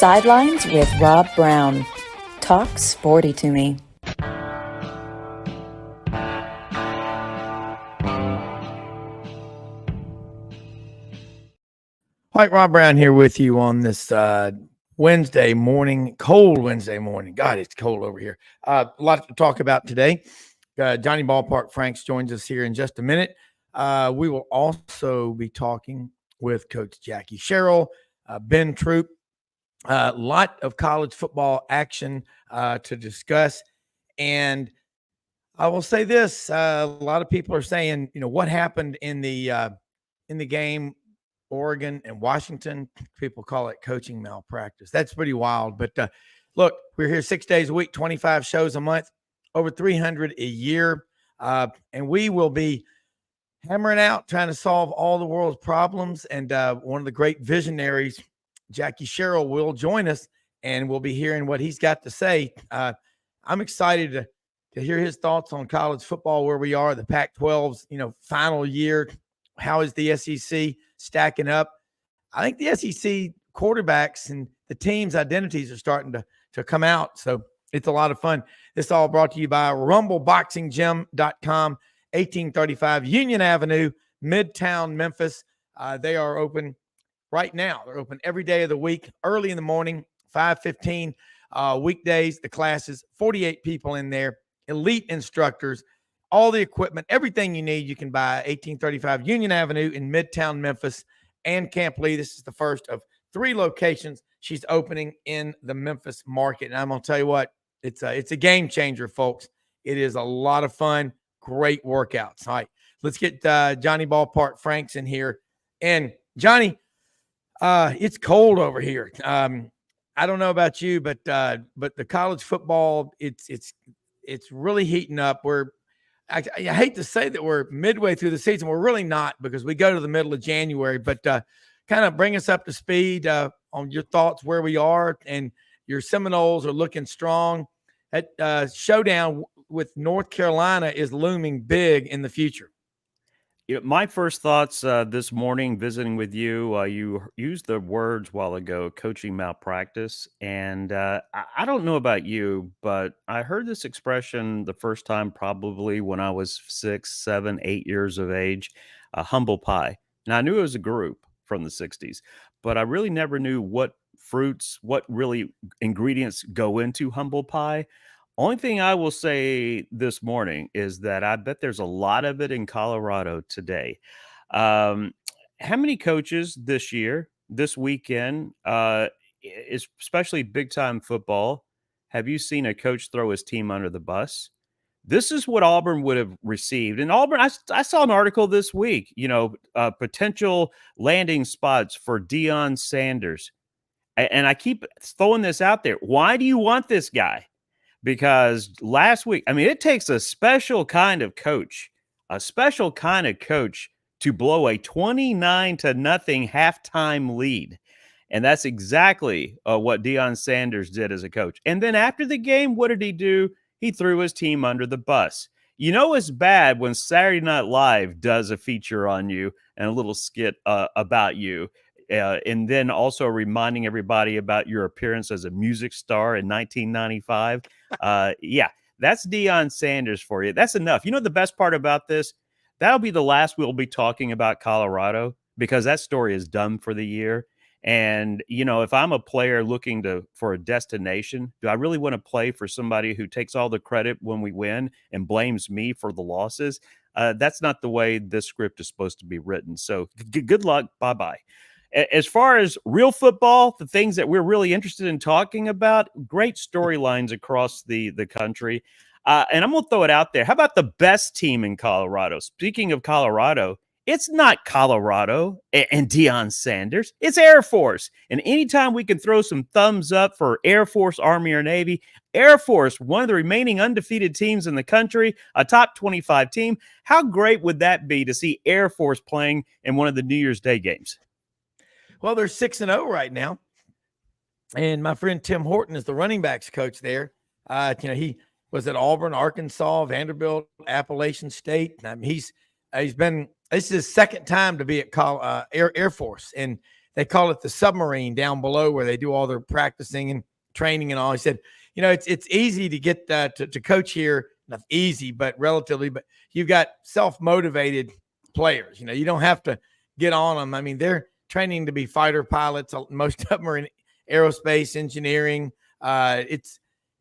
Sidelines with Rob Brown. Talk sporty to me. All right, Rob Brown here with you on this Wednesday morning, cold Wednesday morning. God, it's cold over here. A lot to talk about today. Johnny Ballpark Franks joins us here in just a minute. We will also be talking with Coach Jackie Sherrill, Ben Troop. A lot of college football action to discuss. And I will say this, a lot of people are saying, what happened in the game, Oregon and Washington. People call it coaching malpractice. That's pretty wild. But look, we're here 6 days a week, 25 shows a month, over 300 a year. And we will be hammering out, trying to solve all the world's problems. And one of the great visionaries, Jackie Sherrill, will join us, and we'll be hearing what he's got to say. I'm excited to hear his thoughts on college football, where we are, the Pac-12's, final year. How is the SEC stacking up? I think the SEC quarterbacks and the teams' identities are starting to come out. So it's a lot of fun. This all brought to you by RumbleBoxingGym.com, 1835 Union Avenue, Midtown Memphis. They are open right now. They're open every day of the week, early in the morning, 5:15 weekdays. The classes, 48 people in there, elite instructors, all the equipment, everything you need, you can buy at 1835 Union Avenue in Midtown Memphis. And Camp Lee, this is the first of 3 locations she's opening in the Memphis market. And I'm going to tell you what, it's a game changer, folks. It is a lot of fun, great workouts. All right, let's get Johnny Ballpark Franks in here. And Johnny, it's cold over here. I don't know about you, but the college football, it's really heating up. I hate to say that we're midway through the season. We're really not, because we go to the middle of January. But kind of bring us up to speed on your thoughts where we are. And your Seminoles are looking strong. That showdown with North Carolina is looming big in the future. My first thoughts this morning visiting with you, you used the words a while ago, coaching malpractice. And I don't know about you, but I heard this expression the first time probably when I was 6, 7, 8 years of age, humble pie. Now, I knew it was a group from the 60s, but I really never knew what fruits, what really ingredients go into humble pie. Only thing I will say this morning is that I bet there's a lot of it in Colorado today. Um, how many coaches this year, this weekend, especially big time football, have you seen a coach throw his team under the bus? This is what Auburn would have received. And Auburn, I saw an article this week, potential landing spots for Deion Sanders. And I keep throwing this out there. Why do you want this guy? Because last week, it takes a special kind of coach to blow a 29-0 halftime lead. And that's exactly what Deion Sanders did as a coach. And then after the game, what did he do? He threw his team under the bus. It's bad when Saturday Night Live does a feature on you and a little skit about you. And then also reminding everybody about your appearance as a music star in 1995. Yeah, that's Deion Sanders for you. That's enough. The best part about this? That'll be the last we'll be talking about Colorado, because that story is done for the year. And, if I'm a player looking for a destination, do I really want to play for somebody who takes all the credit when we win and blames me for the losses? That's not the way this script is supposed to be written. So good luck. Bye-bye. As far as real football, the things that we're really interested in talking about, great storylines across the country. And I'm going to throw it out there. How about the best team in Colorado? Speaking of Colorado, it's not Colorado and Deion Sanders. It's Air Force. And anytime we can throw some thumbs up for Air Force, Army, or Navy, Air Force, one of the remaining undefeated teams in the country, a top 25 team, how great would that be to see Air Force playing in one of the New Year's Day games? Well, they're 6-0 right now. And my friend Tim Horton is the running backs coach there. He was at Auburn, Arkansas, Vanderbilt, Appalachian State. He's been, this is his second time to be at Air Force. And they call it the submarine down below where they do all their practicing and training and all. He said, it's easy to get to coach here. Not easy, but relatively. But you've got self-motivated players. You don't have to get on them. I mean, they're training to be fighter pilots. Most of them are in aerospace engineering.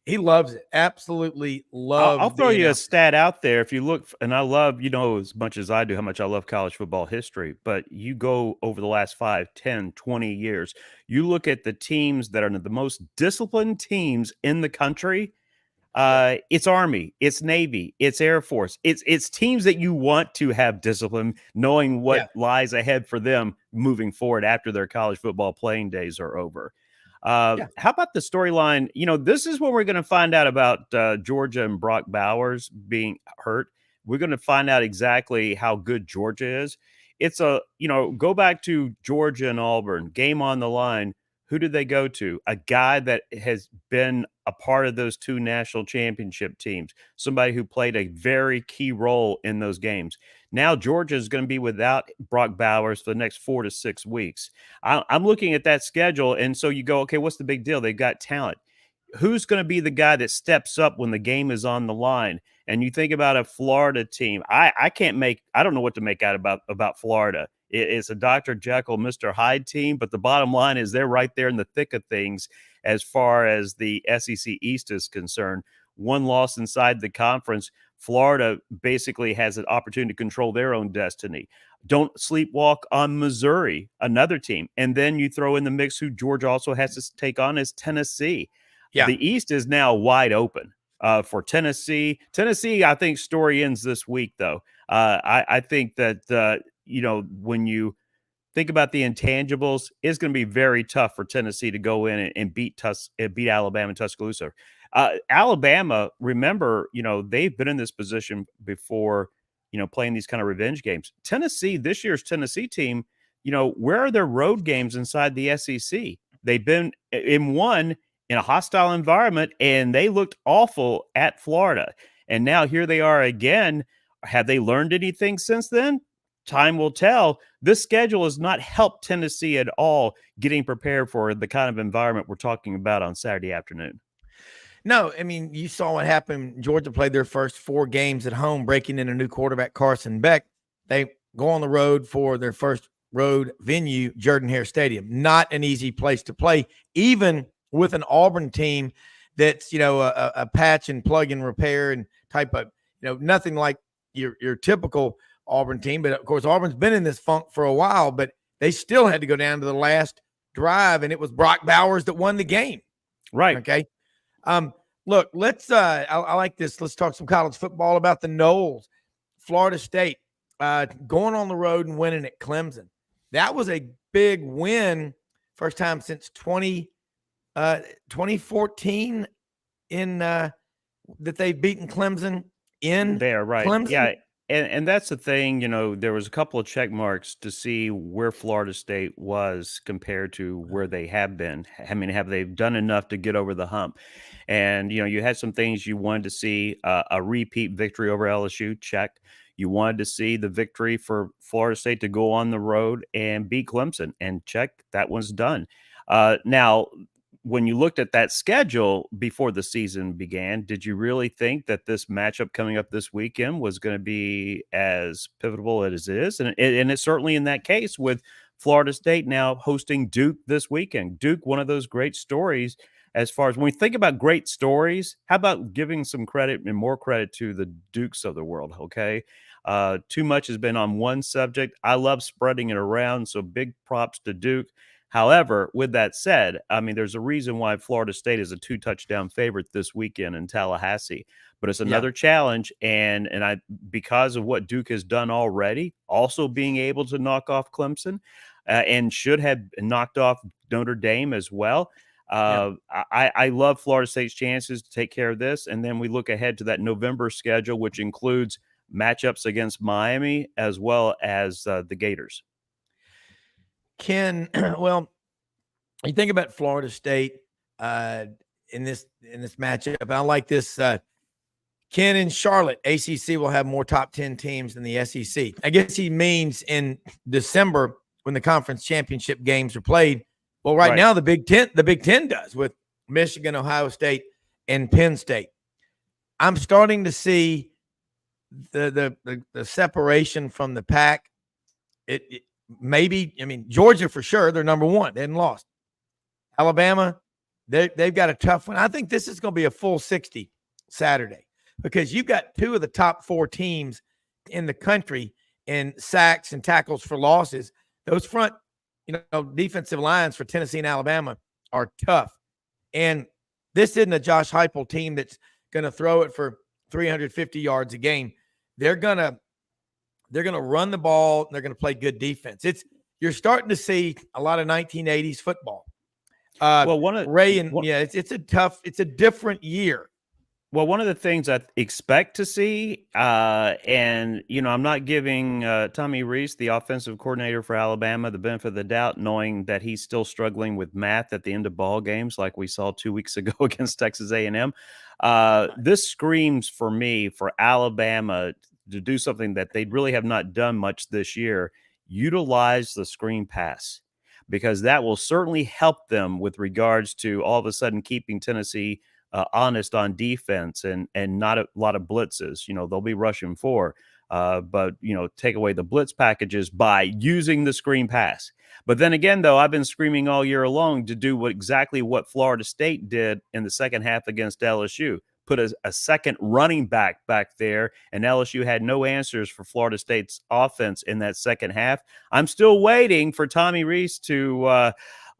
He loves it. Absolutely loves. I'll throw you a stat out there. If you look, and I love, as much as I do, how much I love college football history, but you go over the last 5, 10, 20 years, you look at the teams that are the most disciplined teams in the country. It's Army, it's Navy, it's Air Force. It's teams that you want to have discipline, knowing what lies ahead for them moving forward after their college football playing days are over. How about the storyline? This is when we're going to find out about Georgia and Brock Bowers being hurt. We're going to find out exactly how good Georgia is. It's go back to Georgia and Auburn, game on the line. Who did they go to? A guy that has been a part of those 2 national championship teams, somebody who played a very key role in those games. Now Georgia is going to be without Brock Bowers for the next 4 to 6 weeks. I'm looking at that schedule, and so you go, okay, what's the big deal? They've got talent. Who's going to be the guy that steps up when the game is on the line? And you think about a Florida team. I don't know what to make out about Florida. It's a Dr. Jekyll, Mr. Hyde team, but the bottom line is they're right there in the thick of things as far as the SEC East is concerned. 1 loss inside the conference. Florida basically has an opportunity to control their own destiny. Don't sleepwalk on Missouri, another team. And then you throw in the mix who Georgia also has to take on is Tennessee. Yeah. The East is now wide open for Tennessee. Tennessee, I think story ends this week, though. I think that, when you think about the intangibles, it's going to be very tough for Tennessee to go in and beat Alabama and Tuscaloosa. Alabama, remember, they've been in this position before, playing these kind of revenge games. Tennessee, this year's Tennessee team, where are their road games inside the SEC? They've been in one in a hostile environment, and they looked awful at Florida. And now here they are again. Have they learned anything since then? Time will tell. This schedule has not helped Tennessee at all getting prepared for the kind of environment we're talking about on Saturday afternoon. No, I mean, you saw what happened. Georgia played their first 4 games at home, breaking in a new quarterback, Carson Beck. They go on the road for their first road venue, Jordan-Hare Stadium. Not an easy place to play, even with an Auburn team that's, a patch and plug and repair and type of, nothing like your typical Auburn team. But of course, Auburn's been in this funk for a while, but they still had to go down to the last drive, and it was Brock Bowers that won the game. Right. Okay. Look, let's I like this. Let's talk some college football about the Noles. Florida State going on the road and winning at Clemson. That was a big win. First time since 2014 in that they've beaten Clemson in there, right? Clemson. Yeah. And that's the thing, there was a couple of check marks to see where Florida State was compared to where they have been. I mean, have they done enough to get over the hump? And, you had some things you wanted to see, a repeat victory over LSU, check. You wanted to see the victory for Florida State to go on the road and beat Clemson, and check, that one's done. Now, when you looked at that schedule before the season began, did you really think that this matchup coming up this weekend was going to be as pivotal as it is? And it's certainly in that case with Florida State now hosting Duke this weekend. Duke, one of those great stories as far as when we think about great stories, how about giving some credit and more credit to the Dukes of the world, okay? Too much has been on one subject. I love spreading it around, so big props to Duke. However, with that said, I mean, there's a reason why Florida State is a 2-touchdown favorite this weekend in Tallahassee, but it's another challenge. And because of what Duke has done already, also being able to knock off Clemson and should have knocked off Notre Dame as well. I love Florida State's chances to take care of this. And then we look ahead to that November schedule, which includes matchups against Miami as well as the Gators. Ken, well, you think about Florida State in this matchup. I like this. Ken in Charlotte, ACC will have more top 10 teams than the SEC. I guess he means in December when the conference championship games are played. Well, right now the Big Ten does with Michigan, Ohio State, and Penn State. I'm starting to see the separation from the pack. It maybe, I mean, Georgia for sure, they're number one. They hadn't lost. Alabama, they've got a tough one. I think this is going to be a full 60 Saturday because you've got two of the top four teams in the country in sacks and tackles for losses. Those front, defensive lines for Tennessee and Alabama are tough. And this isn't a Josh Heupel team that's going to throw it for 350 yards a game. They're going to run the ball, and they're going to play good defense. You're starting to see a lot of 1980s football. It's a different year. Well, one of the things I expect to see, and I'm not giving Tommy Rees, the offensive coordinator for Alabama, the benefit of the doubt, knowing that he's still struggling with math at the end of ball games, like we saw 2 weeks ago against Texas A&M. This screams for me for Alabama to do something that they really have not done much this year: utilize the screen pass, because that will certainly help them with regards to all of a sudden keeping Tennessee honest on defense and not a lot of blitzes. They'll be rushing four, but take away the blitz packages by using the screen pass. But then again, though, I've been screaming all year long to do exactly what Florida State did in the second half against LSU. Put a second running back there, and LSU had no answers for Florida State's offense in that second half. I'm still waiting for Tommy Rees to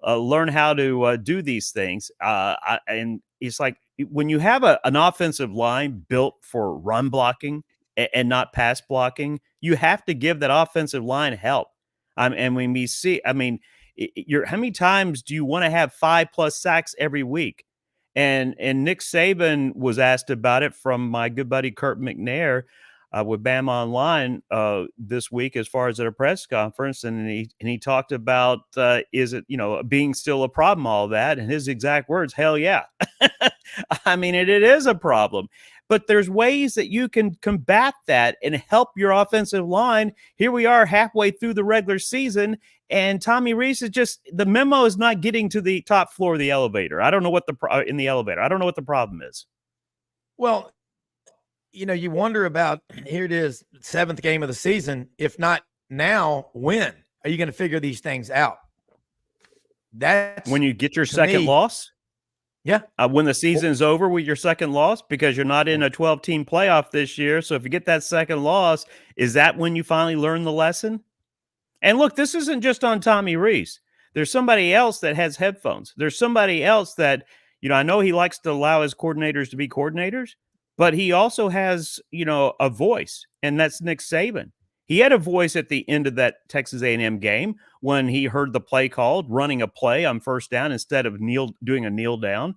learn how to do these things. And it's like when you have an offensive line built for run blocking and not pass blocking, you have to give that offensive line help. And when we see, how many times do you want to have 5+ sacks every week? And Nick Saban was asked about it from my good buddy Kurt McNair with Bama Online this week, as far as at a press conference, and he talked about is it being still a problem, all that, and his exact words: "Hell yeah." It is a problem, but there's ways that you can combat that and help your offensive line. Here we are halfway through the regular season, and Tommy Rees the memo is not getting to the top floor of the elevator. I don't know what in the elevator. I don't know what the problem is. Well, you wonder about, here it is, 7th game of the season. If not now, when are you going to figure these things out? That's when you get your second loss. Yeah. When the season's over with your second loss, because you're not in a 12-team playoff this year. So if you get that second loss, is that when you finally learn the lesson? And look, this isn't just on Tommy Rees. There's somebody else that has headphones. There's somebody else that, I know he likes to allow his coordinators to be coordinators, but he also has, a voice, and that's Nick Saban. He had a voice at the end of that Texas A&M game when he heard the play called, running a play on first down instead of doing a kneel down.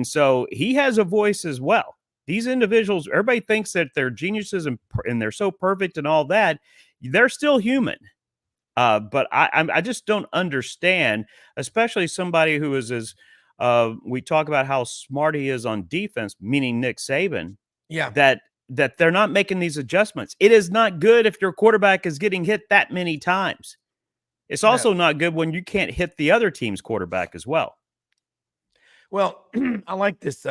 So he has a voice as well. These individuals, everybody thinks that they're geniuses and they're so perfect and all that. They're still human. But I just don't understand, especially somebody who is as we talk about how smart he is on defense, meaning Nick Saban. Yeah. That they're not making these adjustments. It is not good if your quarterback is getting hit that many times. It's also not good when you can't hit the other team's quarterback as well. Well, I like this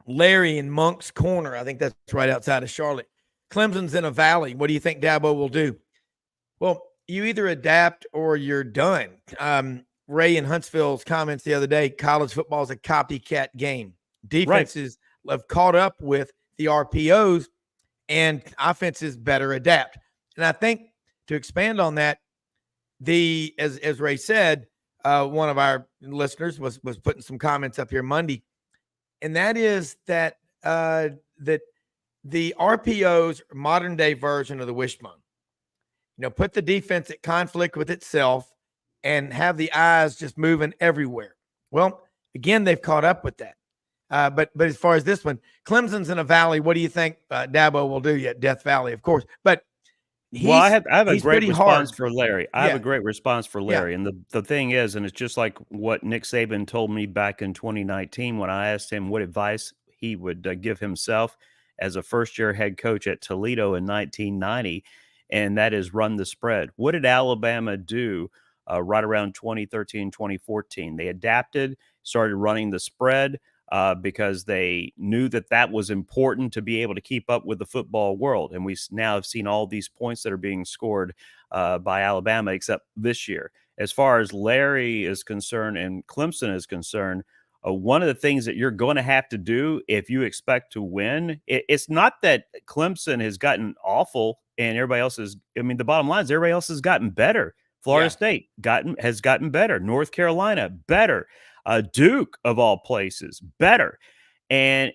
Larry in Monk's Corner. I think that's right outside of Charlotte. Clemson's in a valley. What do you think Dabo will do? Well, you either adapt or you're done. Ray in Huntsville's comments the other day, college football is a copycat game. Defenses have caught up with the RPOs, and offenses better adapt. And I think to expand on that, as Ray said, one of our listeners was putting some comments up here Monday, and that is that that the RPOs are modern day version of the wishbone. Put the defense at conflict with itself and have the eyes just moving everywhere. Well, again, they've caught up with that. But as far as this one, Clemson's in a valley. What do you think Dabo will do yet? Death Valley, of course. But I have a great response hard. for Larry. I have a great response for Larry. And the thing is, and it's just like what Nick Saban told me back in 2019 when I asked him what advice he would give himself as a first-year head coach at Toledo in 1990. and that is run the spread. What did Alabama do right around 2013, 2014? They adapted, started running the spread because they knew that that was important to be able to keep up with the football world. And we now have seen all these points that are being scored by Alabama, except this year. As far as Larry is concerned and Clemson is concerned, one of the things that you're going to have to do if you expect to win, it's not that Clemson has gotten awful and everybody else is. I mean, the bottom line is everybody else has gotten better. Florida State has gotten better. North Carolina better. Duke of all places better. And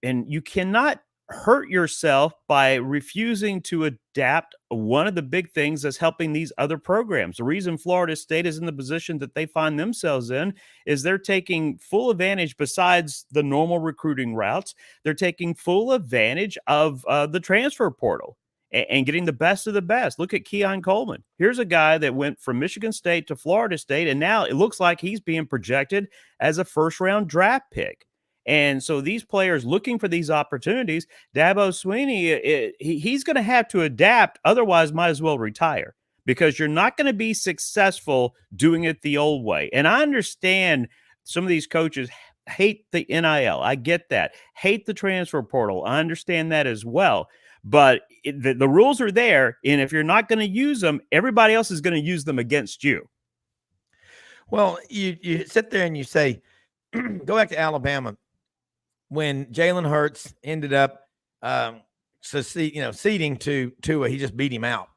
you cannot hurt yourself by refusing to adapt one of the big things that's helping these other programs. The reason Florida State is in the position that they find themselves in is they're taking full advantage, besides the normal recruiting routes, they're taking full advantage of the transfer portal and getting the best of the best. Look at Keon Coleman. Here's a guy that went from Michigan State to Florida State, and now it looks like he's being projected as a first-round draft pick. And so these players looking for these opportunities, Dabo Swinney, he's going to have to adapt. Otherwise, might as well retire, because you're not going to be successful doing it the old way. And I understand some of these coaches hate the NIL. I get that. Hate the transfer portal. I understand that as well. But the rules are there. And if you're not going to use them, everybody else is going to use them against you. Well, you sit there and you say, go back to Alabama. When Jalen Hurts ended up ceding to Tua, he just beat him out.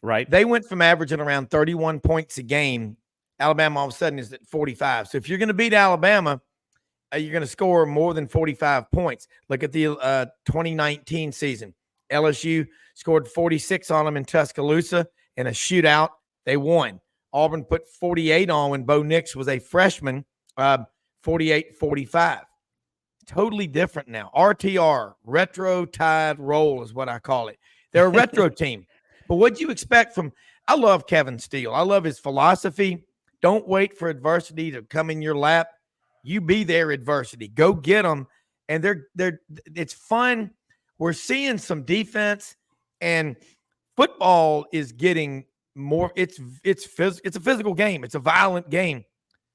Right. They went from averaging around 31 points a game. Alabama all of a sudden is at 45. So if you're going to beat Alabama, you're going to score more than 45 points. Look at the 2019 season. LSU scored 46 on them in Tuscaloosa in a shootout. They won. Auburn put 48 on when Bo Nix was a freshman, 48-45. Totally different now. RTR, retro tide roll is what I call it. They're a retro team. But what do you expect from – I love Kevin Steele. I love his philosophy. Don't wait for adversity to come in your lap. You be their adversity. Go get them. And it's fun. We're seeing some defense, and football is getting more – it's a physical game. It's a violent game.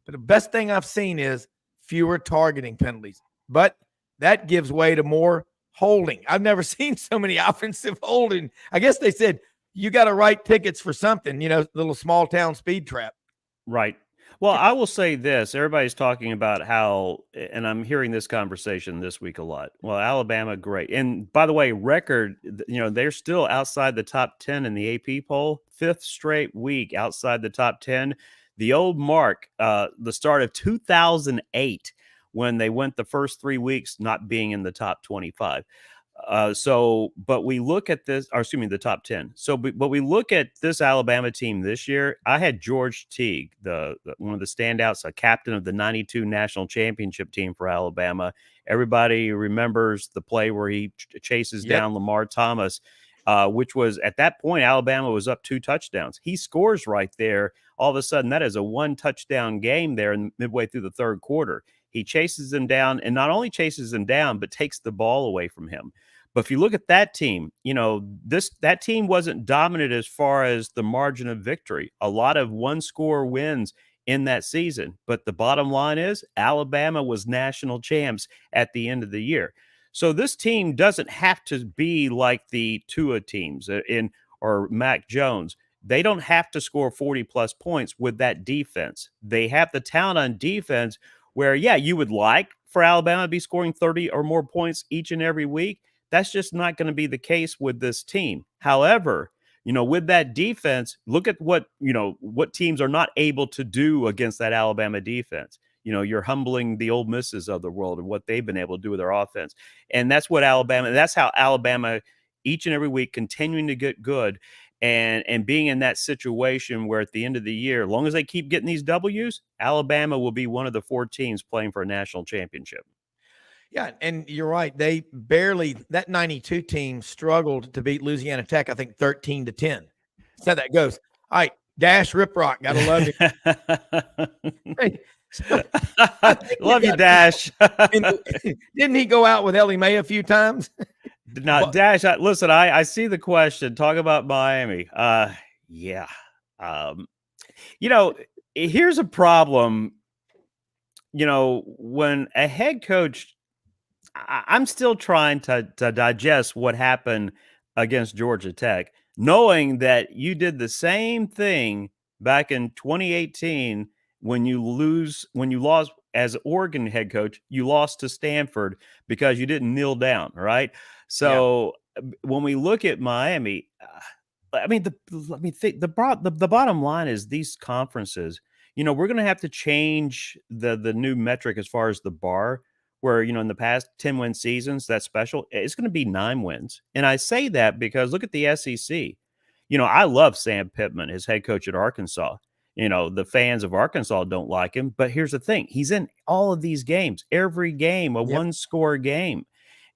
But the best thing I've seen is fewer targeting penalties. But that gives way to more holding. I've never seen so many offensive holding. I guess they said you got to write tickets for something, little small town speed trap. Right. Well, I will say this. Everybody's talking about how, and I'm hearing this conversation this week a lot. Well, Alabama, great. And by the way, record, they're still outside the top 10 in the AP poll, 5th straight week outside the top 10. The old mark, the start of 2008, when they went the first 3 weeks not being in the top 25. But we look at this, the top 10. But we look at this Alabama team this year. I had George Teague, one of the standouts, a captain of the 92 national championship team for Alabama. Everybody remembers the play where he chases down Lamar Thomas, which was, at that point, Alabama was up 2 touchdowns. He scores right there. All of a sudden, that is a 1-touchdown game there midway through the third quarter. He chases them down, and not only chases them down, but takes the ball away from him. But if you look at that team, that team wasn't dominant as far as the margin of victory. A lot of one-score wins in that season. But the bottom line is Alabama was national champs at the end of the year. So this team doesn't have to be like the Tua teams or Mac Jones. They don't have to score 40-plus points with that defense. They have the talent on defense where, you would like for Alabama to be scoring 30 or more points each and every week. That's just not going to be the case with this team. However, with that defense, look at what teams are not able to do against that Alabama defense. You're humbling the Ole Misses of the world and what they've been able to do with their offense. And that's how Alabama each and every week continuing to get good. And being in that situation where at the end of the year, as long as they keep getting these W's, Alabama will be one of the 4 teams playing for a national championship. Yeah, and you're right. That 92 team struggled to beat Louisiana Tech, I think 13-10. That's how that goes. All right, Dash Riprock, gotta love you. Hey, love you, Dash. Didn't he go out with Ellie Mae a few times? Now, Dash, listen, I see the question. Talk about Miami. Yeah. Um, you know, here's a problem. When a head coach, I'm still trying to digest what happened against Georgia Tech, knowing that you did the same thing back in 2018 when you lost as Oregon head coach. You lost to Stanford because you didn't kneel down, right? Yeah. So when we look at Miami, I mean, let me think. The bottom line is these conferences. We're going to have to change the new metric as far as the bar. Where in the past 10-win seasons, that's special. It's going to be 9 wins, and I say that because look at the SEC. I love Sam Pittman, his head coach at Arkansas. The fans of Arkansas don't like him, but here's the thing: he's in all of these games, every game, a Yep. one-score game.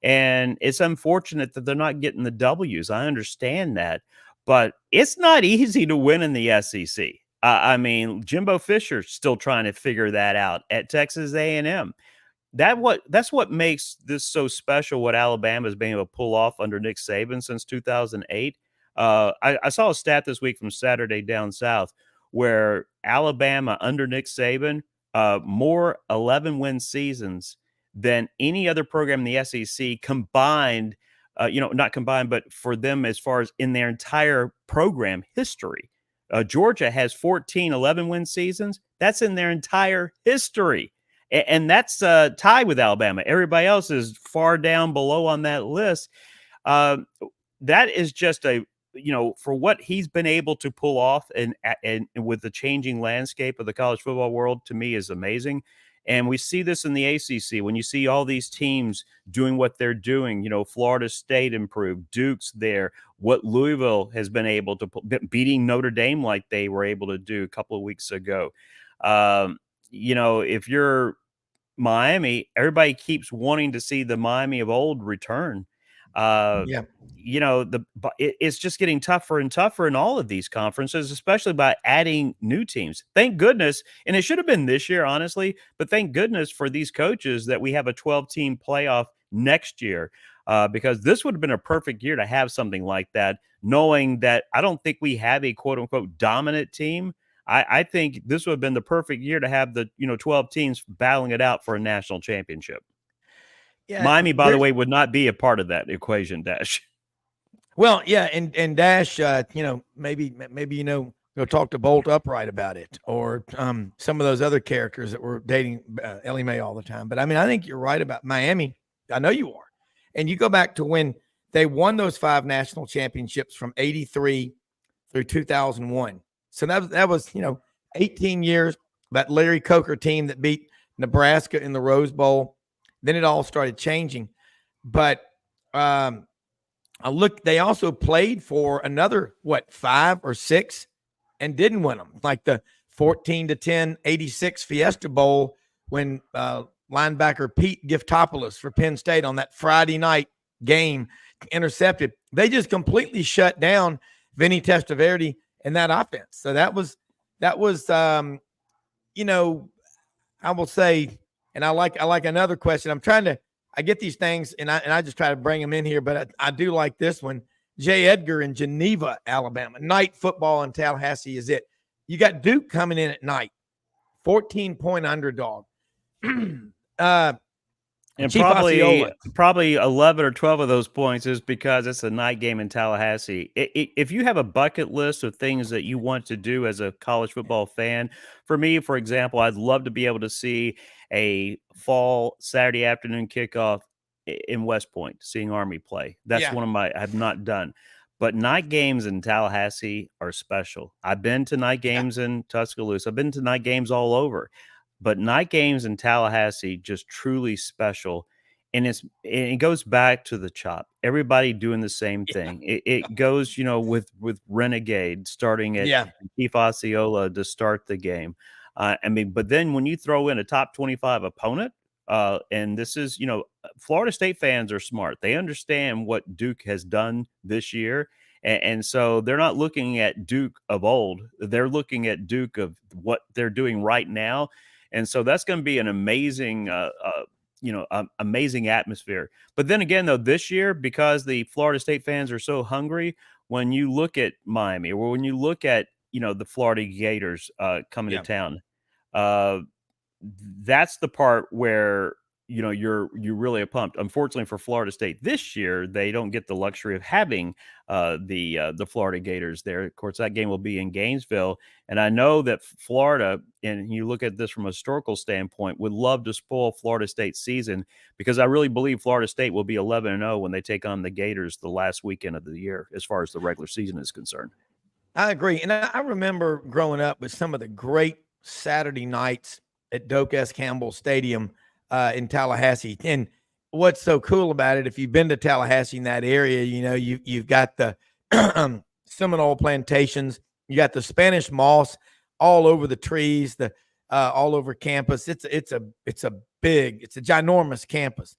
And it's unfortunate that they're not getting the W's. I understand that, but it's not easy to win in the SEC. I mean, Jimbo Fisher's still trying to figure that out at Texas A&M. That's what makes this so special. What Alabama's been able to pull off under Nick Saban since 2008. I saw a stat this week from Saturday Down South where Alabama under Nick Saban more 11-win seasons than any other program in the SEC combined. Not combined, but for them as far as in their entire program history. Georgia has 14 11-win seasons. That's in their entire history. And that's tied with Alabama. Everybody else is far down below on that list. That is just for what he's been able to pull off and with the changing landscape of the college football world, to me is amazing. And we see this in the ACC when you see all these teams doing what they're doing. Florida State improved, Duke's there. What Louisville has been able to beating Notre Dame like they were able to do a couple of weeks ago. If you're Miami, everybody keeps wanting to see the Miami of old return. Yeah. It's just getting tougher and tougher in all of these conferences, especially by adding new teams. Thank goodness, and it should have been this year, honestly, but thank goodness for these coaches that we have a 12-team playoff next year, because this would have been a perfect year to have something like that, knowing that I don't think we have a quote-unquote dominant team. I think this would have been the perfect year to have the 12 teams battling it out for a national championship. Yeah. Miami, by the way, would not be a part of that equation, Dash. Well, yeah, and Dash, maybe go talk to Bolt Upright about it, or some of those other characters that were dating Ellie Mae all the time. But I mean, I think you're right about Miami. I know you are, and you go back to when they won those 5 national championships from '83 through 2001. So that was 18 years. That Larry Coker team that beat Nebraska in the Rose Bowl. Then it all started changing, but they also played for another 5 or 6 and didn't win them, like the 14-10 '86 Fiesta Bowl when linebacker Pete Giftopoulos for Penn State on that Friday night game intercepted. They just completely shut down Vinny Testaverde and that offense. So that was I will say, and I like another question. I get these things and I just try to bring them in here, but I do like this one. Jay Edgar in Geneva, Alabama. Night football in Tallahassee is it. You got Duke coming in at night, 14-point underdog. And Chief Osceola. probably 11 or 12 of those points is because it's a night game in Tallahassee. If you have a bucket list of things that you want to do as a college football fan, for me, for example, I'd love to be able to see a fall Saturday afternoon kickoff in West Point, seeing Army play. That's one of I have not done. But night games in Tallahassee are special. I've been to night games in Tuscaloosa. I've been to night games all over. But night games in Tallahassee, just truly special. And it goes back to the chop. Everybody doing the same thing. It goes, with Renegade starting at Chief Osceola to start the game. But then when you throw in a top 25 opponent, and this is, Florida State fans are smart. They understand what Duke has done this year. And so they're not looking at Duke of old. They're looking at Duke of what they're doing right now. And so that's going to be an amazing amazing atmosphere. But then again, though, this year, because the Florida State fans are so hungry, when you look at Miami or when you look at, the Florida Gators coming to Yeah. town, uh, that's the part where you're really pumped. Unfortunately for Florida State this year, they don't get the luxury of having the Florida Gators there. Of course, that game will be in Gainesville, and I know that Florida, and you look at this from a historical standpoint, would love to spoil Florida State's season, because I really believe Florida State will be 11-0 when they take on the Gators the last weekend of the year, as far as the regular season is concerned. I agree. And I remember growing up with some of the great Saturday nights at Doak S. Campbell Stadium in Tallahassee. And what's so cool about it, if you've been to Tallahassee in that area, you've got the Seminole plantations, you got the Spanish moss all over the trees, all over campus. It's a ginormous campus.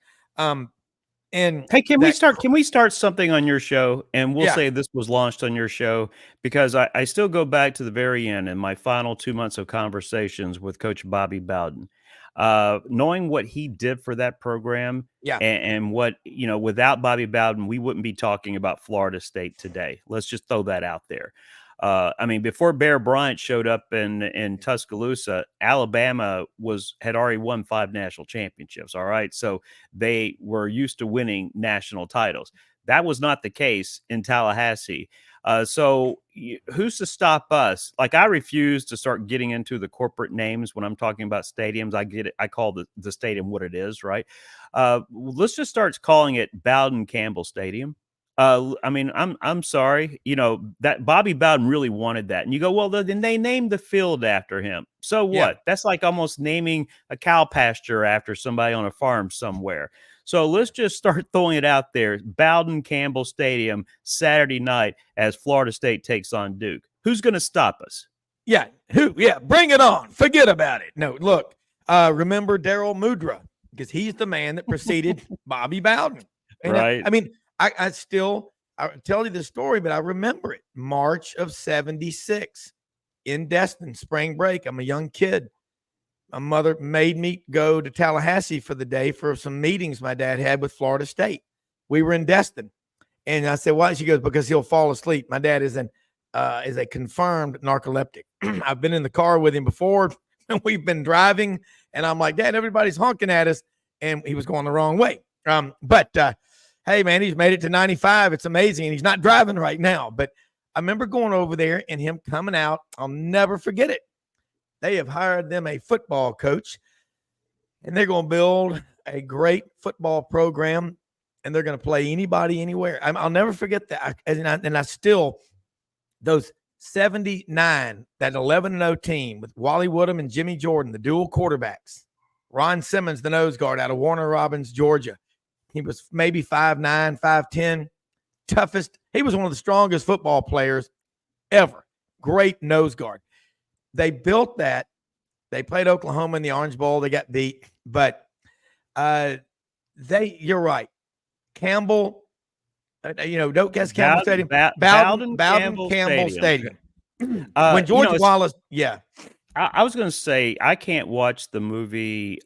And hey, can we start something on your show? And we'll Yeah. say this was launched on your show, because I still go back to the very end in my final 2 months of conversations with Coach Bobby Bowden. Knowing what he did for that program, Yeah. and what, without Bobby Bowden, we wouldn't be talking about Florida State today. Let's just throw that out there. Before Bear Bryant showed up in Tuscaloosa, Alabama had already won 5 national championships. All right. So they were used to winning national titles. That was not the case in Tallahassee. Who's to stop us? Like, I refuse to start getting into the corporate names when I'm talking about stadiums. I get it. I call the stadium what it is, right? Let's just start calling it Bowden Campbell Stadium. I'm sorry, that Bobby Bowden really wanted that. And you go, well, then they named the field after him. So what? Yeah. That's like almost naming a cow pasture after somebody on a farm somewhere. So let's just start throwing it out there. Bowden Campbell Stadium, Saturday night, as Florida State takes on Duke. Who's going to stop us? Yeah. Who? Yeah. Bring it on. Forget about it. No, look, remember Daryl Mudra, because he's the man that preceded Bobby Bowden. And Right. I tell you the story, but I remember it. March of 76 in Destin, spring break. I'm a young kid. My mother made me go to Tallahassee for the day for some meetings my dad had with Florida State. We were in Destin. And I said, why? She goes, because he'll fall asleep. My dad is a confirmed narcoleptic. I've been in the car with him before, and we've been driving, and I'm like, Dad, everybody's honking at us. And he was going the wrong way. Hey, man, he's made it to 95. It's amazing. And he's not driving right now. But I remember going over there and him coming out. I'll never forget it. They have hired them a football coach, and they're going to build a great football program, and they're going to play anybody, anywhere. I'll never forget that. And I still, those 79, that 11-0 team with Wally Woodham and Jimmy Jordan, the dual quarterbacks, Ron Simmons, the nose guard out of Warner Robins, Georgia. He was maybe 5'9", 5'10", toughest. He was one of the strongest football players ever. Great nose guard. They built that. They played Oklahoma in the Orange Bowl. They got beat. But you're right. Campbell, Doak S. Campbell Stadium. Bowden Campbell Stadium. When George Wallace, yeah. I was going to say, I can't watch the movie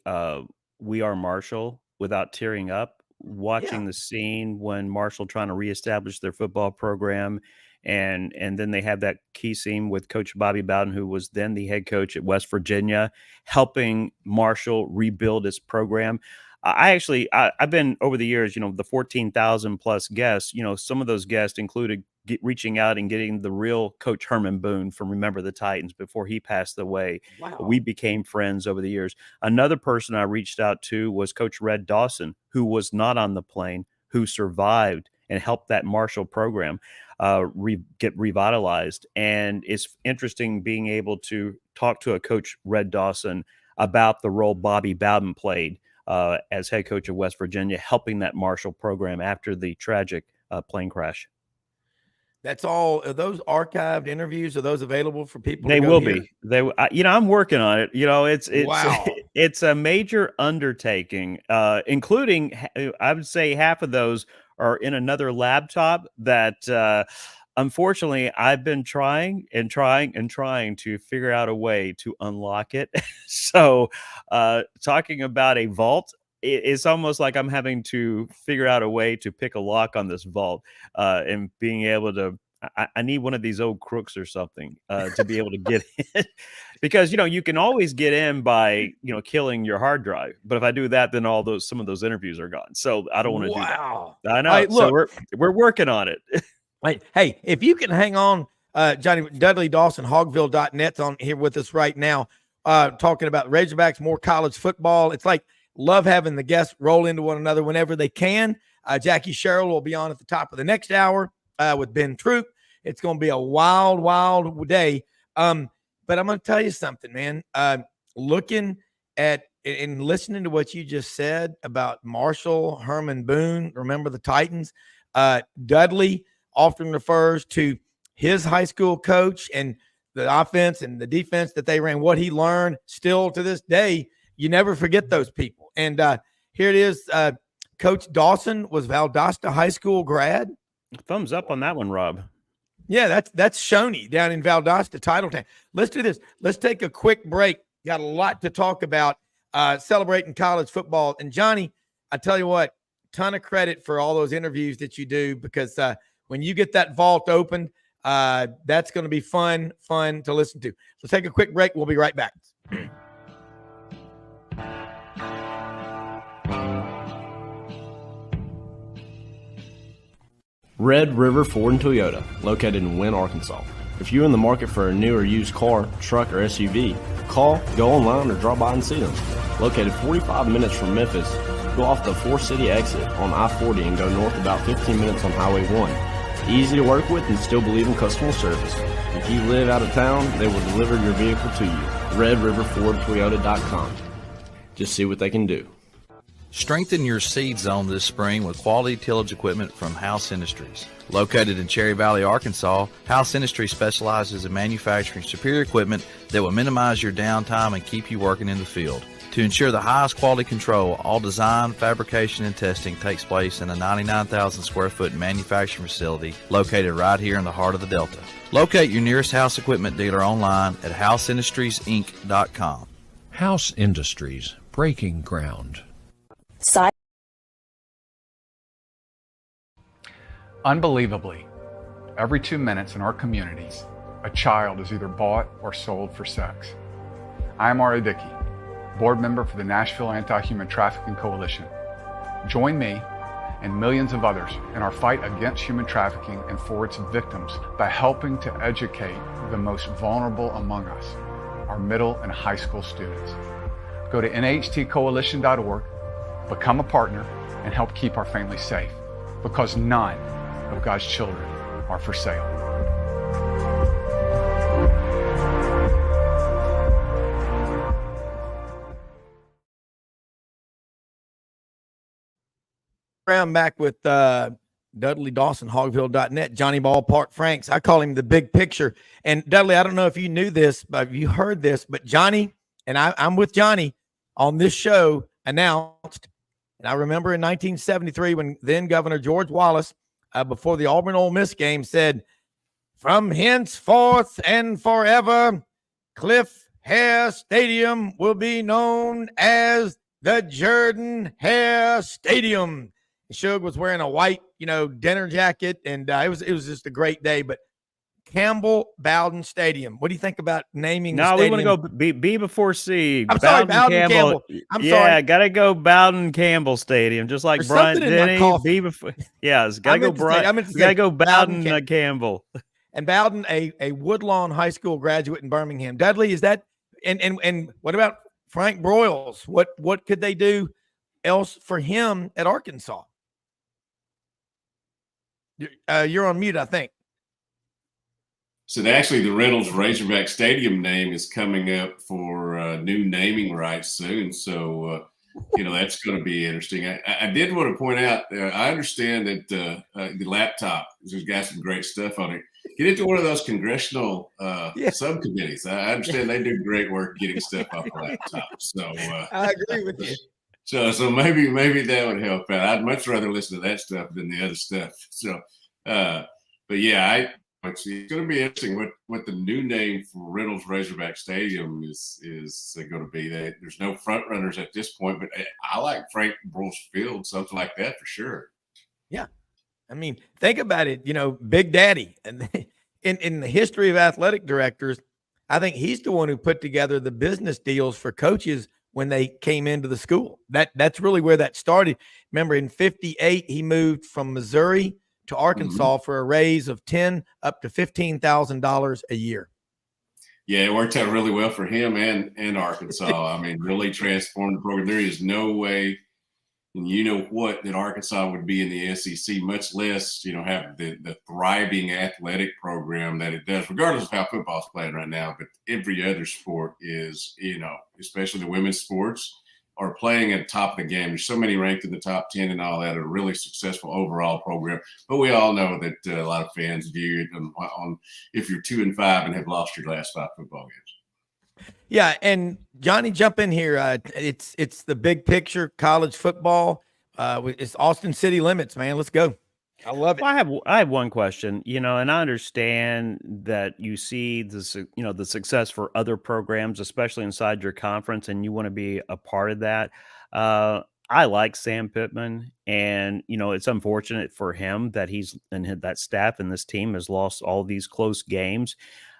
We Are Marshall without tearing up, watching the scene when Marshall trying to reestablish their football program. And then they have that key scene with Coach Bobby Bowden, who was then the head coach at West Virginia, helping Marshall rebuild his program. I've been over the years, the 14,000 plus guests, some of those guests included reaching out and getting the real Coach Herman Boone from Remember the Titans before he passed away. Wow. We became friends over the years. Another person I reached out to was Coach Red Dawson, who was not on the plane, who survived and helped that Marshall program get revitalized. And it's interesting being able to talk to a Coach Red Dawson about the role Bobby Bowden played as head coach of West Virginia, helping that Marshall program after the tragic plane crash. That's all. Are those archived interviews? Are those available for people? They will be. I'm working on it. It's wow. It's a major undertaking, including I would say half of those are in another laptop that unfortunately I've been trying to figure out a way to unlock it. So talking about a vault it's almost like I'm having to figure out a way to pick a lock on this vault, and being able to. I need one of these old crooks or something to be able to get in, because you can always get in by killing your hard drive. But if I do that, then some of those interviews are gone. So I don't want to do that. Wow. I know. Hey, So look. we're working on it. Hey, if you can hang on, Johnny Dudley Dawson, Hogville.net's on here with us right now, talking about Razorbacks, more college football. It's like love having the guests roll into one another whenever they can. Jackie Sherrill will be on at the top of the next hour with Ben Troop. It's going to be a wild, wild day. But I'm going to tell you something, man. Looking at and listening to what you just said about Marshall, Herman Boone, remember the Titans, Dudley often refers to his high school coach and the offense and the defense that they ran, what he learned. Still to this day, you never forget those people. And here it is. Coach Dawson was Valdosta High School grad. Thumbs up on that one, Rob. Yeah, that's Shoney down in Valdosta, Titletown. Let's do this. Let's take a quick break. Got a lot to talk about celebrating college football. And Johnny, I tell you what, ton of credit for all those interviews that you do, because when you get that vault open, that's going to be fun to listen to. So take a quick break. We'll be right back. Red River Ford and Toyota, located in Wynne, Arkansas. If you're in the market for a new or used car, truck, or SUV, call, go online, or drop by and see them. Located 45 minutes from Memphis, go off the 4-city exit on I-40 and go north about 15 minutes on Highway 1. Easy to work with and still believe in customer service. If you live out of town, they will deliver your vehicle to you. RedRiverFordToyota.com. Just see what they can do. Strengthen your seed zone this spring with quality tillage equipment from House Industries. Located in Cherry Valley, Arkansas, House Industries specializes in manufacturing superior equipment that will minimize your downtime and keep you working in the field. To ensure the highest quality control, all design, fabrication, and testing takes place in a 99,000 square foot manufacturing facility located right here in the heart of the Delta. Locate your nearest House equipment dealer online at houseindustriesinc.com. House Industries, breaking ground. Unbelievably, every 2 minutes in our communities, a child is either bought or sold for sex. I am Ari Dickey, board member for the Nashville Anti-Human Trafficking Coalition. Join me and millions of others in our fight against human trafficking and for its victims by helping to educate the most vulnerable among us, our middle and high school students. Go to nhtcoalition.org, become a partner, and help keep our families safe, because none of God's children are for sale. I'm back with Dudley Dawson, Hogville.net, Johnny Ballpark Franks. I call him the big picture. And Dudley, I don't know if you knew this, but if you heard this, but Johnny, and I'm with Johnny on this show, announced, and I remember in 1973 when then Governor George Wallace, before the Auburn-Ole Miss game, said, "From henceforth and forever, Cliff Hare Stadium will be known as the Jordan Hare Stadium." Suge was wearing a white, dinner jacket, and it was just a great day. But Campbell Bowden Stadium, what do you think about naming? No, we want to go B before C. I'm sorry, Bowden Campbell. I'm sorry. Yeah, gotta go Bowden Campbell Stadium, just like There's Bryant something in my Denny. coffee. B before, yeah, it's gotta go Bryant. Gotta go Bowden Campbell. And Bowden, a Woodlawn High School graduate in Birmingham. Dudley, is that? And what about Frank Broyles? What could they do else for him at Arkansas? You're on mute, I think. So actually, the Reynolds Razorback Stadium name is coming up for new naming rights soon. So, that's going to be interesting. I did want to point out, I understand that the laptop has got some great stuff on it. Get into one of those congressional subcommittees. I understand they do great work getting stuff off the laptop. So I agree with you. So maybe that would help out. I'd much rather listen to that stuff than the other stuff. So, but yeah, it's going to be interesting what the new name for Reynolds Razorback Stadium is going to be. There's no front runners at this point, but I like Frank Broyles Field, something like that for sure. Yeah. I mean, think about it, Big Daddy. And in the history of athletic directors, I think he's the one who put together the business deals for coaches when they came into the school. That's really where that started. Remember, in 58, he moved from Missouri to Arkansas for a raise of $10,000 up to $15,000 a year. Yeah, it worked out really well for him and Arkansas. I mean, really transformed the program. There is no way, and that Arkansas would be in the SEC, much less, have the thriving athletic program that it does, regardless of how football's playing right now. But every other sport is, especially the women's sports, are playing at the top of the game. There's so many ranked in the top 10 and all that, a really successful overall program. But we all know that a lot of fans view it on if you're 2-5 and have lost your last 5 football games. Yeah, and Johnny, jump in here. It's the big picture, college football. It's Austin city limits, man. Let's go. I love it. Well, I have one question, and I understand that you see the success for other programs, especially inside your conference, and you want to be a part of that. I like Sam Pittman, and it's unfortunate for him that he's and that staff and this team has lost all these close games.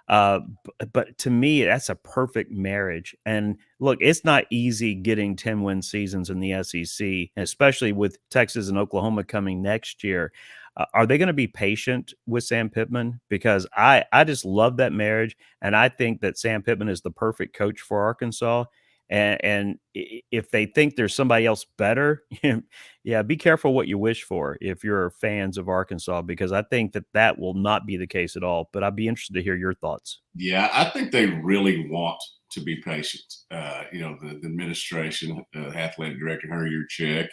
But to me, that's a perfect marriage. And look, it's not easy getting 10-win seasons in the SEC, especially with Texas and Oklahoma coming next year. Are they going to be patient with Sam Pittman? Because I just love that marriage. And I think that Sam Pittman is the perfect coach for Arkansas. And if they think there's somebody else better, yeah, be careful what you wish for if you're fans of Arkansas, because I think that will not be the case at all. But I'd be interested to hear your thoughts. Yeah, I think they really want to be patient. The administration, athletic director Henry Yurchek,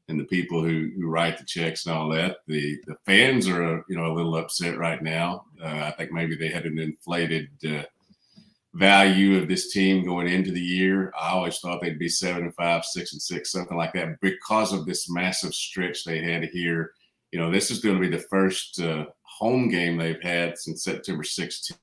and the people who write the checks and all that. The fans are a little upset right now. I think maybe they had an inflated value of this team going into the year. I always thought they'd be 7-5, 6-6, something like that, because of this massive stretch they had here. This is going to be the first home game they've had since September 16th.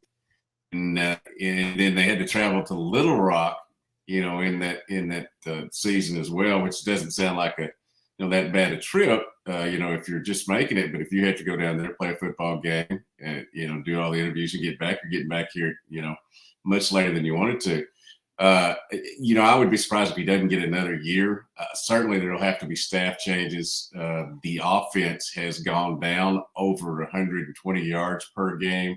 And then they had to travel to Little Rock, in that season as well, which doesn't sound like that bad a trip, if you're just making it. But if you have to go down there, play a football game, and, do all the interviews and get back, you're getting back here, much later than you wanted to. I would be surprised if he doesn't get another year. Certainly there'll have to be staff changes. The offense has gone down over 120 yards per game,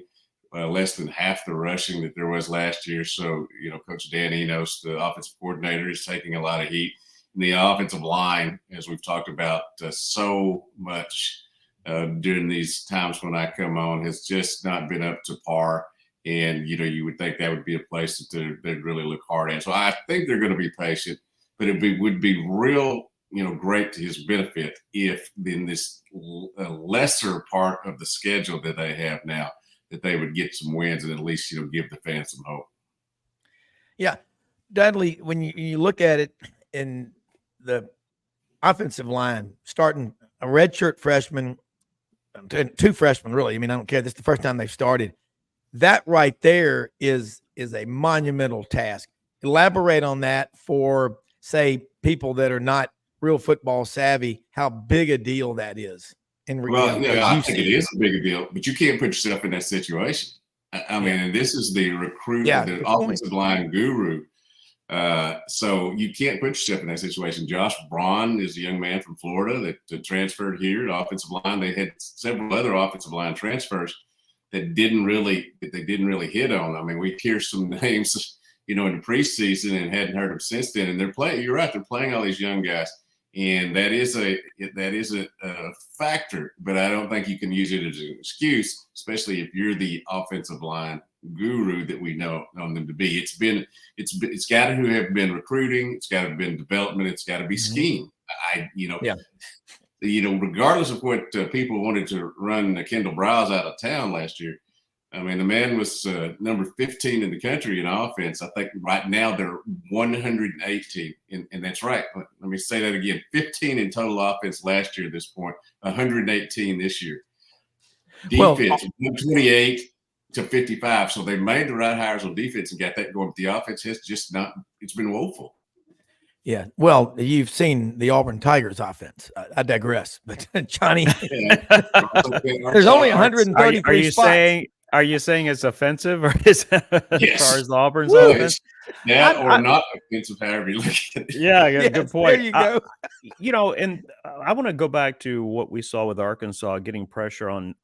less than half the rushing that there was last year. So, Coach Dan Enos, the offensive coordinator, is taking a lot of heat. And the offensive line, as we've talked about so much during these times when I come on, has just not been up to par. And, you would think that would be a place that they'd really look hard at. So I think they're going to be patient, but would be real, great to his benefit if in this lesser part of the schedule that they have now, that they would get some wins and at least, give the fans some hope. Yeah. Dudley, when you look at it in the offensive line, starting a redshirt freshman, 2 freshmen, really. I mean, I don't care. This is the first time they've started. That right there is a monumental task. Elaborate on that for, say, people that are not real football savvy, how big a deal that is. I think it is a big deal, but you can't put yourself in that situation. I mean, and this is the recruit, the offensive line guru. So you can't put yourself in that situation. Josh Braun is a young man from Florida that transferred here to offensive line. They had several other offensive line transfers that they didn't really hit on. I mean, we hear some names, in the preseason and hadn't heard them since then. And they're playing. You're right. They're playing all these young guys, and that is a factor. But I don't think you can use it as an excuse, especially if you're the offensive line guru that we know them to be. It's got to have been recruiting. It's got to have been development. It's got to be scheme. Regardless of what people wanted to run Kendall Browse out of town last year, I mean, the man was number 15 in the country in offense. I think right now they're 118, and that's right. Let me say that again: 15 in total offense last year at this point, 118 this year. defense, 128 to 55. So they made the right hires on defense and got that going. But the offense has just not, it's been woeful. Yeah. Well, you've seen the Auburn Tigers offense. I digress. But Johnny, there's only 133 spots. Are you saying it's offensive, or is as far as Auburn's Woo, offense? That or not offensive, however you look at it. Yeah, good point. There you go. And I want to go back to what we saw with Arkansas getting pressure on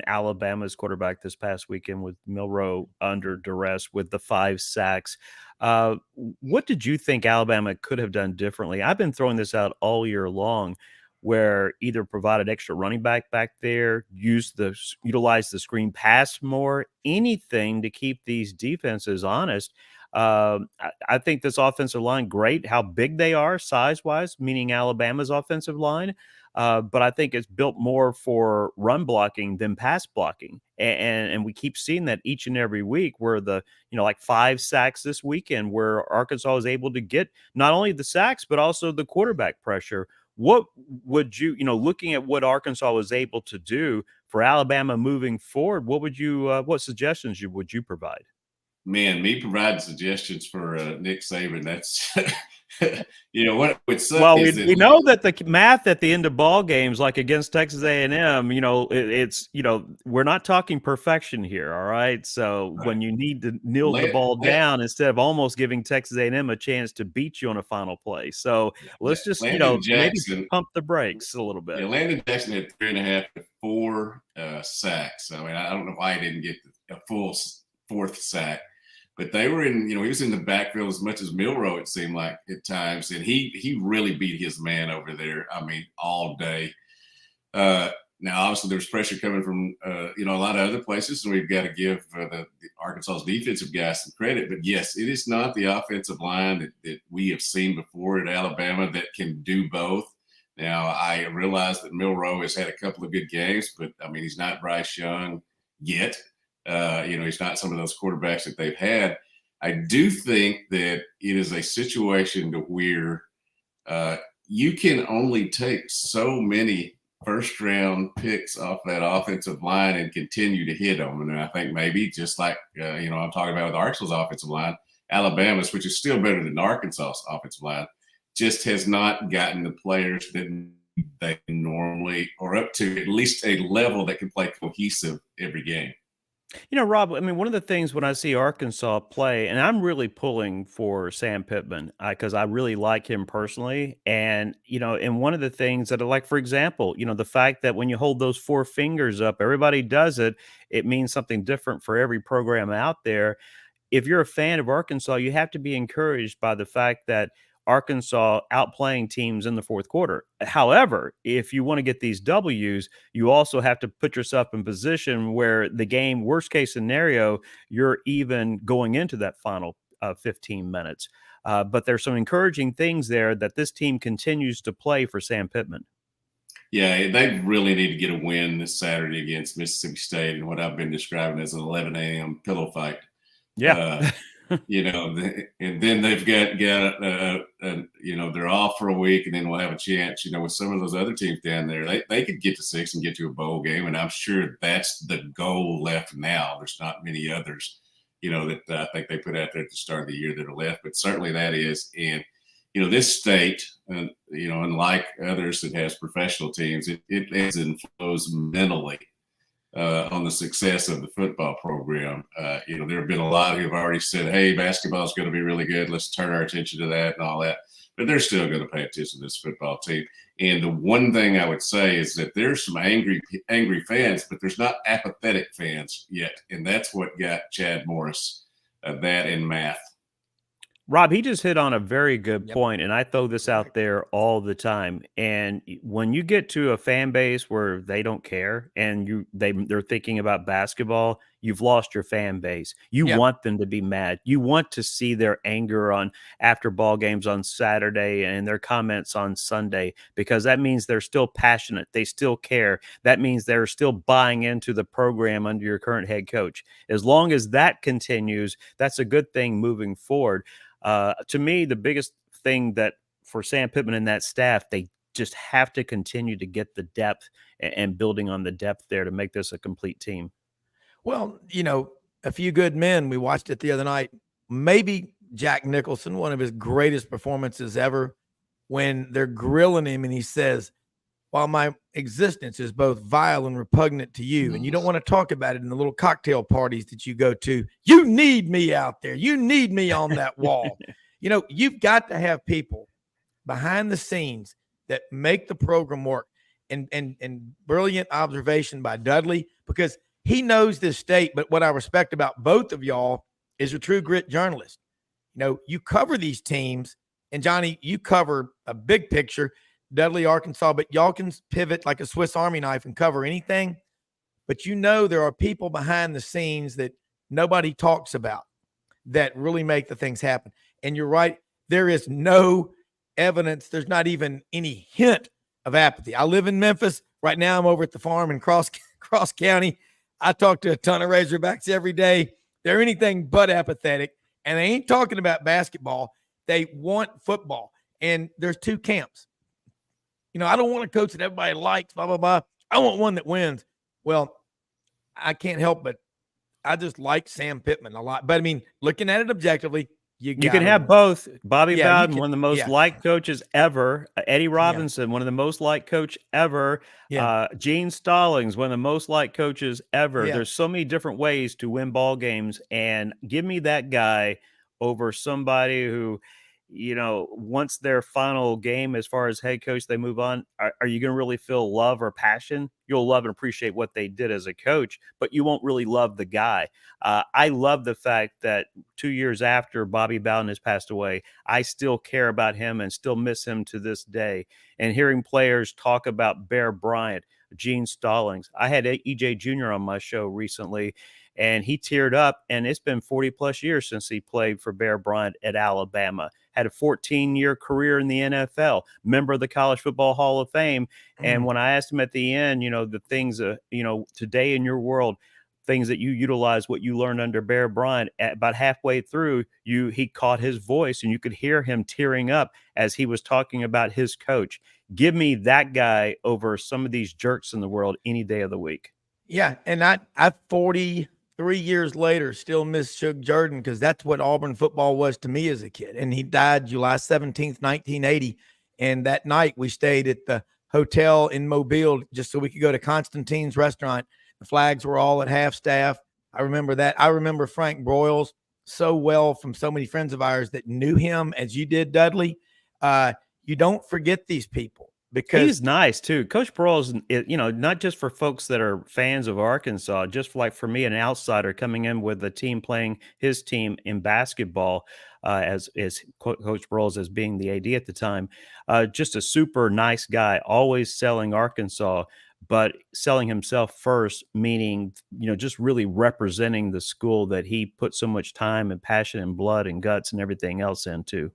Alabama's quarterback this past weekend with Milroe under duress with the 5 sacks. What did you think Alabama could have done differently? I've been throwing this out all year long, where either provided extra running back there, utilize the screen pass more, anything to keep these defenses honest. I think this offensive line, great how big they are size-wise, meaning Alabama's offensive line. But I think it's built more for run blocking than pass blocking. And we keep seeing that each and every week, where like 5 sacks this weekend, where Arkansas is able to get not only the sacks, but also the quarterback pressure. What would you, looking at what Arkansas was able to do for Alabama moving forward, what suggestions would you provide? Man, me providing suggestions for Nick Saban, that's what would suck. Well, we know that the math at the end of ball games, like against Texas A&M, it's we're not talking perfection here, all right? So when you need to kneel the ball down instead of almost giving Texas A&M a chance to beat you on a final play, so let's just maybe pump the brakes a little bit. Yeah, Landon Jackson had 3.5 to 4 sacks. I mean, I don't know why he didn't get a full 4th sack. But they were in, he was in the backfield as much as Milroe, it seemed like at times. And he really beat his man over there, I mean, all day. Now, obviously, there's pressure coming from, a lot of other places. And we've got to give the Arkansas's defensive guys some credit. But, yes, it is not the offensive line that we have seen before at Alabama that can do both. Now, I realize that Milroe has had a couple of good games, but, I mean, he's not Bryce Young yet. He's not some of those quarterbacks that they've had. I do think that it is a situation to where you can only take so many first-round picks off that offensive line and continue to hit them. And I think maybe just like, I'm talking about with Arkansas's offensive line, Alabama's, which is still better than Arkansas's offensive line, just has not gotten the players that they normally, or up to at least a level that can play cohesive every game. Rob, I mean, one of the things when I see Arkansas play, and I'm really pulling for Sam Pittman because I really like him personally. And, and one of the things that I like, for example, the fact that when you hold those 4 fingers up, everybody does it. It means something different for every program out there. If you're a fan of Arkansas, you have to be encouraged by the fact that Arkansas outplaying teams in the 4th quarter. However, if you want to get these W's, you also have to put yourself in position where the game, worst case scenario, you're even going into that final 15 minutes. But there's some encouraging things there that this team continues to play for Sam Pittman. Yeah, they really need to get a win this Saturday against Mississippi State and what I've been describing as an 11 a.m. pillow fight. Yeah. And then they've got they're off for a week, and then we'll have a chance, with some of those other teams down there. They could get to 6 and get to a bowl game, and I'm sure that's the goal left now. There's not many others, that I think they put out there at the start of the year that are left, but certainly that is. And, this state, unlike others that has professional teams, it ebbs and flows mentally on the success of the football program. There have been a lot who have already said, hey, basketball is going to be really good. Let's turn our attention to that and all that. But they're still going to pay attention to this football team. And the one thing I would say is that there's some angry fans, but there's not apathetic fans yet. And that's what got Chad Morris that in math. Rob, he just hit on a very good point, and I throw this out there all the time. And when you get to a fan base where they don't care and they're thinking about basketball, you've lost your fan base. You want them to be mad. You want to see their anger on after ball games on Saturday and their comments on Sunday, because that means they're still passionate. They still care. That means they're still buying into the program under your current head coach. As long as that continues, that's a good thing moving forward. To me, the biggest thing that for Sam Pittman and that staff, they just have to continue to get the depth and building on the depth there to make this a complete team. Well, a few good men. We watched it the other night. Maybe Jack Nicholson, one of his greatest performances ever, when they're grilling him and he says, while my existence is both vile and repugnant to you, and you don't want to talk about it in the little cocktail parties that you go to, you need me out there. You need me on that wall. You've got to have people behind the scenes that make the program work. And brilliant observation by Dudley, because he knows this state. But what I respect about both of y'all is a true grit journalist. You cover these teams, and Johnny, you cover a big picture. Dudley, Arkansas, but y'all can pivot like a Swiss Army knife and cover anything. But there are people behind the scenes that nobody talks about that really make the things happen. And you're right, there is no evidence. There's not even any hint of apathy. I live in Memphis. Right now I'm over at the farm in Cross County. I talk to a ton of Razorbacks every day. They're anything but apathetic, and they ain't talking about basketball. They want football. And there's two camps. I don't want a coach that everybody likes, blah, blah, blah. I want one that wins. Well, I can't help but I just like Sam Pittman a lot. But, looking at it objectively, you can have both. Bobby Bowden, one of the most yeah. liked coaches ever. Eddie Robinson, one of the most liked coach ever. Yeah. Gene Stallings, one of the most liked coaches ever. Yeah. There's so many different ways to win ball games, and give me that guy over somebody who – once their final game as far as head coach, they move on. Are you going to really feel love or passion? You'll love and appreciate what they did as a coach, but you won't really love the guy. I love the fact that 2 years after Bobby Bowden has passed away, I still care about him and still miss him to this day. And hearing players talk about Bear Bryant, Gene Stallings. I had EJ Jr. on my show recently, and he teared up, and it's been 40 plus years since he played for Bear Bryant at Alabama. Had a 14-year career in the NFL, member of the College Football Hall of Fame. And when I asked him at the end, the things, today in your world, things that you utilize, what you learned under Bear Bryant, about halfway through, he caught his voice, and you could hear him tearing up as he was talking about his coach. Give me that guy over some of these jerks in the world any day of the week. Yeah, and I 43 years later still miss Shug Jordan, because that's what Auburn football was to me as a kid. And he died July 17th, 1980. And that night we stayed at the hotel in Mobile just so we could go to Constantine's restaurant. The flags were all at half staff. I remember that. I remember Frank Broyles so well from so many friends of ours that knew him as you did, Dudley. You don't forget these people. Because he's nice too. Coach Broyles, not just for folks that are fans of Arkansas, just for me, an outsider coming in with a team playing his team in basketball, as Coach Broyles as being the AD at the time, just a super nice guy, always selling Arkansas, but selling himself first, meaning, just really representing the school that he put so much time and passion and blood and guts and everything else into.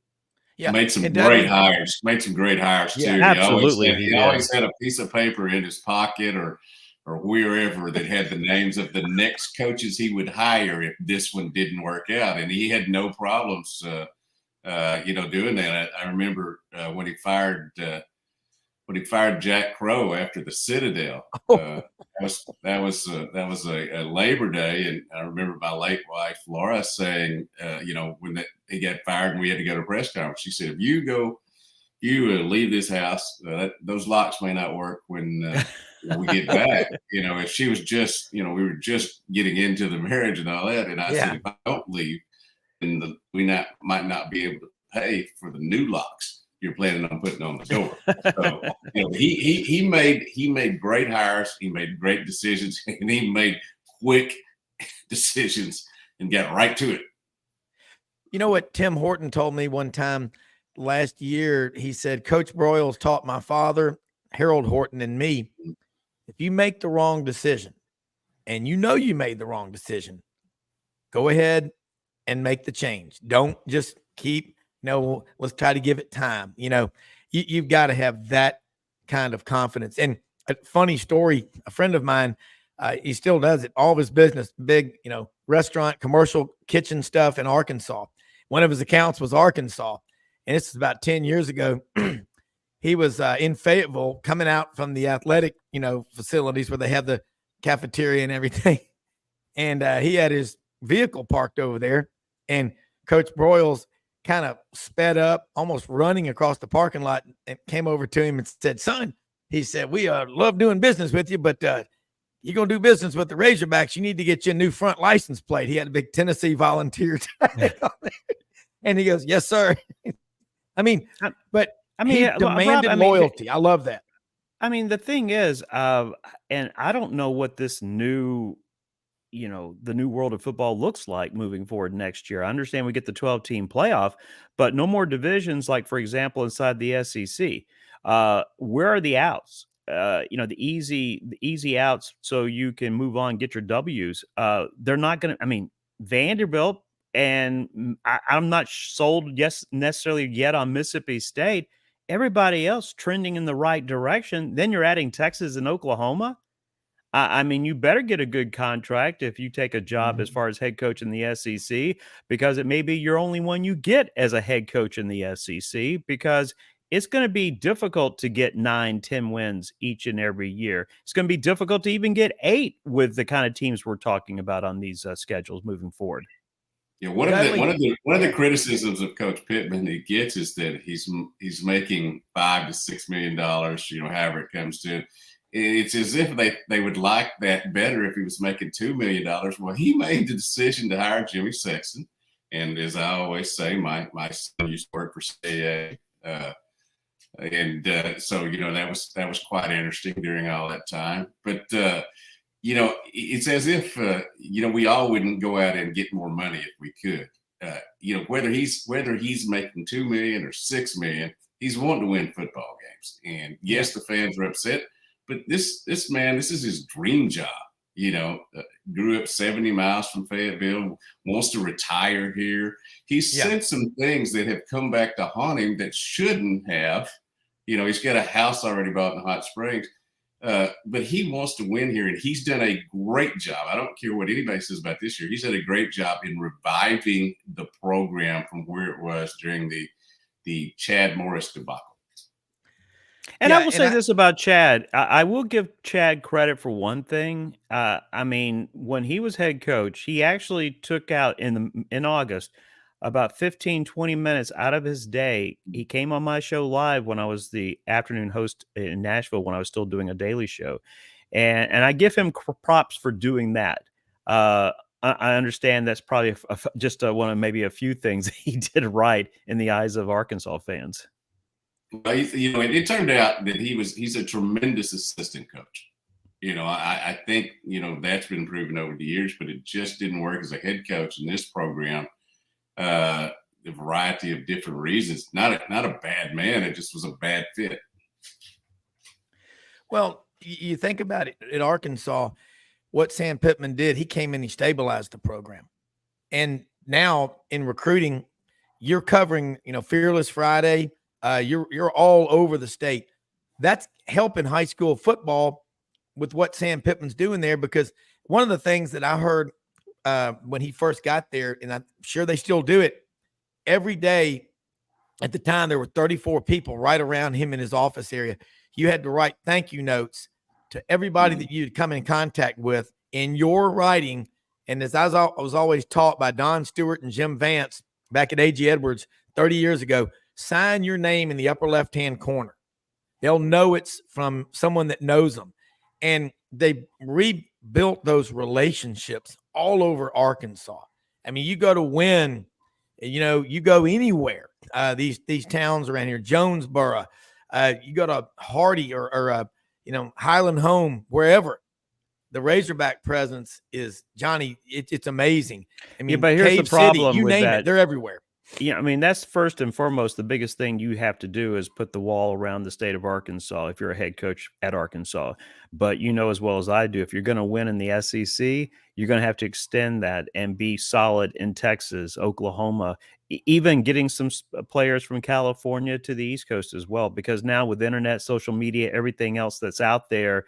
Yeah, made some great hires. Made some great hires too. Yeah, absolutely. He always had a piece of paper in his pocket or wherever that had the names of the next coaches he would hire if this one didn't work out, and he had no problems, doing that. I remember when he fired Jack Crow after the Citadel. That was a Labor Day, and I remember my late wife Laura saying, when he got fired and we had to go to a press conference, she said, "If you leave this house, those locks may not work when we get back." If she was just, we were just getting into the marriage and all that, and I said, "If I don't leave, then we might not be able to pay for the new locks you're planning on putting on the door." So, he made great hires, he made great decisions, and he made quick decisions and got right to it. You know what Tim Horton told me one time last year? He said, Coach Broyles taught my father, Harold Horton, and me, if you make the wrong decision and you made the wrong decision, go ahead and make the change. Don't just keep, let's try to give it time. You've got to have that kind of confidence. And a funny story, a friend of mine, he still does it, all of his business, big, restaurant, commercial kitchen stuff in Arkansas. One of his accounts was Arkansas. And this is about 10 years ago. he was in Fayetteville coming out from the athletic, facilities where they have the cafeteria and everything. And he had his vehicle parked over there. And Coach Broyles kind of sped up, almost running across the parking lot, and came over to him and said, "Son," he said, "we love doing business with you, but you're going to do business with the Razorbacks. You need to get you a new front license plate." He had a big Tennessee Volunteer tag on there. And he goes, "Yes, sir." he demanded loyalty. I love that. I mean, the thing is, and I don't know what this new, the new world of football looks like moving forward next year. I understand we get the 12-team playoff, but no more divisions like, for example, inside the SEC. Where are the outs? The easy outs so you can move on, get your W's. They're not going to, Vanderbilt, and I'm not sold necessarily yet on Mississippi State. Everybody else trending in the right direction. Then you're adding Texas and Oklahoma. You better get a good contract if you take a job as far as head coach in the SEC, because it may be your only one you get as a head coach in the SEC, because it's going to be difficult to get 9-10 wins each and every year. It's going to be difficult to even get 8 with the kind of teams we're talking about on these schedules moving forward. Yeah, one of the criticisms of Coach Pittman he gets is that he's making $5 to $6 million, however it comes to. It's as if they would like that better if he was making $2 million. Well, he made the decision to hire Jimmy Sexton, and as I always say, my son used to work for CAA, so that was quite interesting during all that time. But it's as if we all wouldn't go out and get more money if we could. Whether he's making $2 million or $6 million, he's wanting to win football games. And yes, the fans are upset. But this man, this is his dream job. Grew up 70 miles from Fayetteville, wants to retire here. He's said some things that have come back to haunt him that shouldn't have. He's got a house already bought in Hot Springs, but he wants to win here, and he's done a great job. I don't care what anybody says about this year. He's done a great job in reviving the program from where it was during the Chad Morris debacle. And I will say this about Chad. I will give Chad credit for one thing. When he was head coach, he actually took out in August about 15, 20 minutes out of his day. He came on my show live when I was the afternoon host in Nashville when I was still doing a daily show. And I give him props for doing that. I understand that's probably just one of maybe a few things he did right in the eyes of Arkansas fans. Well, it turned out that he's a tremendous assistant coach. I think, that's been proven over the years, but it just didn't work as a head coach in this program. A variety of different reasons. Not a bad man. It just was a bad fit. Well, you think about it at Arkansas, what Sam Pittman did, he came in, he stabilized the program. And now in recruiting, you're covering, Fearless Friday. You're all over the state. That's helping high school football with what Sam Pittman's doing there, because one of the things that I heard when he first got there, and I'm sure they still do it, every day at the time there were 34 people right around him in his office area. You had to write thank you notes to everybody that you'd come in contact with in your writing. And as I was always taught by Don Stewart and Jim Vance back at A.G. Edwards 30 years ago, sign your name in the upper left-hand corner. They'll know it's from someone that knows them. And they rebuilt those relationships all over Arkansas. You go to Wynn, you go anywhere. These towns around here, Jonesboro, you go to Hardy or Highland Home, wherever. The Razorback presence is, Johnny, it's amazing. But here's the problem City, you with name that. it, they're everywhere. Yeah, that's first and foremost, the biggest thing you have to do is put the wall around the state of Arkansas if you're a head coach at Arkansas. But as well as I do, if you're going to win in the SEC, you're going to have to extend that and be solid in Texas, Oklahoma, even getting some players from California to the East Coast as well. Because now with internet, social media, everything else that's out there,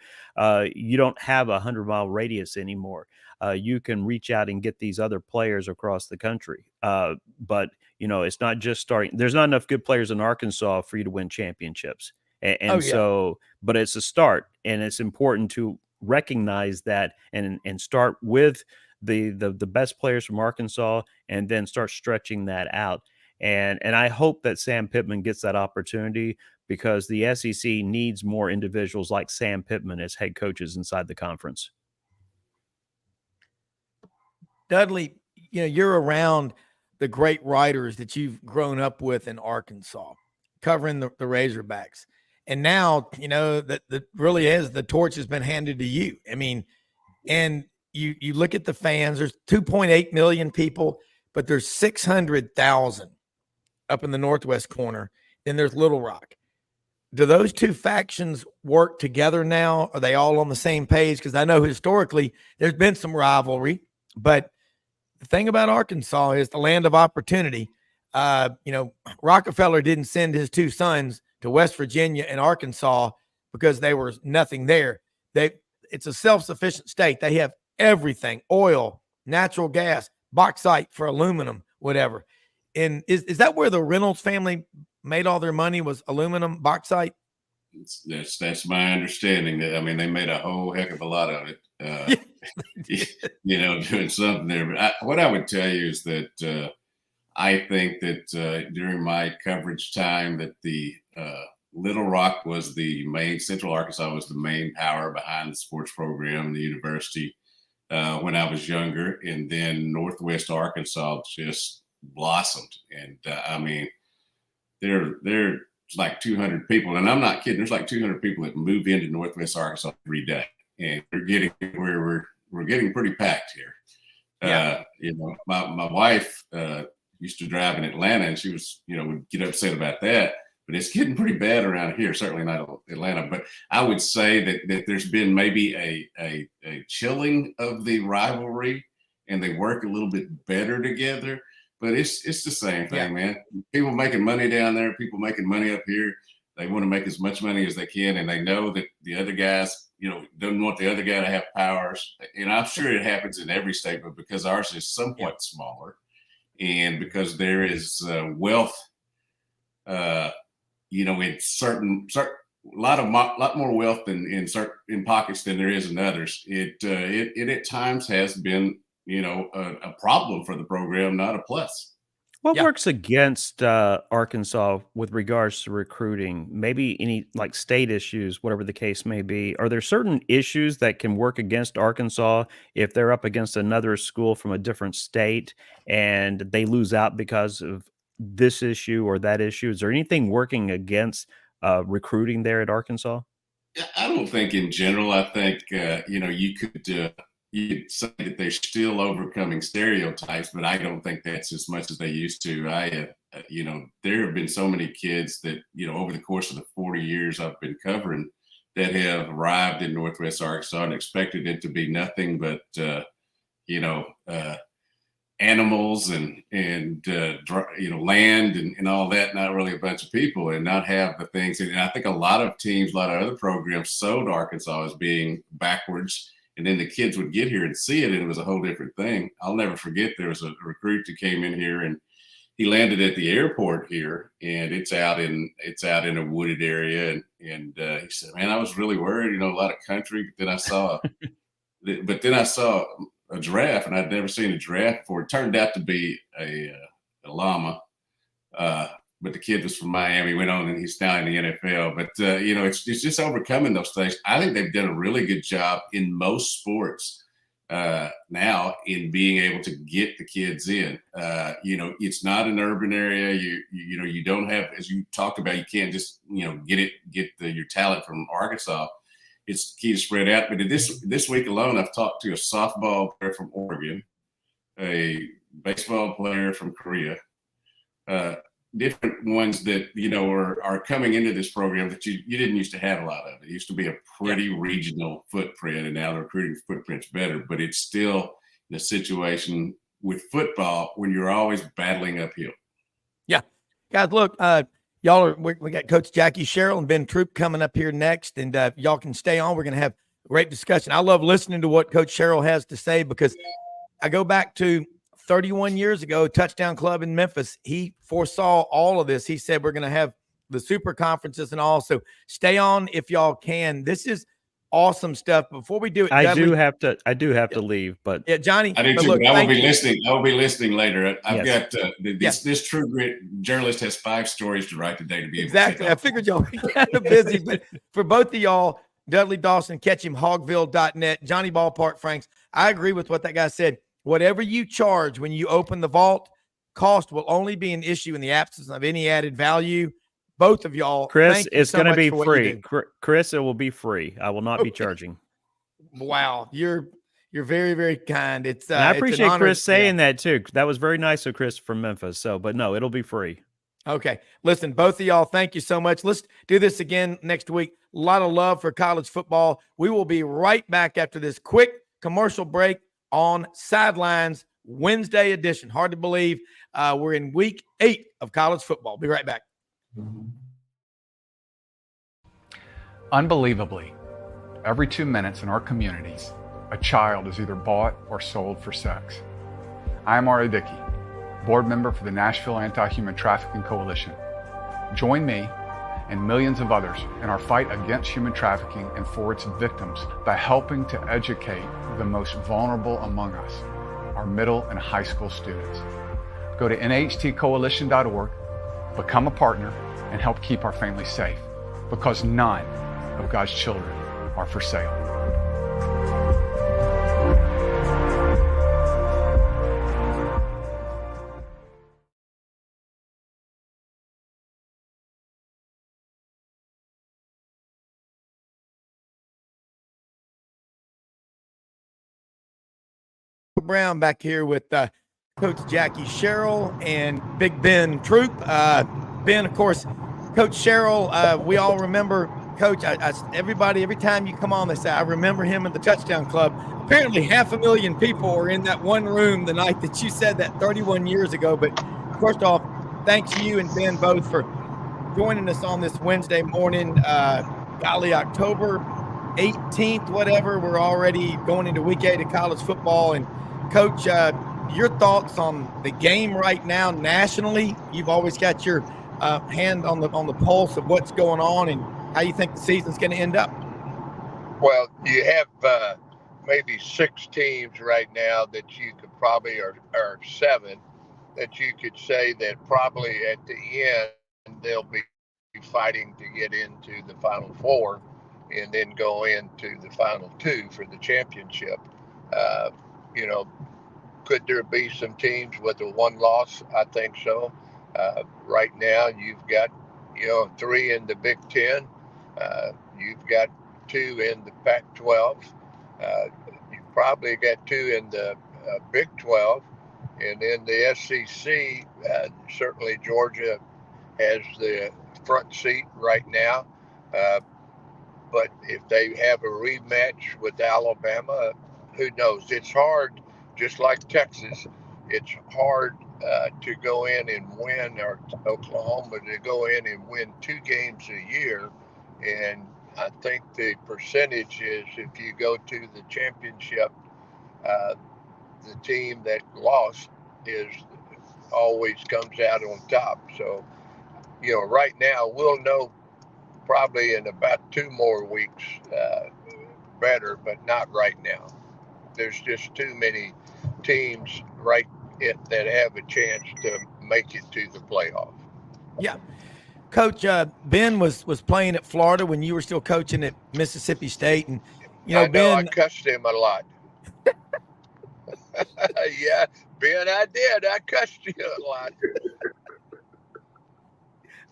you don't have a 100-mile radius anymore. You can reach out and get these other players across the country. But it's not just starting. There's not enough good players in Arkansas for you to win championships. And so, but it's a start, and it's important to recognize that and start with the best players from Arkansas, and then start stretching that out. And I hope that Sam Pittman gets that opportunity, because the SEC needs more individuals like Sam Pittman as head coaches inside the conference. Dudley, you're around the great writers that you've grown up with in Arkansas, covering the Razorbacks. And now, that really is, the torch has been handed to you. I mean, and you look at the fans, there's 2.8 million people, but there's 600,000 up in the northwest corner. Then there's Little Rock. Do those two factions work together now? Are they all on the same page? Because I know historically there's been some rivalry, but the thing about Arkansas is the land of opportunity. Rockefeller didn't send his two sons to West Virginia and Arkansas because there was nothing there. It's a self-sufficient state. They have everything: oil, natural gas, bauxite for aluminum, whatever. And is that where the Reynolds family made all their money, was aluminum, bauxite? That's my understanding. That, I mean, they made a whole heck of a lot of it. Doing something there. But what I would tell you is that I think that during my coverage time, that the Little Rock was the main, Central Arkansas was the main power behind the sports program, the university, when I was younger. And then Northwest Arkansas just blossomed. And I mean, there's like 200 people, and I'm not kidding. There's like 200 people that move into Northwest Arkansas every day, and we're getting pretty packed here. Yeah. My wife used to drive in Atlanta, and she was, would get upset about that. But it's getting pretty bad around here. Certainly not Atlanta, but I would say that there's been maybe a chilling of the rivalry, and they work a little bit better together. But it's the same thing, man. People making money down there, people making money up here. They want to make as much money as they can, and they know that the other guys, don't want the other guy to have powers. And I'm sure it happens in every state, but because ours is somewhat smaller, and because there is wealth, in certain a lot more wealth in pockets than there is in others. It at times has been, a problem for the program, not a plus. What works against Arkansas with regards to recruiting? Maybe any like state issues, whatever the case may be. Are there certain issues that can work against Arkansas if they're up against another school from a different state and they lose out because of this issue or that issue? Is there anything working against recruiting there at Arkansas? I don't think in general. I think, you could say that they're still overcoming stereotypes, but I don't think that's as much as they used to. There have been so many kids that, over the course of the 40 years I've been covering, that have arrived in Northwest Arkansas and expected it to be nothing but, animals and land and all that, not really a bunch of people, and not have the things. And I think a lot of teams, a lot of other programs sold Arkansas as being backwards. And then the kids would get here and see it, and it was a whole different thing. I'll never forget, there was a recruit who came in here, and he landed at the airport here, and it's out in a wooded area. And he said, "Man, I was really worried, a lot of country, but then I saw a giraffe, and I'd never seen a giraffe before. It turned out to be a llama. But the kid was from Miami, went on, and he's now in the NFL. But, it's just overcoming those things. I think they've done a really good job in most sports now in being able to get the kids in. It's not an urban area. You don't have, as you talked about, you can't just, get your talent from Arkansas. It's key to spread out. But this week alone, I've talked to a softball player from Oregon, a baseball player from Korea, different ones that, are coming into this program that you didn't used to have a lot of. It used to be a pretty regional footprint, and now the recruiting footprint's better, but it's still in a situation with football when you're always battling uphill. Yeah. Guys, look, we got Coach Jackie Sherrill and Ben Troop coming up here next, and y'all can stay on. We're going to have a great discussion. I love listening to what Coach Sherrill has to say, because I go back to 31 years ago, Touchdown Club in Memphis. He foresaw all of this. He said, we're going to have the super conferences and all. So stay on if y'all can. This is awesome stuff. Before we do it, I Dudley, do have to leave, but yeah, Johnny. I do but too, look, but I will thank be you. listening. I will be listening later. I've Yes. got this True Grit journalist has 5 stories to write today to be able Exactly. to I figured y'all were kind of busy, but for both of y'all, Dudley Dawson, catch him, hogville.net, Johnny Ballpark Franks. I agree with what that guy said. Whatever you charge when you open the vault, cost will only be an issue in the absence of any added value. Both of y'all, Chris, thank you it's so going to much be for what you free. do. Chris, it will be free. I will not be charging. Wow, you're very, very kind. It's And I it's an appreciate honor. Chris saying that too. That was very nice of Chris from Memphis. So, but no, it'll be free. Okay. Listen, both of y'all, thank you so much. Let's do this again next week. A lot of love for college football. We will be right back after this quick commercial break on Sidelines Wednesday edition. Hard to believe we're in week 8 of college football. Be right back. Unbelievably, every 2 minutes in our communities, a child is either bought or sold for sex. I'm Ari Dickey, board member for the Nashville Anti-Human Trafficking Coalition. Join me and millions of others in our fight against human trafficking and for its victims by helping to educate the most vulnerable among us, our middle and high school students. Go to nhtcoalition.org, become a partner, and help keep our families safe, because none of God's children are for sale. Brown back here with Coach Jackie Sherrill and Big Ben Troop. Ben, of course, Coach Sherrill, we all remember Coach. Everybody, every time you come on, they say, I remember him at the Touchdown Club. Apparently 500,000 people were in that one room the night that you said that 31 years ago. But first off, thanks you and Ben both for joining us on this Wednesday morning. Golly, October 18th, whatever. We're already going into week 8 of college football. And Coach, your thoughts on the game right now nationally? You've always got your hand on the pulse of what's going on and how you think the season's going to end up. Well, you have maybe 6 teams right now that you could probably, or 7, that you could say that probably at the end they'll be fighting to get into the Final 4 and then go into the Final 2 for the championship. Could there be some teams with a 1 loss? I think so. Right now, you've got 3 in the Big Ten. You've got 2 in the Pac-12. You've probably got 2 in the Big 12. And in the SEC, certainly Georgia has the front seat right now. But if they have a rematch with Alabama, who knows? It's hard, just like Texas, it's hard to go in and win, or Oklahoma to go in and win 2 games a year. And I think the percentage is, if you go to the championship, the team that lost always comes out on top. So, right now we'll know probably in about 2 more weeks better, but not right now. There's just too many teams that have a chance to make it to the playoff. Yeah. Coach, Ben was playing at Florida when you were still coaching at Mississippi State. And, Ben, I cussed him a lot. Yeah, Ben, I did. I cussed you a lot.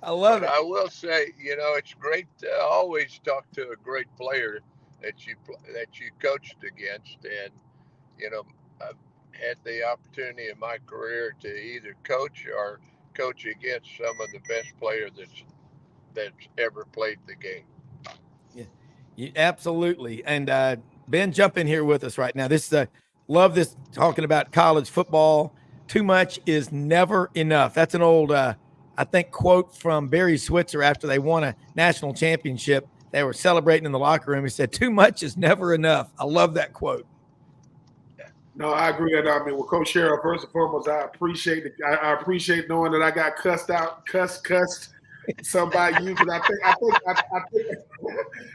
I love it. I will say, it's great to always talk to a great player that you coached against. And, I've had the opportunity in my career to either coach or coach against some of the best players that's ever played the game. Yeah, absolutely. And Ben, jump in here with us right now. This love this talking about college football. Too much is never enough. That's an old, I think, quote from Barry Switzer after they won a national championship. They were celebrating in the locker room. He said, "Too much is never enough." I love that quote. No, I agree. And I mean, with Coach Sherrill, first and foremost, I appreciate knowing that I got cussed out, cussed somebody you, because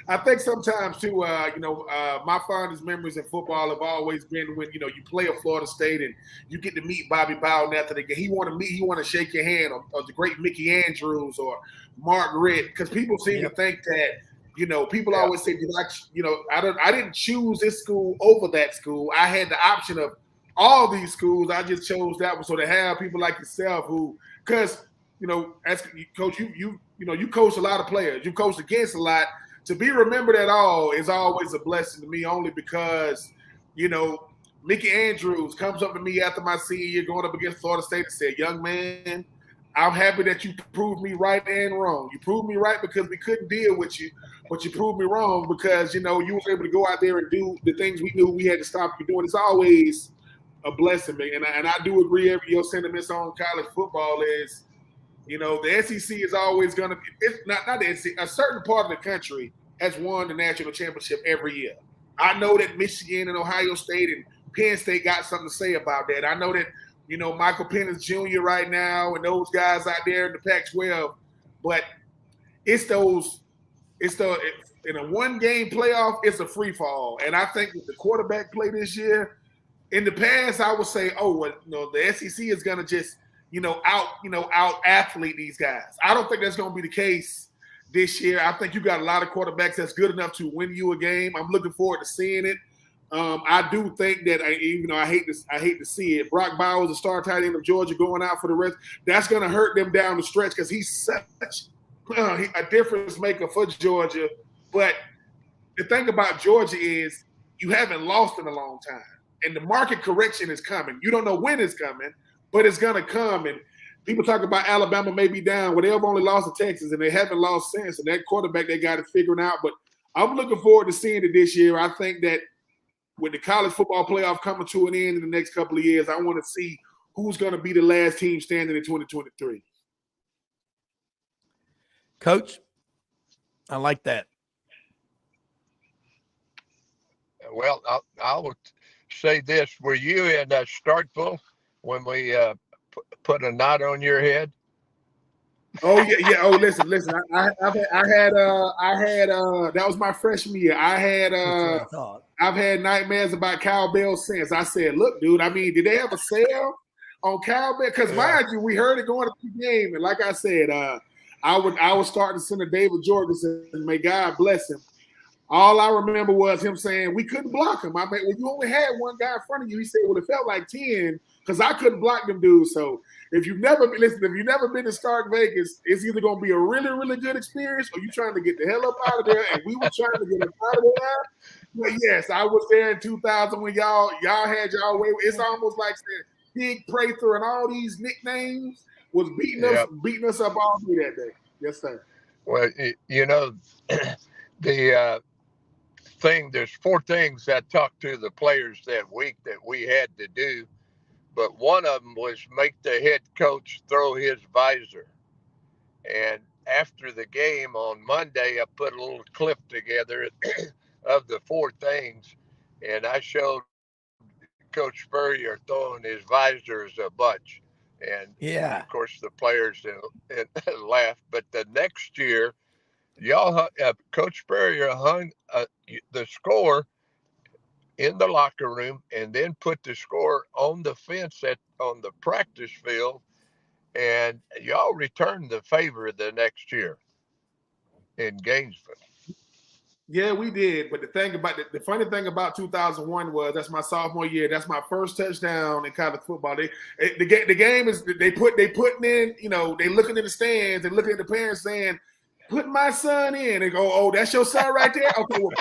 I think sometimes too. My fondest memories in football have always been when you play at Florida State and you get to meet Bobby Bowden after the game. He want to shake your hand, or the great Mickey Andrews or Mark Ritt, because people seem to think that people always say, I didn't choose this school over that school. I had the option of all these schools. I just chose that one. So to have people like yourself who, because as coach, you coach a lot of players. You coach against a lot. To be remembered at all is always a blessing to me, only because Mickey Andrews comes up to me after my senior year going up against Florida State and said, "Young man, I'm happy that you proved me right and wrong. You proved me right because we couldn't deal with you, but you proved me wrong because you was able to go out there and do the things we knew we had to stop you doing." It's always a blessing, man. And I do agree. Your sentiments on college football is, the SEC is always going to be. It's not the SEC. A certain part of the country has won the national championship every year. I know that Michigan and Ohio State and Penn State got something to say about that. I know that Michael Penix Jr. right now and those guys out there in the Pac-12, but in a one-game playoff, it's a free fall. And I think with the quarterback play this year, in the past, I would say, the SEC is going to just, out athlete these guys. I don't think that's going to be the case this year. I think you got a lot of quarterbacks that's good enough to win you a game. I'm looking forward to seeing it. I do think that even though I hate to see it, Brock Bowers, the star tight end of Georgia, going out for the rest, that's going to hurt them down the stretch because he's such a difference maker for Georgia. But the thing about Georgia is you haven't lost in a long time. And the market correction is coming. You don't know when it's coming, but it's going to come. And people talk about Alabama may be down. Well, they've only lost to Texas, and they haven't lost since. And that quarterback, they got it figured out. But I'm looking forward to seeing it this year. I think that with the college football playoff coming to an end in the next couple of years, I want to see who's going to be the last team standing in 2023. Coach, I like that. Well, I will say this. Were you in Starkville when we put a knot on your head? Oh yeah. Oh, listen. I had that was my freshman year. I've had nightmares about cowbell since. I said, look, dude. I mean, did they have a sale on cowbell? Because mind you, we heard it going to the game, and like I said, I was starting to Senator David Jorgensen, and may God bless him. All I remember was him saying we couldn't block him. I mean, well, you only had one guy in front of you. He said, well, it felt like 10 because I couldn't block them dudes. So if you've never been to Stark Vegas, it's either going to be a really, really good experience or you're trying to get the hell up out of there. And we were trying to get up out of there. But yes, I was there in 2000 when y'all had y'all way. It's almost like saying Big Prather and all these nicknames was beating us up all day that day. Yes, sir. Well, there's 4 things I talked to the players that week that we had to do, but one of them was make the head coach throw his visor. And after the game on Monday, I put a little clip together of the 4 things, and I showed Coach Spurrier throwing his visors a bunch. And of course the players laughed. But the next year, Coach Spurrier hung the score in the locker room and then put the score on the fence on the practice field, and y'all returned the favor the next year in Gainesville. Yeah, we did. But the funny thing about 2001 was that's my sophomore year. That's my first touchdown in college football. The game is they putting in. They looking in the stands and looking at the parents saying, put my son in. They go, oh, that's your son right there? Okay, well,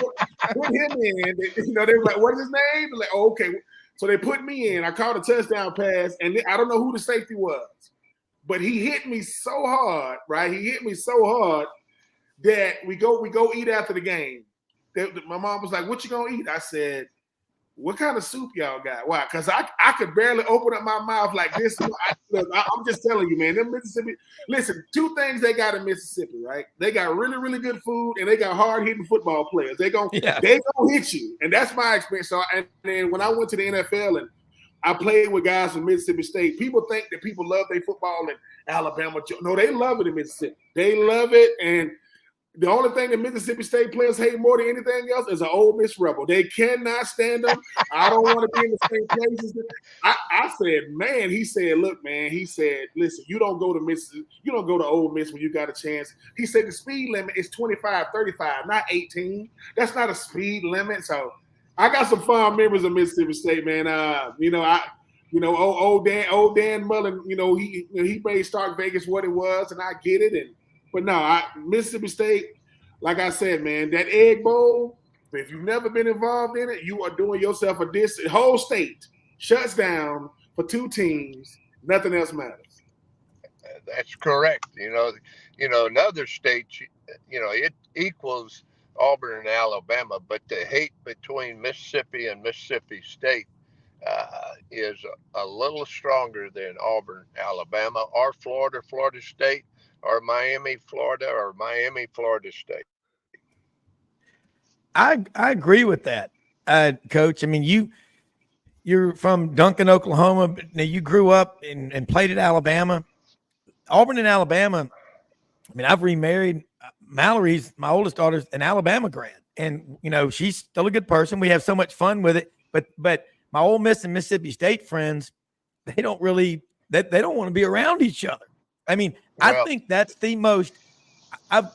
put him in. They were like, what is his name? They're like, oh, okay. So they put me in. I caught a touchdown pass, and I don't know who the safety was, but he hit me so hard, right? He hit me so hard that we go eat after the game. My mom was like, what you gonna eat? I said, what kind of soup y'all got? Why? Because I could barely open up my mouth like this. I'm just telling you, man. Them Mississippi. Listen, 2 things they got in Mississippi, right? They got really, really good food, and they got hard-hitting football players. They gonna hit you, and that's my experience. So, and then when I went to the NFL, and I played with guys from Mississippi State. People think that people love their football in Alabama. No, they love it in Mississippi. They love it, and the only thing that Mississippi State players hate more than anything else is an Ole Miss Rebel. They cannot stand them. I don't want to be in the same places. I said, man, he said, look, man, he said, listen, you don't go to Mississippi, you don't go to Ole Miss when you got a chance. He said the speed limit is 25, 35, not 18. That's not a speed limit. So I got some fond memories of Mississippi State, man. Old Dan Mullen, he made Stark Vegas what it was, and I get it. But no, Mississippi State, like I said, man, that Egg Bowl, if you've never been involved in it, you are doing yourself a diss. The whole state shuts down for two teams. Nothing else matters. That's correct. Another state, it equals Auburn and Alabama, but the hate between Mississippi and Mississippi State is a little stronger than Auburn, Alabama, or Florida State, or Miami, Florida, or Miami, Florida State. I agree with that, Coach. I mean, you're from Duncan, Oklahoma. But now you grew up and played at Alabama. Auburn and Alabama. I mean, I've remarried. Mallory's my oldest daughter's an Alabama grad, and she's still a good person. We have so much fun with it. But my Ole Miss and Mississippi State friends, they don't really they don't want to be around each other. I mean, I think that's the most.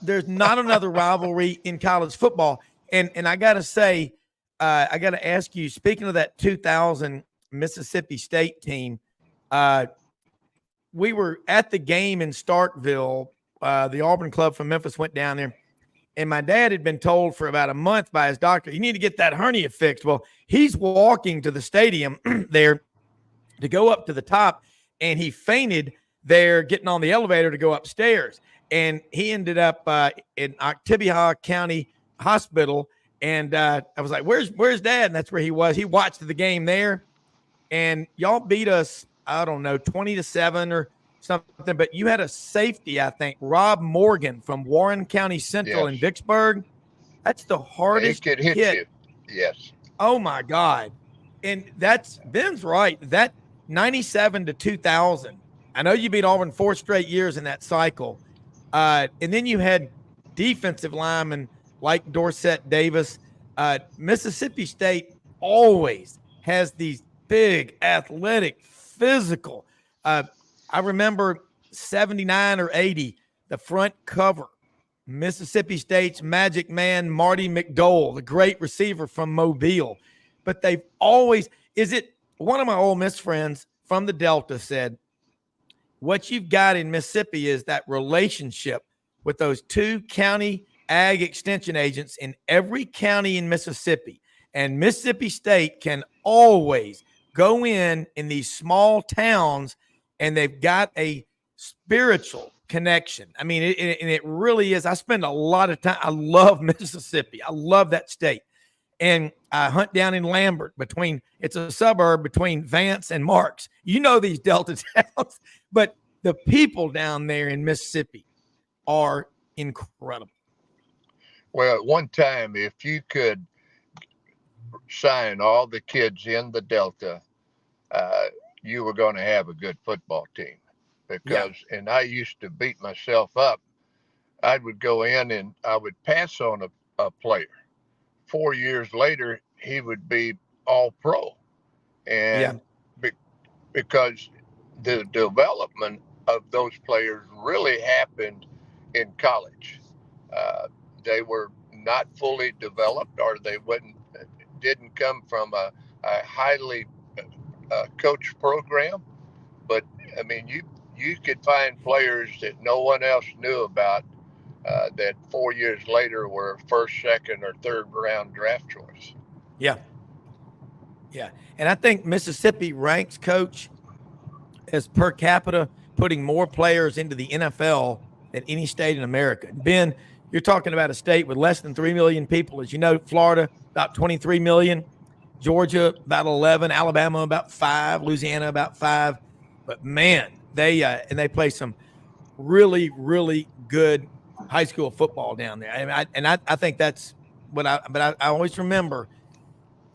There's not another rivalry in college football, and I got to say, I got to ask you. Speaking of that 2000 Mississippi State team, we were at the game in Starkville. The Auburn club from Memphis went down there, and my dad had been told for about a month by his doctor, "You need to get that hernia fixed." Well, he's walking to the stadium there to go up to the top, and he fainted there getting on the elevator to go upstairs, and he ended up in Oktibbeha County Hospital. And I was like, where's Dad? And that's where he was. He watched the game there, and y'all beat us, I don't know, 20-7 or something, but you had a safety, I think, Rob Morgan from Warren County Central in Vicksburg. That's the hardest hit you. Yes. Oh my God. And Ben's right. That 97 to 2000, I know you beat Auburn 4 straight years in that cycle. And then you had defensive linemen like Dorsett Davis. Mississippi State always has these big, athletic, physical. I remember 79 or 80, the front cover, Mississippi State's Magic Man, Marty McDowell, the great receiver from Mobile. But they've always one of my Ole Miss friends from the Delta said, what you've got in Mississippi is that relationship with those 2 county ag extension agents in every county in Mississippi. And Mississippi State can always go in these small towns, and they've got a spiritual connection. I mean, it really is. I spend a lot of time. I love Mississippi. I love that state. And I hunt down in Lambert it's a suburb between Vance and Marks. These Delta towns, but the people down there in Mississippi are incredible. Well, at one time, if you could sign all the kids in the Delta, you were going to have a good football team. And I used to beat myself up. I would go in and I would pass on a player. 4 years later, he would be all pro. And because the development of those players really happened in college. They were not fully developed, or they didn't come from a highly coached program. But I mean, you could find players that no one else knew about that 4 years later were first, second, or third round draft choice. Yeah. And I think Mississippi ranks, Coach, as per capita putting more players into the NFL than any state in America. Ben, you're talking about a state with less than 3 million people. As you know, Florida, about 23 million. Georgia, about 11. Alabama, about 5. Louisiana, about 5. But, man, they play some really, really good high school football down there. I think that's what I always remember.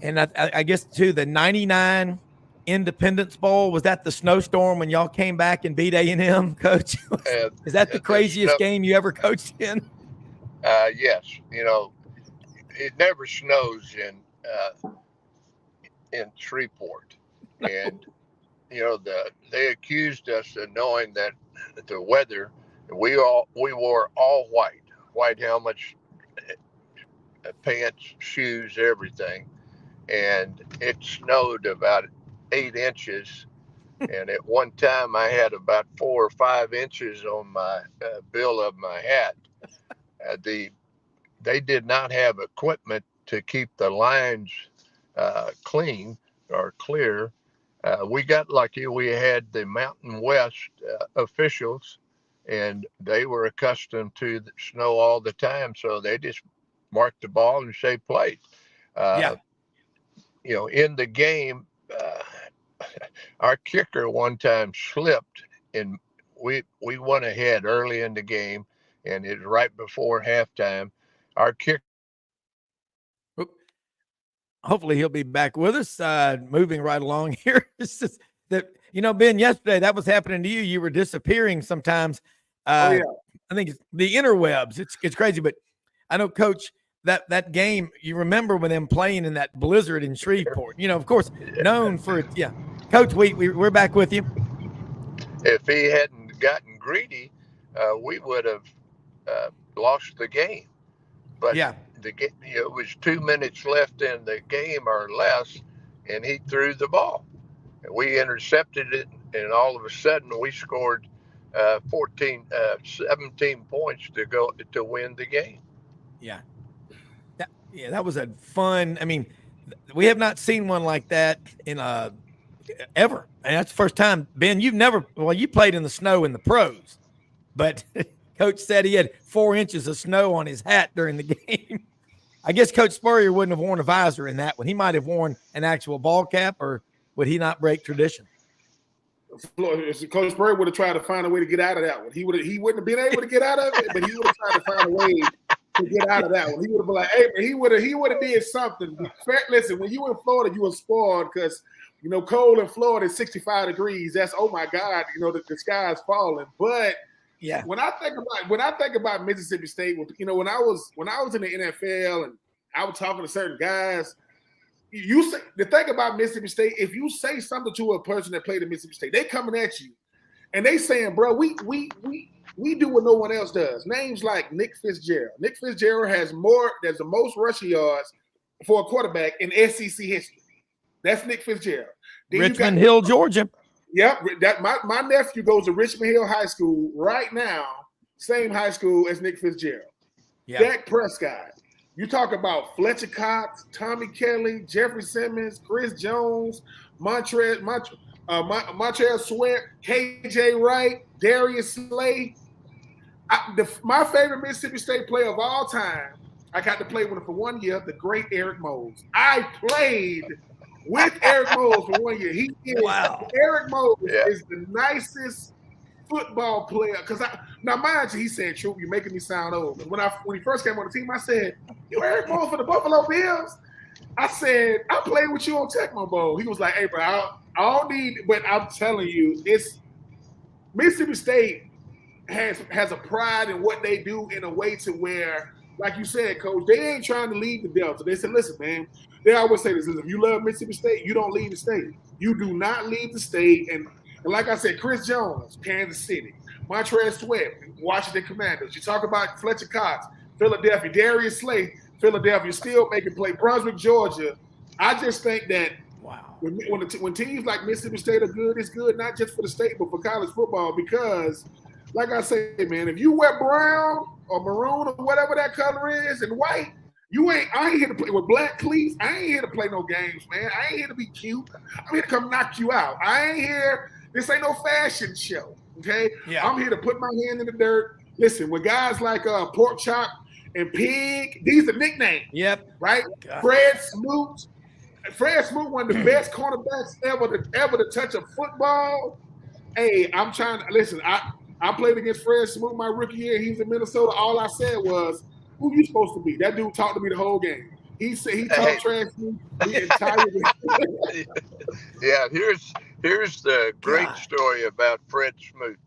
And I guess, too, the 99 Independence Bowl? Was that the snowstorm when y'all came back and beat A&M, Coach? Is that the craziest game you ever coached in? Yes. It never snows in Shreveport, and they accused us of knowing that the weather. We wore all white helmets, pants, shoes, everything, and it snowed about 8 inches. And at one time, I had about 4 or 5 inches on my bill of my hat. They did not have equipment to keep the lines clean or clear. We got lucky. We had the Mountain West officials, and they were accustomed to the snow all the time, so they just marked the ball and say play. In the game, our kicker one time slipped, and we went ahead early in the game, and it was right before halftime. Our kicker. Hopefully he'll be back with us. Moving right along here. It's just that, Ben, yesterday that was happening to you. You were disappearing sometimes. I think it's the interwebs. It's crazy, but I know, Coach, that game, you remember when them playing in that blizzard in Shreveport, of course, known for it. Yeah. Coach, we're back with you. If he hadn't gotten greedy, we would have lost the game. But it was 2 minutes left in the game or less, and he threw the ball. And we intercepted it, and all of a sudden we scored 17 points to win the game. Yeah. That was a fun. I mean, we have not seen one like that in ever. And that's the first time. Ben, you played in the snow in the pros, but Coach said he had 4 inches of snow on his hat during the game. I guess Coach Spurrier wouldn't have worn a visor in that one. He might have worn an actual ball cap, or would he not break tradition? Coach Spurrier would have tried to find a way to get out of that one. He wouldn't have been able to get out of it, but he would have tried to find a way to get out of that one. He would have been like, hey, man, he would have did something. Listen, when you were in Florida, you were spoiled because cold in Florida is 65 degrees. That's, oh my God, the sky is falling. But yeah, when I think about Mississippi State, when I was in the NFL and I was talking to certain guys, the thing about Mississippi State, if you say something to a person that played at Mississippi State, they coming at you and they saying, bro, we do what no one else does. Names like Nick Fitzgerald. Nick Fitzgerald has the most rushing yards for a quarterback in SEC history. That's Nick Fitzgerald. Then Richmond Hill, Georgia. Yep. My nephew goes to Richmond Hill High School right now, same high school as Nick Fitzgerald. Yeah. Dak Prescott. You talk about Fletcher Cox, Tommy Kelly, Jeffrey Simmons, Chris Jones, Montrez Sweat, KJ Wright, Darius Slay. My favorite Mississippi State player of all time, I got to play with him for 1 year, the great Eric Mose. I played with Eric Mose for 1 year. Eric Mose is the nicest football player. Now, mind you, he said, "Troop, you're making me sound old." When he first came on the team, I said, "You Eric Mose for the Buffalo Bills?" I said, "I played with you on Tecmo Bowl." He was like, "Hey, bro, I don't need," but I'm telling you, it's Mississippi State has a pride in what they do in a way to where, like you said, Coach, they ain't trying to leave the Delta. They said, listen, man, they always say this: if you love Mississippi State, you don't leave the state. You do not leave the state. And like I said, Chris Jones, Kansas City, Montrez Sweat, Washington Commanders. You talk about Fletcher Cox, Philadelphia, Darius Slay, Philadelphia, still making play. Brunswick, Georgia. I just think that when teams like Mississippi State are good, it's good not just for the state, but for college football because, like I say, man, if you wear brown or maroon or whatever that color is and white, I ain't here to play with black cleats. I ain't here to play no games, man. I ain't here to be cute. I'm here to come knock you out. I ain't here. This ain't no fashion show, okay? Yeah. I'm here to put my hand in the dirt. Listen, with guys like Pork Chop and Pig, these are nicknames. Yep. Right? God. Fred Smoot, one of the best cornerbacks ever to touch a football. Hey, I'm trying to listen. I played against Fred Smoot my rookie year. He was in Minnesota. All I said was, who you supposed to be? That dude talked to me the whole game. He said he talked trash to the entire. Yeah, here's the great God. story about Fred Smoot.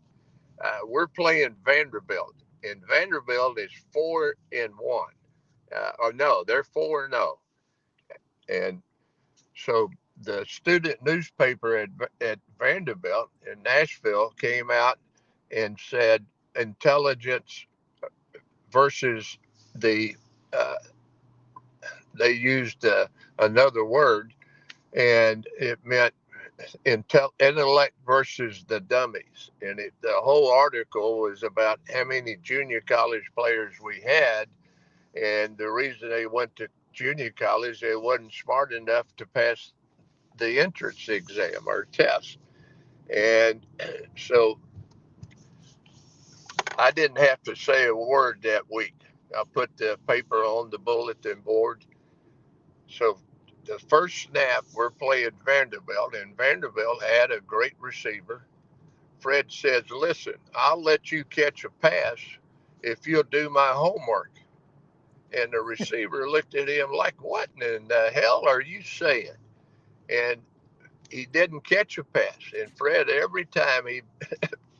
We're playing Vanderbilt, and Vanderbilt is 4-1. Or no, they're 4-0. And so the student newspaper at Vanderbilt in Nashville came out and said intelligence versus the uh, they used another word, and it meant intellect versus the dummies. And the whole article was about how many junior college players we had, and the reason they went to junior college, they wasn't smart enough to pass the entrance exam or test. And so I didn't have to say a word that week. I put the paper on the bulletin board. So the first snap, we're playing Vanderbilt, and Vanderbilt had a great receiver. Fred says, listen, I'll let you catch a pass if you'll do my homework. And the receiver looked at him like, what in the hell are you saying? And he didn't catch a pass. And Fred, every time he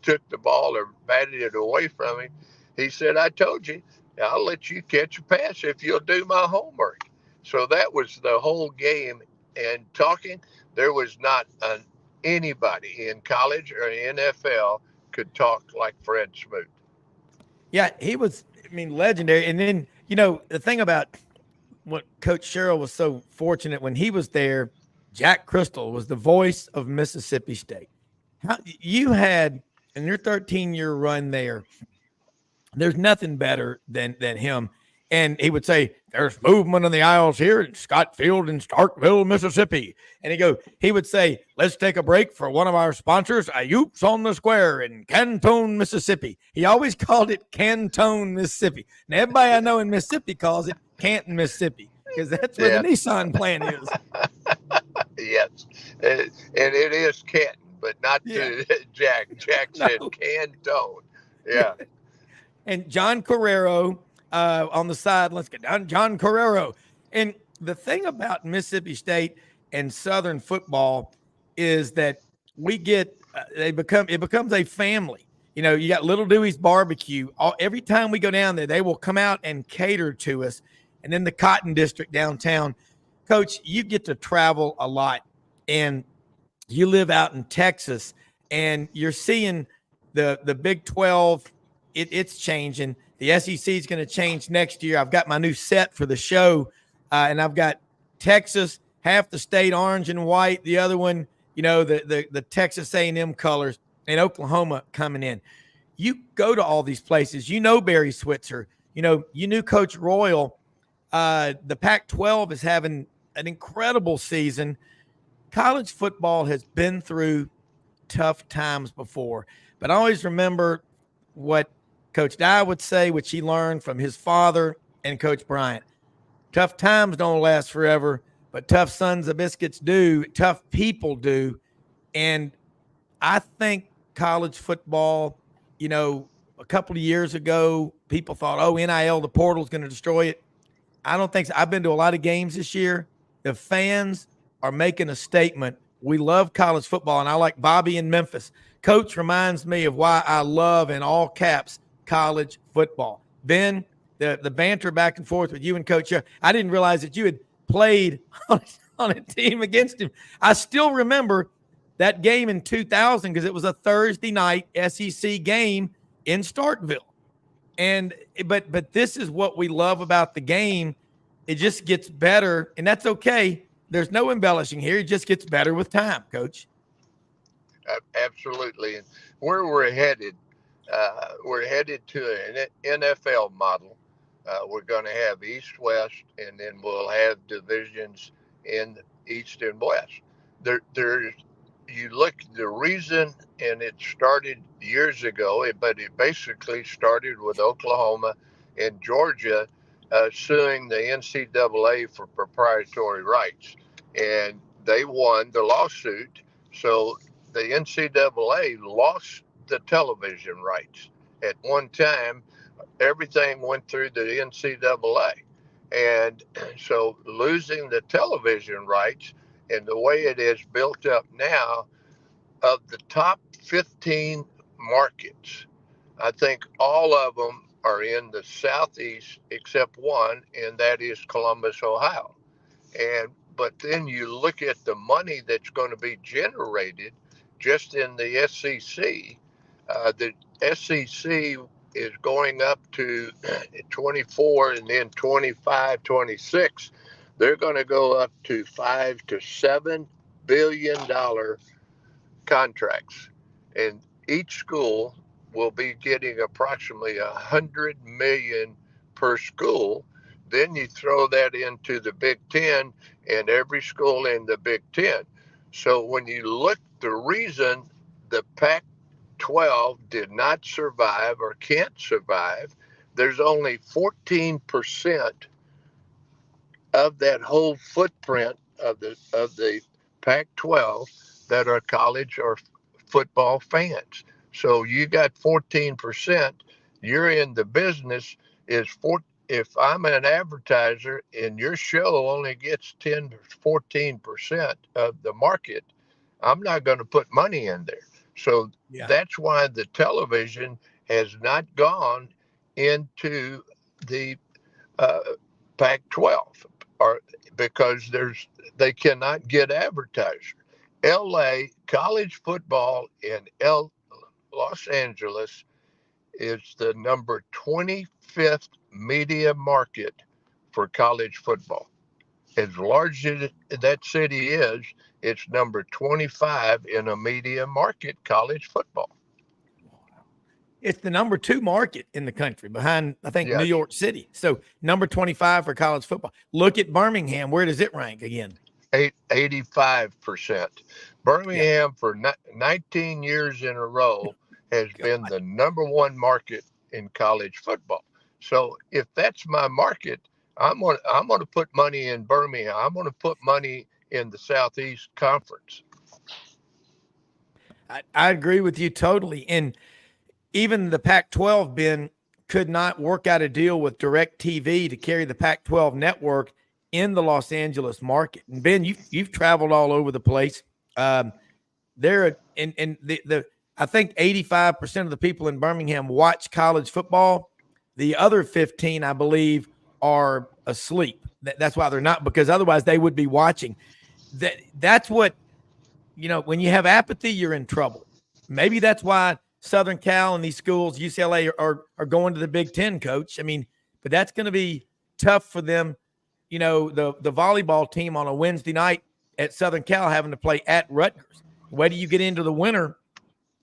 took the ball or batted it away from him, he said, I told you, I'll let you catch a pass if you'll do my homework. So that was the whole game. And talking, there was not anybody in college or NFL could talk like Fred Smoot. Yeah, he was, I mean, legendary. And then, the thing about what Coach Sherrill was so fortunate when he was there, Jack Crystal was the voice of Mississippi State. You had, in your 13-year run there, there's nothing better than him. And he would say, there's movement in the aisles here in Scott Field in Starkville, Mississippi. And he would say, let's take a break for one of our sponsors, Ayoup's on the Square in Canton, Mississippi. He always called it Canton, Mississippi. Now, everybody I know in Mississippi calls it Canton, Mississippi, because that's where the Nissan plant is. Yes. And it is Canton, but not to Jack. Jack said Canton. Yeah. And John Carrero on the side. Let's get down John Carrero. And the thing about Mississippi State and Southern football is that we get it becomes a family. You got Little Dewey's Barbecue. Every time we go down there, they will come out and cater to us. And then the Cotton District downtown. Coach, you get to travel a lot, and you live out in Texas, and you're seeing the Big 12. It's changing. The SEC is going to change next year. I've got my new set for the show, and I've got Texas, half the state orange and white, the other one, the Texas A&M colors, and Oklahoma coming in. You go to all these places. Barry Switzer. You knew Coach Royal. The Pac-12 is having an incredible season. College football has been through tough times before, but I always remember what Coach Dye would say, which he learned from his father and Coach Bryant. Tough times don't last forever, but tough sons of biscuits do. Tough people do. And I think college football, a couple of years ago, people thought, NIL, the portal is going to destroy it. I don't think so. I've been to a lot of games this year. The fans are making a statement. We love college football, and I like Bobby in Memphis. Coach reminds me of why I love, in all caps, college football. Ben, the banter back and forth with you and Coach, I didn't realize that you had played on a team against him. I still remember that game in 2000 because it was a Thursday night SEC game in Starkville. But this is what we love about the game. It just gets better, and that's okay. There's no embellishing here. It just gets better with time, Coach. Absolutely. And where we're headed to an NFL model. We're going to have East, West, and then we'll have divisions in East and West. You look, the reason, and it started years ago, but it basically started with Oklahoma and Georgia suing the NCAA for proprietary rights. And they won the lawsuit. So the NCAA lost the television rights. At one time, everything went through the NCAA. And so losing the television rights and the way it is built up now, of the top 15 markets, I think all of them are in the Southeast except one, and that is Columbus, Ohio. And but then you look at the money that's going to be generated just in the SEC. The SEC is going up to 24 and then 25, 26. They're going to go up to $5 to $7 billion contracts, and each school will be getting approximately 100 million per school. Then you throw that into the Big Ten and every school in the Big Ten. So when you look, the reason the Pac-12 did not survive or can't survive, there's only 14% of that whole footprint of the Pac-12 that are college or football fans. So you got 14%. You're in the business is for. If I'm an advertiser and your show only gets 10 to 14% of the market, I'm not going to put money in there. So that's why the television has not gone into the uh, Pac-12, or because they cannot get advertisers. LA college football in Los Angeles is the number 25th media market for college football. As large as that city is, it's number 25 in a media market, college football. It's the number 2 market in the country behind, I think, Yes. New York City. So number 25 for college football. Look at Birmingham. Where does it rank again? 85%. Birmingham for 19 years in a row has been the number 1 market in college football. So if that's my market, I'm going to put money in Birmingham. I'm going to put money in the Southeast Conference. I agree with you totally. And even the Pac-12, Ben, could not work out a deal with DirecTV to carry the Pac-12 network in the Los Angeles market. And Ben, you've traveled all over the place. I think 85% of the people in Birmingham watch college football. The other 15, I believe, are asleep. That's why they're not, because otherwise they would be watching. That's what, when you have apathy, you're in trouble. Maybe that's why Southern Cal and these schools, UCLA, are going to the Big Ten, Coach. I mean, but that's going to be tough for them. The volleyball team on a Wednesday night at Southern Cal having to play at Rutgers. Where do you get into the winter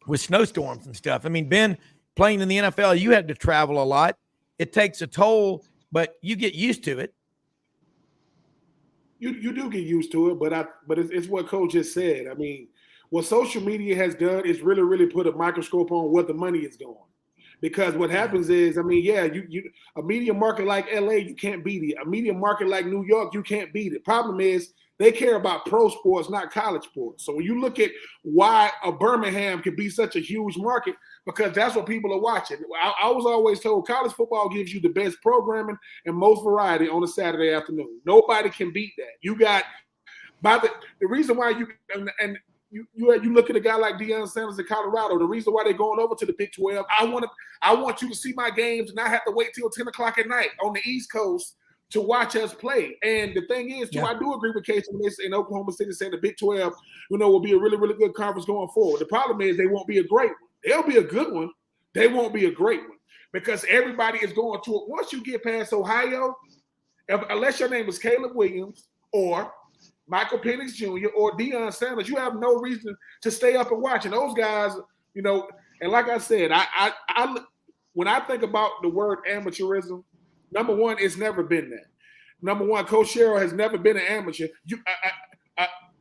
with snowstorms and stuff? I mean, Ben, playing in the NFL, you had to travel a lot. It takes a toll, but you get used to it. You do get used to it, but it's what Coach just said. I mean, what social media has done is really, really put a microscope on where the money is going. Because what happens is, I mean, you a media market like LA, you can't beat it. A media market like New York, you can't beat it. Problem is, they care about pro sports, not college sports. So when you look at why a Birmingham can be such a huge market, because that's what people are watching. I was always told college football gives you the best programming and most variety on a Saturday afternoon. Nobody can beat that. You got the reason why you look at a guy like Deion Sanders in Colorado. The reason why they're going over to the Big 12, I want you to see my games and not have to wait till 10 o'clock at night on the East Coast to watch us play. And the thing is, too, I do agree with Casey in Oklahoma City saying the Big 12, will be a really, really good conference going forward. The problem is they won't be a great one. They'll be a good one. They won't be a great one because everybody is going to it. Once you get past Ohio, unless your name is Caleb Williams or Michael Penix Jr. or Deion Sanders, you have no reason to stay up and watch. And those guys, and like I said, I when I think about the word amateurism, number one, it's never been that. Number one, Coach Sherrill has never been an amateur.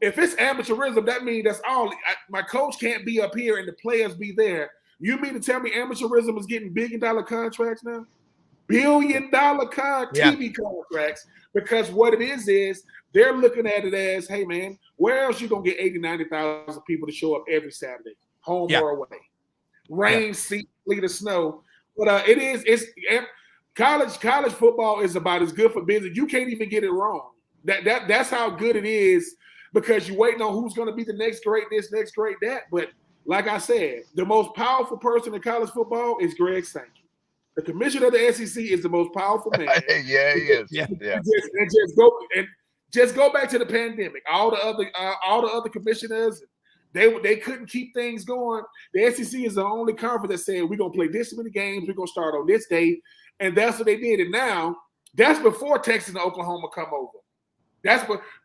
If it's amateurism, that means that's all. My coach can't be up here and the players be there. You mean to tell me amateurism is getting $1 billion contracts now? $1 billion TV contracts, because what it is they're looking at it as, hey, man, where else you going to get 80,000, 90,000 people to show up every Saturday, home or away? Rain, sleet, or snow. But college football is about as good for business. You can't even get it wrong. That's how good it is, because you're waiting on who's going to be the next great this, next great that. But like I said, the most powerful person in college football is Greg Sankey. The commissioner of the SEC is the most powerful man. Yeah, he is. Yeah. Yeah. Just go back to the pandemic. All the other commissioners, they couldn't keep things going. The SEC is the only conference that said we're gonna play this many games, we're gonna start on this day, and that's what they did. And now that's before Texas and Oklahoma come over.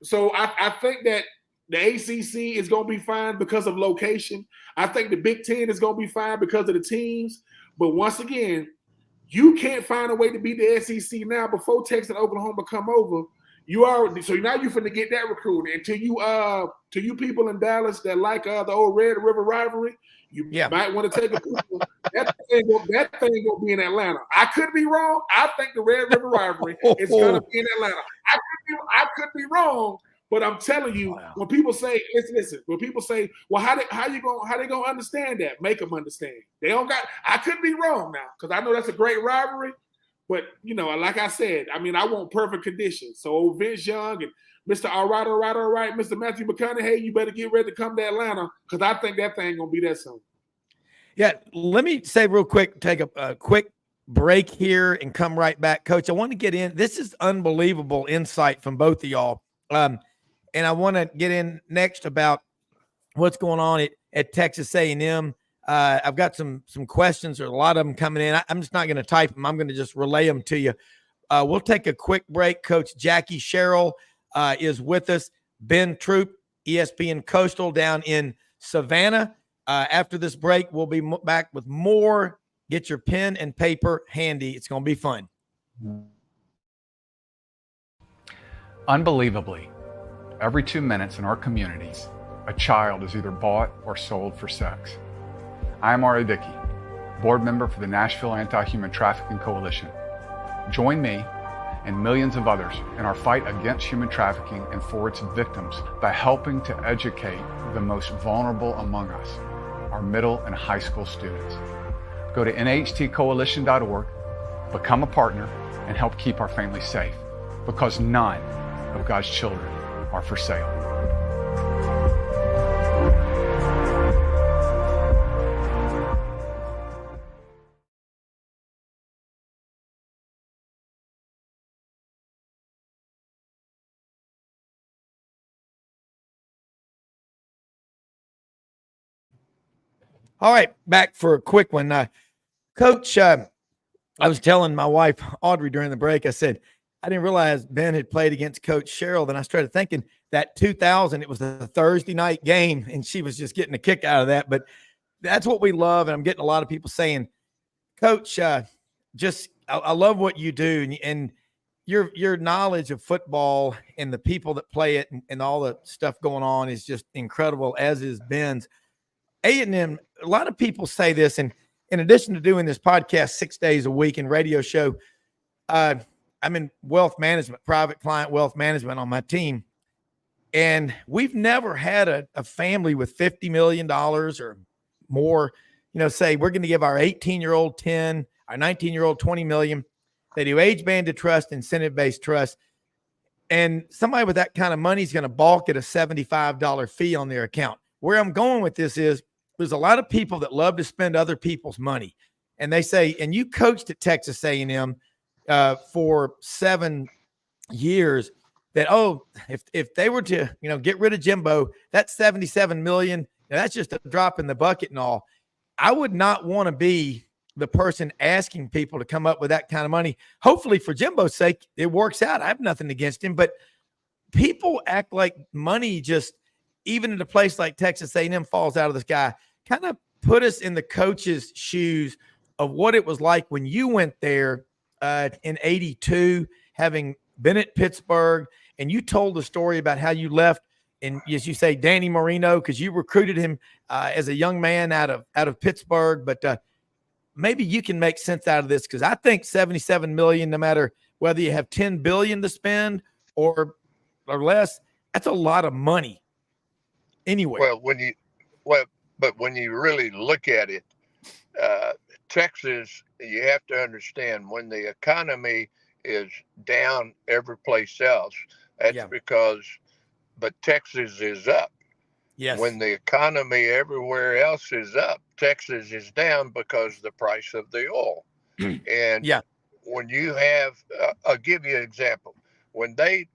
So I think that the ACC is gonna be fine because of location. I think the Big Ten is gonna be fine because of the teams. But once again, you can't find a way to beat the SEC now before Texas and Oklahoma come over. So now you're finna get that recruited. And to you people in Dallas that like the old Red River rivalry, you might want to take a peek. That thing gonna be in Atlanta. I could be wrong. I think the Red River rivalry is gonna be in Atlanta. I could be wrong, but I'm telling you, when people say, listen, when people say, well, how they gonna understand that? Make them understand. They don't got. I could be wrong now, because I know that's a great rivalry. But, like I said, I want perfect conditions. So old Vince Young and Mr. All right, Mr. Matthew McConaughey, you better get ready to come to Atlanta, because I think that thing going to be that soon. Yeah, let me say real quick, take a quick break here and come right back. Coach, I want to get in. This is unbelievable insight from both of y'all. And I want to get in next about what's going on at Texas A&M. I've got some questions, or a lot of them coming in. I'm just not going to type them. I'm going to just relay them to you. We'll take a quick break. Coach Jackie Sherrill is with us. Ben Troop, ESPN Coastal down in Savannah. After this break, we'll be back with more. Get your pen and paper handy. It's going to be fun. Unbelievably, every 2 minutes in our communities, a child is either bought or sold for sex. I'm Ari Dickey, board member for the Nashville Anti-Human Trafficking Coalition. Join me and millions of others in our fight against human trafficking and for its victims by helping to educate the most vulnerable among us, our middle and high school students. Go to nhtcoalition.org, become a partner, and help keep our families safe, because none of God's children are for sale. All right, back for a quick one. Coach, I was telling my wife, Audrey, during the break, I said, I didn't realize Ben had played against Coach Sherrill. Then I started thinking that 2000, it was a Thursday night game, and she was just getting a kick out of that. But that's what we love, and I'm getting a lot of people saying, Coach, I love what you do, and your knowledge of football and the people that play it and all the stuff going on is just incredible, as is Ben's. A&M, a lot of people say this, and in addition to doing this podcast 6 days a week and radio show, I'm in wealth management, private client wealth management on my team. And we've never had a family with $50 million or more, say we're going to give our 18-year-old 10, our 19-year-old 20 million. They do age-banded trust, incentive-based trust. And somebody with that kind of money is going to balk at a $75 fee on their account. Where I'm going with this is there's a lot of people that love to spend other people's money. And they say, and you coached at Texas A&M for 7 years, that, if they were to, get rid of Jimbo, that's $77 million. Now, that's just a drop in the bucket and all. I would not want to be the person asking people to come up with that kind of money. Hopefully for Jimbo's sake, it works out. I have nothing against him, but people act like money just, even in a place like Texas A&M, falls out of the sky. Kind of put us in the coach's shoes of what it was like when you went there in 82, having been at Pittsburgh, and you told the story about how you left, and as you say, Danny Marino, because you recruited him as a young man out of Pittsburgh. But maybe you can make sense out of this, because I think $77 million, no matter whether you have $10 billion to spend or less, that's a lot of money. Anyway, But when you really look at it, Texas, you have to understand when the economy is down every place else, that's Yeah. because, but Texas is up. Yes. When the economy everywhere else is up, Texas is down because of the price of the oil. And Yeah. when you have, I'll give you an example. When they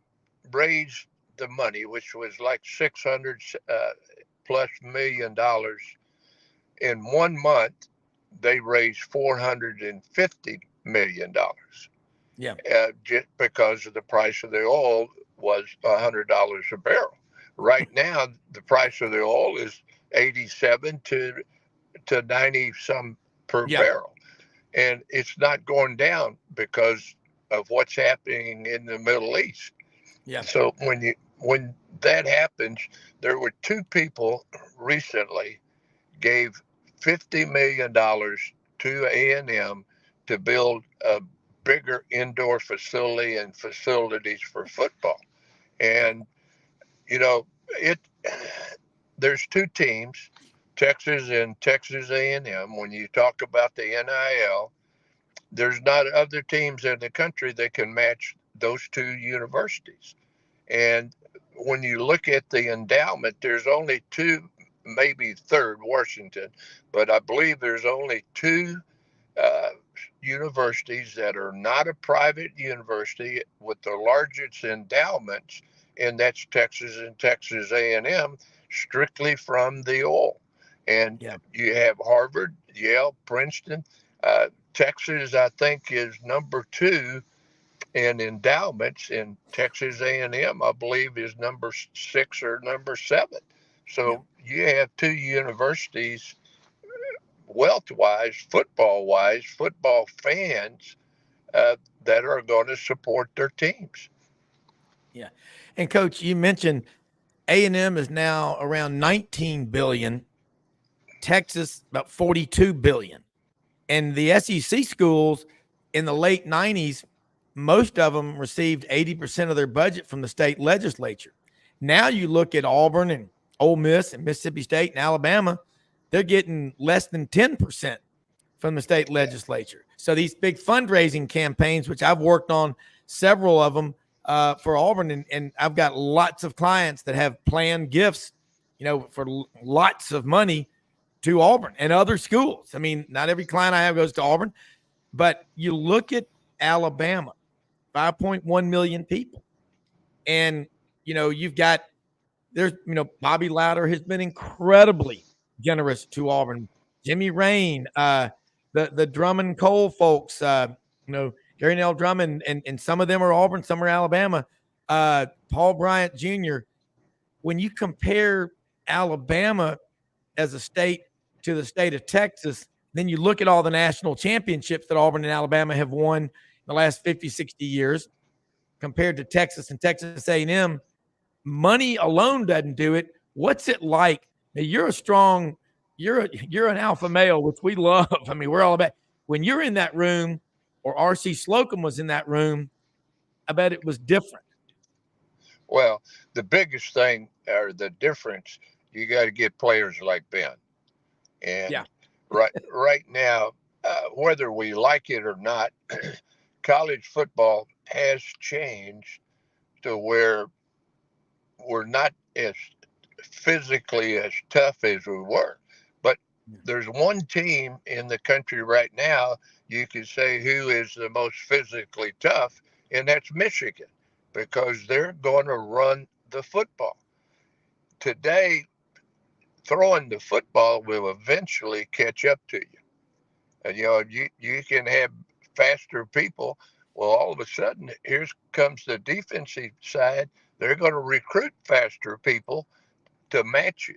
raised the money, which was like 600 plus $1 million in 1 month, they raised $450 million. Yeah. Just because of the price of the oil was $100 a barrel. Right now, the price of the oil is 87 to 90 some per Yeah. barrel, and it's not going down because of what's happening in the Middle East. Yeah. So when that happens, there were two people recently gave $50 million to A&M to build a bigger indoor facility and facilities for football. And you know, it there's two teams, Texas and Texas A&M. When you talk about the NIL, there's not other teams in the country that can match those two universities. And when you look at the endowment, there's only two, maybe third, Washington, but I believe there's only two uh, universities that are not a private university with the largest endowments, and that's Texas and Texas A&M, strictly from the oil. And Yeah. you have Harvard, Yale, Princeton. Texas, I think, is number two in endowments, and Texas A&M, I believe, is number six or number seven. So you have two universities, wealth-wise, football-wise, football fans that are going to support their teams. Yeah. And Coach, you mentioned A&M is now around 19 billion, Texas about 42 billion. And the SEC schools in the late 90s, most of them received 80% of their budget from the state legislature. Now you look at Auburn and Ole Miss and Mississippi State and Alabama, they're getting less than 10% from the state legislature. So these big fundraising campaigns, which I've worked on several of them for Auburn, and I've got lots of clients that have planned gifts, for lots of money to Auburn and other schools. I mean, not every client I have goes to Auburn, but you look at Alabama, 5.1 million people. And, Bobby Louder has been incredibly generous to Auburn. Jimmy Rain, the Drummond Cole folks, Gary Nell Drummond, and some of them are Auburn, some are Alabama. Paul Bryant Jr. When you compare Alabama as a state to the state of Texas, then you look at all the national championships that Auburn and Alabama have won in the last 50, 60 years compared to Texas and Texas A&M. Money alone doesn't do it. What's it like? Now, you're an alpha male, which we love. I mean, we're all about when you're in that room, or R.C. Slocum was in that room. I bet it was different. Well, the biggest thing or the difference, you got to get players like Ben. And right now, whether we like it or not, college football has changed to where we're not as physically as tough as we were. But there's one team in the country right now you could say who is the most physically tough, and that's Michigan, because they're going to run the football. Today, throwing the football will eventually catch up to you. And you can have faster people. Well, all of a sudden, here comes the defensive side. They're going to recruit faster people to match you.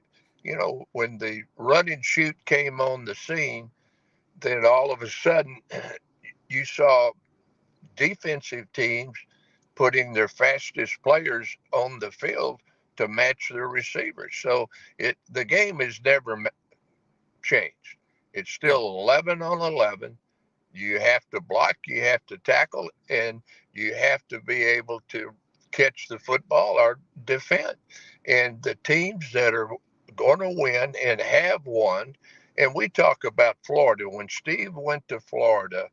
When the run and shoot came on the scene, then all of a sudden you saw defensive teams putting their fastest players on the field to match their receivers. So the game has never changed. It's still 11 on 11. You have to block, you have to tackle, and you have to be able to catch the football or defend. And the teams that are going to win and have won And we talk about Florida. When Steve went to Florida,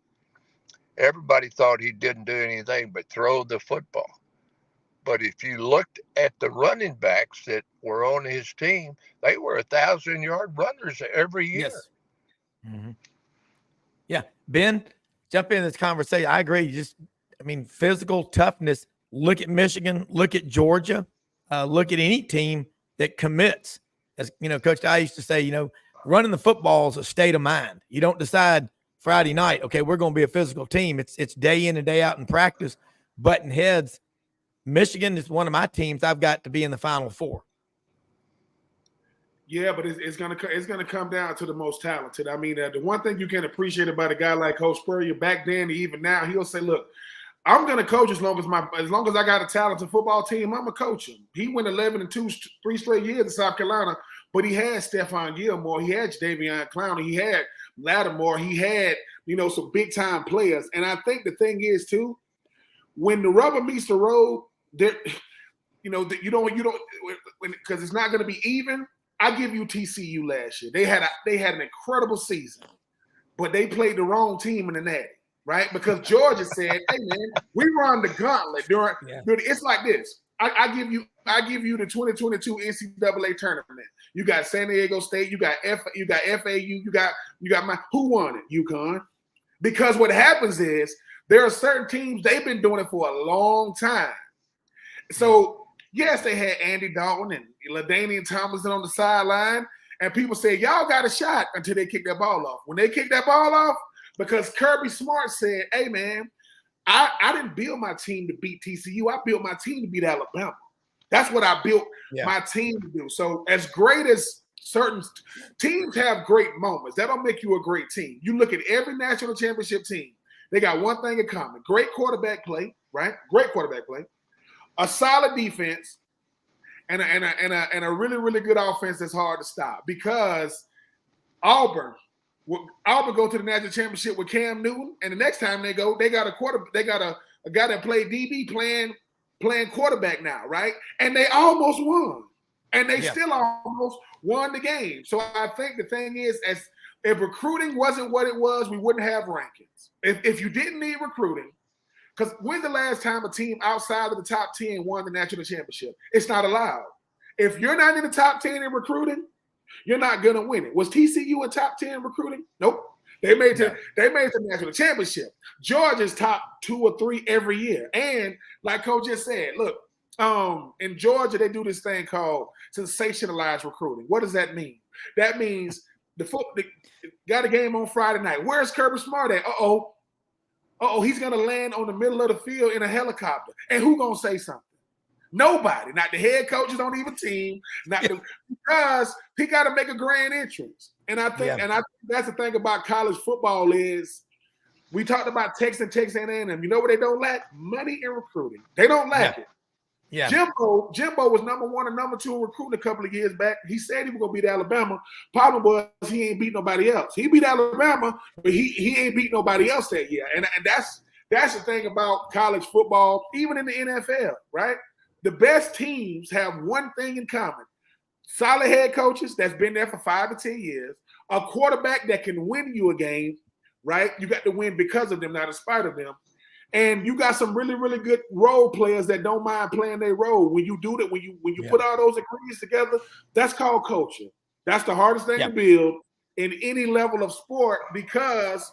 everybody thought he didn't do anything but throw the football. But if you looked at the running backs that were on his team, they were 1,000-yard runners every year. Yes. Mm-hmm. Yeah. Ben, jump in this conversation. I agree. Physical toughness. Look at Michigan. Look at Georgia. Look at any team that commits. As you know, Coach I used to say, running the football is a state of mind. You don't decide Friday night, okay, we're going to be a physical team. It's day in and day out in practice, butting heads. Michigan is one of my teams. I've got to be in the Final Four. Yeah, but it's gonna come down to the most talented. I mean, the one thing you can appreciate about a guy like Coach Spurrier back then, even now, he'll say, "Look, I'm gonna coach as long as I got a talented football team. I'm gonna coach him." He went 11-2, 3 straight years in South Carolina, but he had Stephon Gilmore, he had Davion Clowney, he had Lattimore, he had some big time players. And I think the thing is too, when the rubber meets the road, there, you don't because it's not going to be even. I give you TCU last year. They had an incredible season, but they played the wrong team in the Natty, right? Because Georgia said, "Hey man, we run the gauntlet during." It's like this. I give you the 2022 NCAA tournament. You got San Diego State. You got FAU. You got who won it? UConn. Because what happens is there are certain teams, they've been doing it for a long time. So. Yes, they had Andy Dalton and LaDainian Tomlinson on the sideline, and people said, y'all got a shot until they kicked that ball off. When they kicked that ball off, because Kirby Smart said, hey, man, I didn't build my team to beat TCU. I built my team to beat Alabama. That's what I built my team to do. So as great as certain teams have great moments, that don't make you a great team. You look at every national championship team, they got one thing in common. Great quarterback play, right? Great quarterback play. A solid defense, and a really, really good offense that's hard to stop. Because Auburn go to the national championship with Cam Newton, and the next time they go, they got a guy that played DB playing quarterback now, right? And they almost won, and they still almost won the game. So I think the thing is, if recruiting wasn't what it was, we wouldn't have rankings. If you didn't need recruiting. Because when's the last time a team outside of the top 10 won the national championship? It's not allowed. If you're not in the top 10 in recruiting, you're not going to win it. Was TCU in top 10 recruiting? Nope. They made the national championship. Georgia's top 2 or 3 every year. And like Coach just said, look, in Georgia, they do this thing called sensationalized recruiting. What does that mean? That means got a game on Friday night. Where's Kirby Smart at? He's going to land on the middle of the field in a helicopter. And who's going to say something? Nobody. Not the head coaches on either team. Because he got to make a grand entrance. And I think that's the thing about college football is we talked about Texas A&M. You know what they don't lack? Money and recruiting. They don't lack it. Yeah. Jimbo was number 1 and number 2 in recruiting a couple of years back. He said he was going to beat Alabama. Problem was he ain't beat nobody else. He beat Alabama, but he ain't beat nobody else that year. And that's the thing about college football, even in the NFL, right? The best teams have one thing in common. Solid head coaches that's been there for 5 to 10 years, a quarterback that can win you a game, right? You got to win because of them, not in spite of them. And you got some really, really good role players that don't mind playing their role. When you do that, when you put all those ingredients together, that's called culture. That's the hardest thing to build in any level of sport, because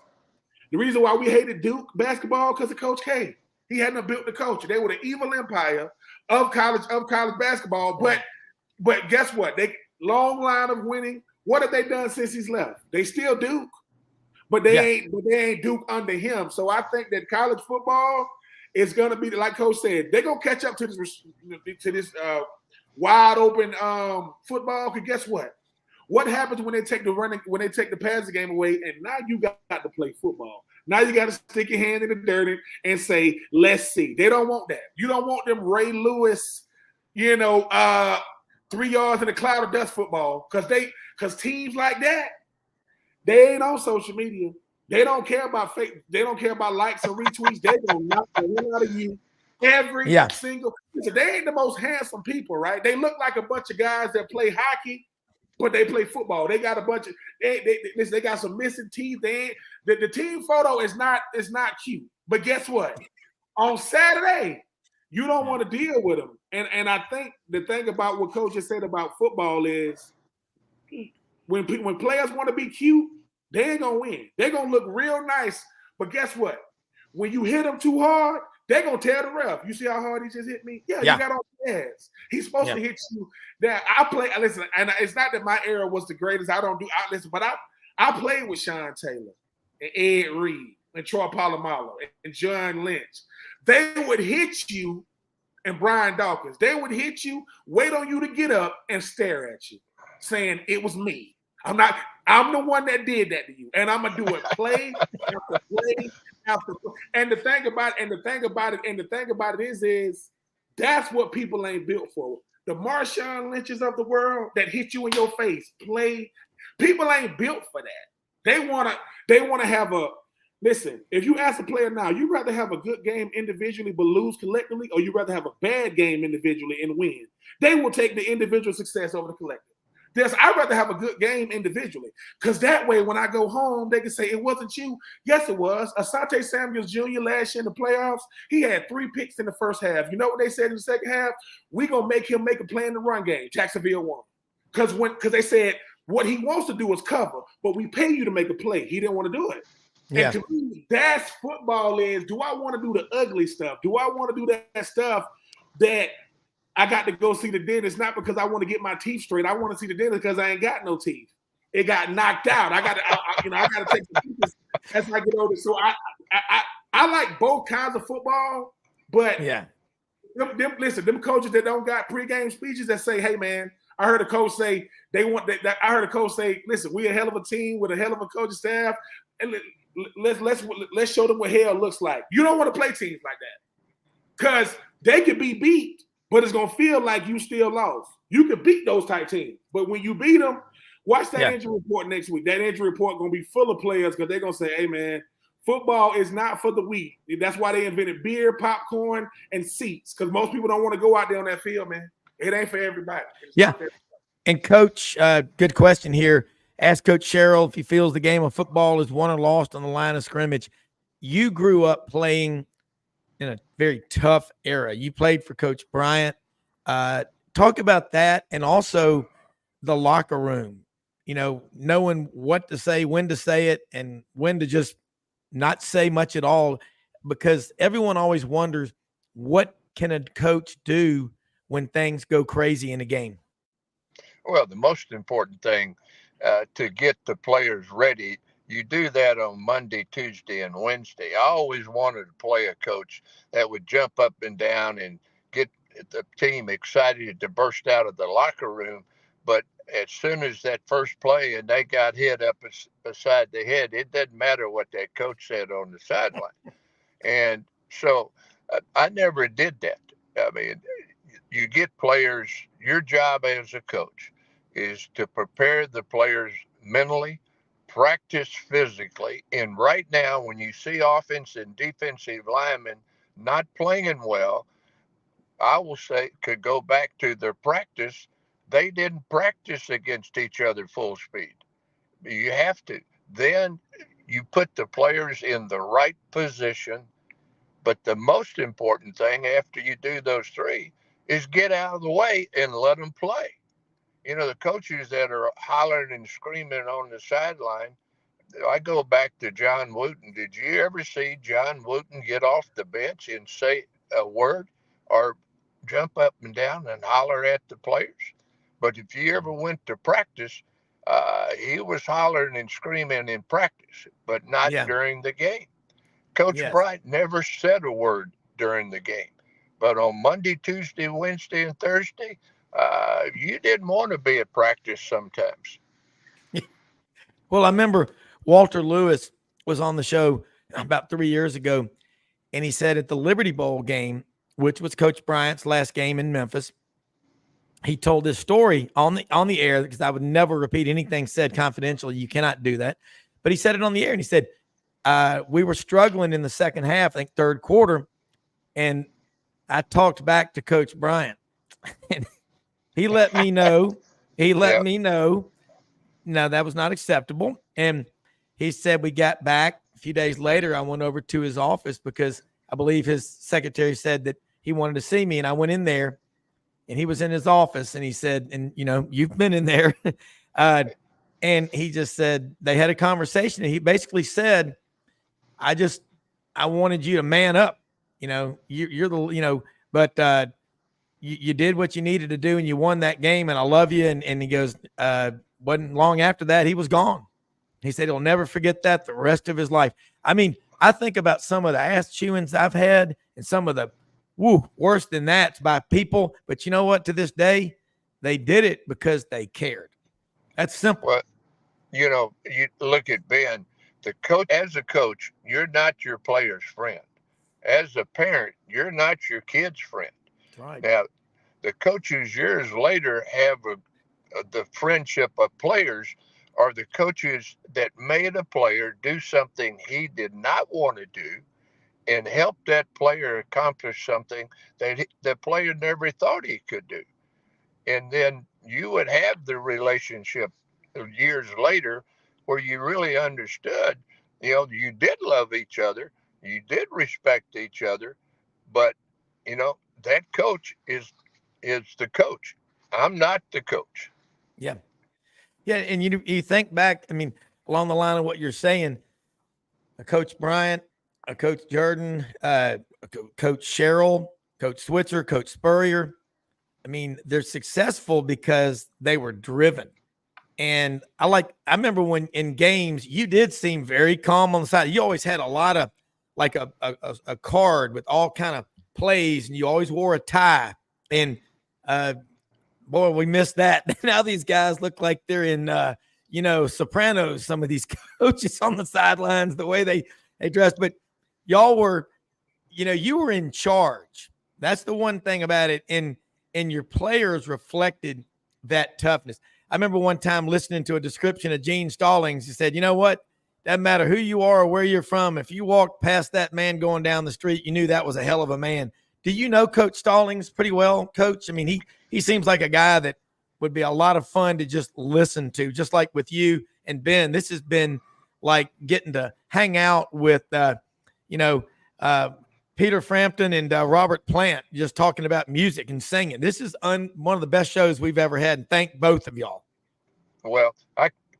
the reason why we hated Duke basketball because of Coach K. He hadn't built the culture. They were the evil empire of college basketball. But guess what? They long line of winning. What have they done since he's left? They still Duke. But they ain't Duke under him. So I think that college football is going to be, like Coach said, they're going to catch up to this wide open football. Because guess what? What happens when they take the passing game away, and now you got to play football? Now you got to stick your hand in the dirt and say, let's see. They don't want that. You don't want them Ray Lewis, 3 yards in a cloud of dust football, because teams like that, they ain't on social media. They don't care about fake. They don't care about likes or retweets. They gonna knock the hell out of you every single. They ain't the most handsome people, right? They look like a bunch of guys that play hockey, but they play football. They got a bunch of they got some missing teeth. The team photo is not cute. But guess what? On Saturday, you don't want to deal with them. And I think the thing about what Coach just said about football is when players want to be cute, they ain't gonna win. They're gonna look real nice. But guess what? When you hit them too hard, they're gonna tell the ref. You see how hard he just hit me? Yeah. You got on the ass. He's supposed to hit you. That listen, and it's not that my era was the greatest. But I played with Sean Taylor and Ed Reed and Troy Polamalu and John Lynch. They would hit you, and Brian Dawkins. They would hit you, wait on you to get up, and stare at you, saying it was me. I'm the one that did that to you, and I'm gonna do it play after play after play. And the thing about it is that's what people ain't built for. The Marshawn Lynches of the world that hit you in your face, people ain't built for that. They wanna have a listen. If you ask a player now, you rather have a good game individually but lose collectively, or you rather have a bad game individually and win? They will take the individual success over the collective. I'd rather have a good game individually, because that way when I go home, they can say it wasn't you. Yes, it was. Asante Samuels Jr. last year in the playoffs, he had 3 picks in the first half. You know what they said in the second half? We're going to make him make a play in the run game. Jacksonville won. Because they said what he wants to do is cover, but we pay you to make a play. He didn't want to do it. Yeah. And to me, that's football is, do I want to do the ugly stuff? Do I want to do that stuff that I got to go see the dentist, not because I want to get my teeth straight. I want to see the dentist because I ain't got no teeth. It got knocked out. I got to take some teeth as I get older. So I like both kinds of football, but them coaches that don't got pregame speeches that say, "Hey man, I heard a coach say they want that." I heard a coach say, "Listen, we're a hell of a team with a hell of a coaching staff, and let's show them what hell looks like." You don't want to play teams like that because they could be beat, but it's going to feel like you still lost. You can beat those type teams, but when you beat them, watch that injury report next week. That injury report going to be full of players because they're going to say, hey, man, football is not for the weak. That's why they invented beer, popcorn, and seats, because most people don't want to go out there on that field, man. It ain't for everybody. And, Coach, good question here. Ask Coach Sherrill if he feels the game of football is won or lost on the line of scrimmage. You grew up playing in a very tough era. You played for Coach Bryant. Talk about that, and also the locker room, knowing what to say, when to say it, and when to just not say much at all, because everyone always wonders, what can a coach do when things go crazy in a game? Well, the most important thing to get the players ready, you do that on Monday, Tuesday, and Wednesday. I always wanted to play a coach that would jump up and down and get the team excited to burst out of the locker room. But as soon as that first play and they got hit up beside the head, it doesn't matter what that coach said on the sideline. And so I never did that. I mean, you get players, your job as a coach is to prepare the players mentally, practice physically. And right now, when you see offensive and defensive linemen not playing well, I will say, could go back to their practice. They didn't practice against each other full speed. You have to. Then you put the players in the right position. But the most important thing after you do those three is get out of the way and let them play. The coaches that are hollering and screaming on the sideline, I go back to John Wooten. Did you ever see John Wooten get off the bench and say a word or jump up and down and holler at the players? But if you ever went to practice, he was hollering and screaming in practice, but not during the game. Coach Bryant never said a word during the game. But on Monday, Tuesday, Wednesday, and Thursday, you didn't want to be at practice sometimes. Well, I remember Walter Lewis was on the show about 3 years ago, and he said at the Liberty Bowl game, which was Coach Bryant's last game in Memphis, he told this story on the air, because I would never repeat anything said confidentially. You cannot do that. But he said it on the air, and he said, we were struggling in the second half, I think third quarter, and I talked back to Coach Bryant, and he let me know he let Yeah. me know, no, that was not acceptable. And he said we got back a few days later. I went over to his office because I believe his secretary said that he wanted to see me. And I went in there and he was in his office and he said, and you've been in there. And he just said, they had a conversation and he basically said, I wanted you to man up, you're the, but, you did what you needed to do and you won that game and I love you. And he goes, wasn't long after that, he was gone. He said he'll never forget that the rest of his life. I mean, I think about some of the ass chewings I've had and some of the worse than that by people. But you know what? To this day, they did it because they cared. That's simple. Well, you look at Ben, the coach. As a coach, you're not your player's friend. As a parent, you're not your kid's friend. That's right. Now, the coaches years later have the friendship of players, or the coaches that made a player do something he did not want to do and help that player accomplish something that the player never thought he could do. And then you would have the relationship years later where you really understood, you did love each other, you did respect each other, but that coach is the coach. I'm not the coach. Yeah. Yeah. And you think back, I mean, along the line of what you're saying, a Coach Bryant, a Coach Jordan, Coach Sherrill, Coach Switzer, Coach Spurrier. I mean, they're successful because they were driven. And I remember when in games, you did seem very calm on the side. You always had a lot of like a card with all kind of plays and you always wore a tie. And boy, we missed that. Now these guys look like they're in, Sopranos, some of these coaches on the sidelines, the way they dressed. But y'all were, you were in charge. That's the one thing about it. And your players reflected that toughness. I remember one time listening to a description of Gene Stallings. He said, you know what? Doesn't matter who you are or where you're from. If you walked past that man going down the street, you knew that was a hell of a man. Do you know Coach Stallings pretty well, Coach? I mean, he seems like a guy that would be a lot of fun to just listen to, just like with you and Ben. This has been like getting to hang out with, Peter Frampton and Robert Plant, just talking about music and singing. This is one of the best shows we've ever had. And thank both of y'all. Well,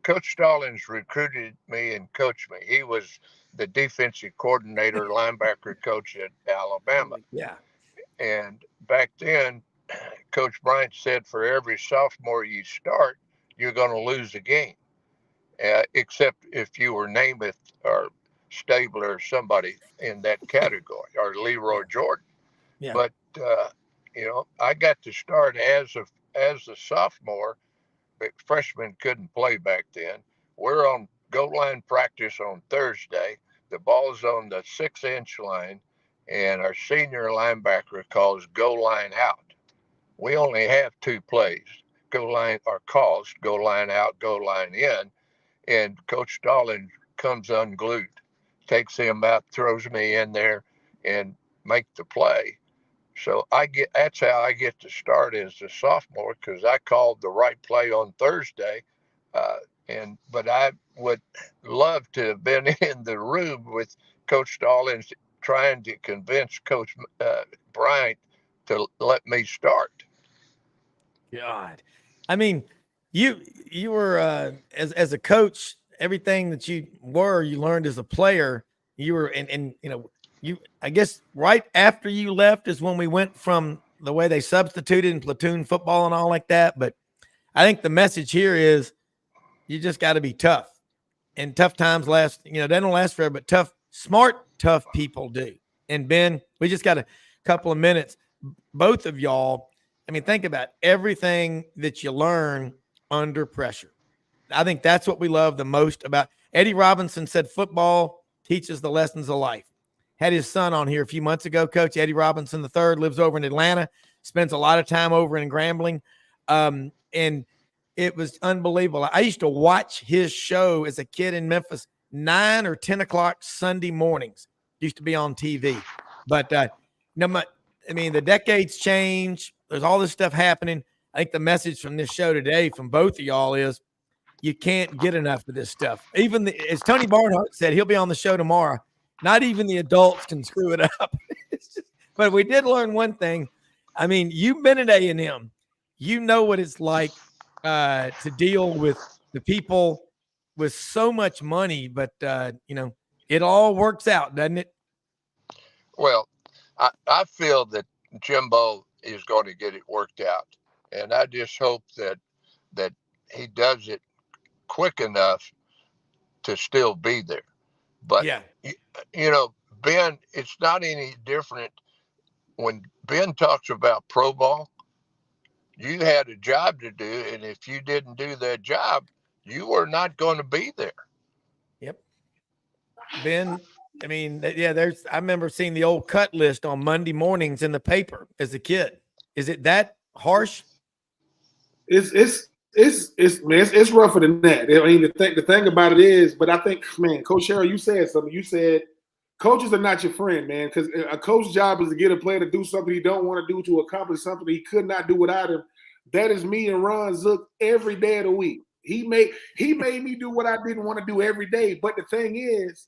Coach Stallings recruited me and coached me. He was the defensive coordinator, linebacker coach at Alabama. Yeah. And back then, Coach Bryant said for every sophomore you start, you're going to lose a game, except if you were Namath or Stabler or somebody in that category, or Leroy Jordan. Yeah. But I got to start as a sophomore, but freshmen couldn't play back then. We're on goal line practice on Thursday. The ball's on the 6-inch line, and our senior linebacker calls goal line out. We only have 2 plays: goal line out, goal line in, and Coach Stallings comes unglued, takes him out, throws me in there, and make the play. So that's how I get to start as a sophomore, because I called the right play on Thursday. But I would love to have been in the room with Coach Stallings trying to convince Coach Bryant to let me start. God, I mean, you were as a coach, everything that you learned as a player. You were, and I guess right after you left is when we went from the way they substituted in platoon football and all like that. But I think the message here is you just got to be tough, and tough times last. They don't last forever, but smart, tough people do. And Ben, we just got a couple of minutes. Both of y'all, I mean, think about everything that you learn under pressure. I think that's what we love the most about. Eddie Robinson said football teaches the lessons of life. Had his son on here a few months ago, Coach Eddie Robinson III, lives over in Atlanta, spends a lot of time over in Grambling. And it was unbelievable. I used to watch his show as a kid in Memphis, 9 or 10 o'clock Sunday mornings. Used to be on TV. But the decades change. There's all this stuff happening. I think the message from this show today from both of y'all is you can't get enough of this stuff. Even as Tony Barnhart said, he'll be on the show tomorrow. Not even the adults can screw it up. But we did learn one thing. I mean, you've been at A&M. You know what it's like to deal with the people with so much money, but it all works out, doesn't it? Well, I feel that Jimbo is going to get it worked out, and I just hope that he does it quick enough to still be there. But Yeah, Ben, it's not any different when Ben talks about pro ball. You had a job to do, and if you didn't do that job, you were not going to be there. Yep. Ben, I mean, I remember seeing the old cut list on Monday mornings in the paper as a kid. Is it that harsh? It's rougher than that. I mean, the thing about it is, but I think, man, Coach Sherrill, you said something. You said coaches are not your friend, man, because a coach's job is to get a player to do something he don't want to do to accomplish something he could not do without him. That is me and Ron Zook every day of the week. He made me do what I didn't want to do every day. But the thing is,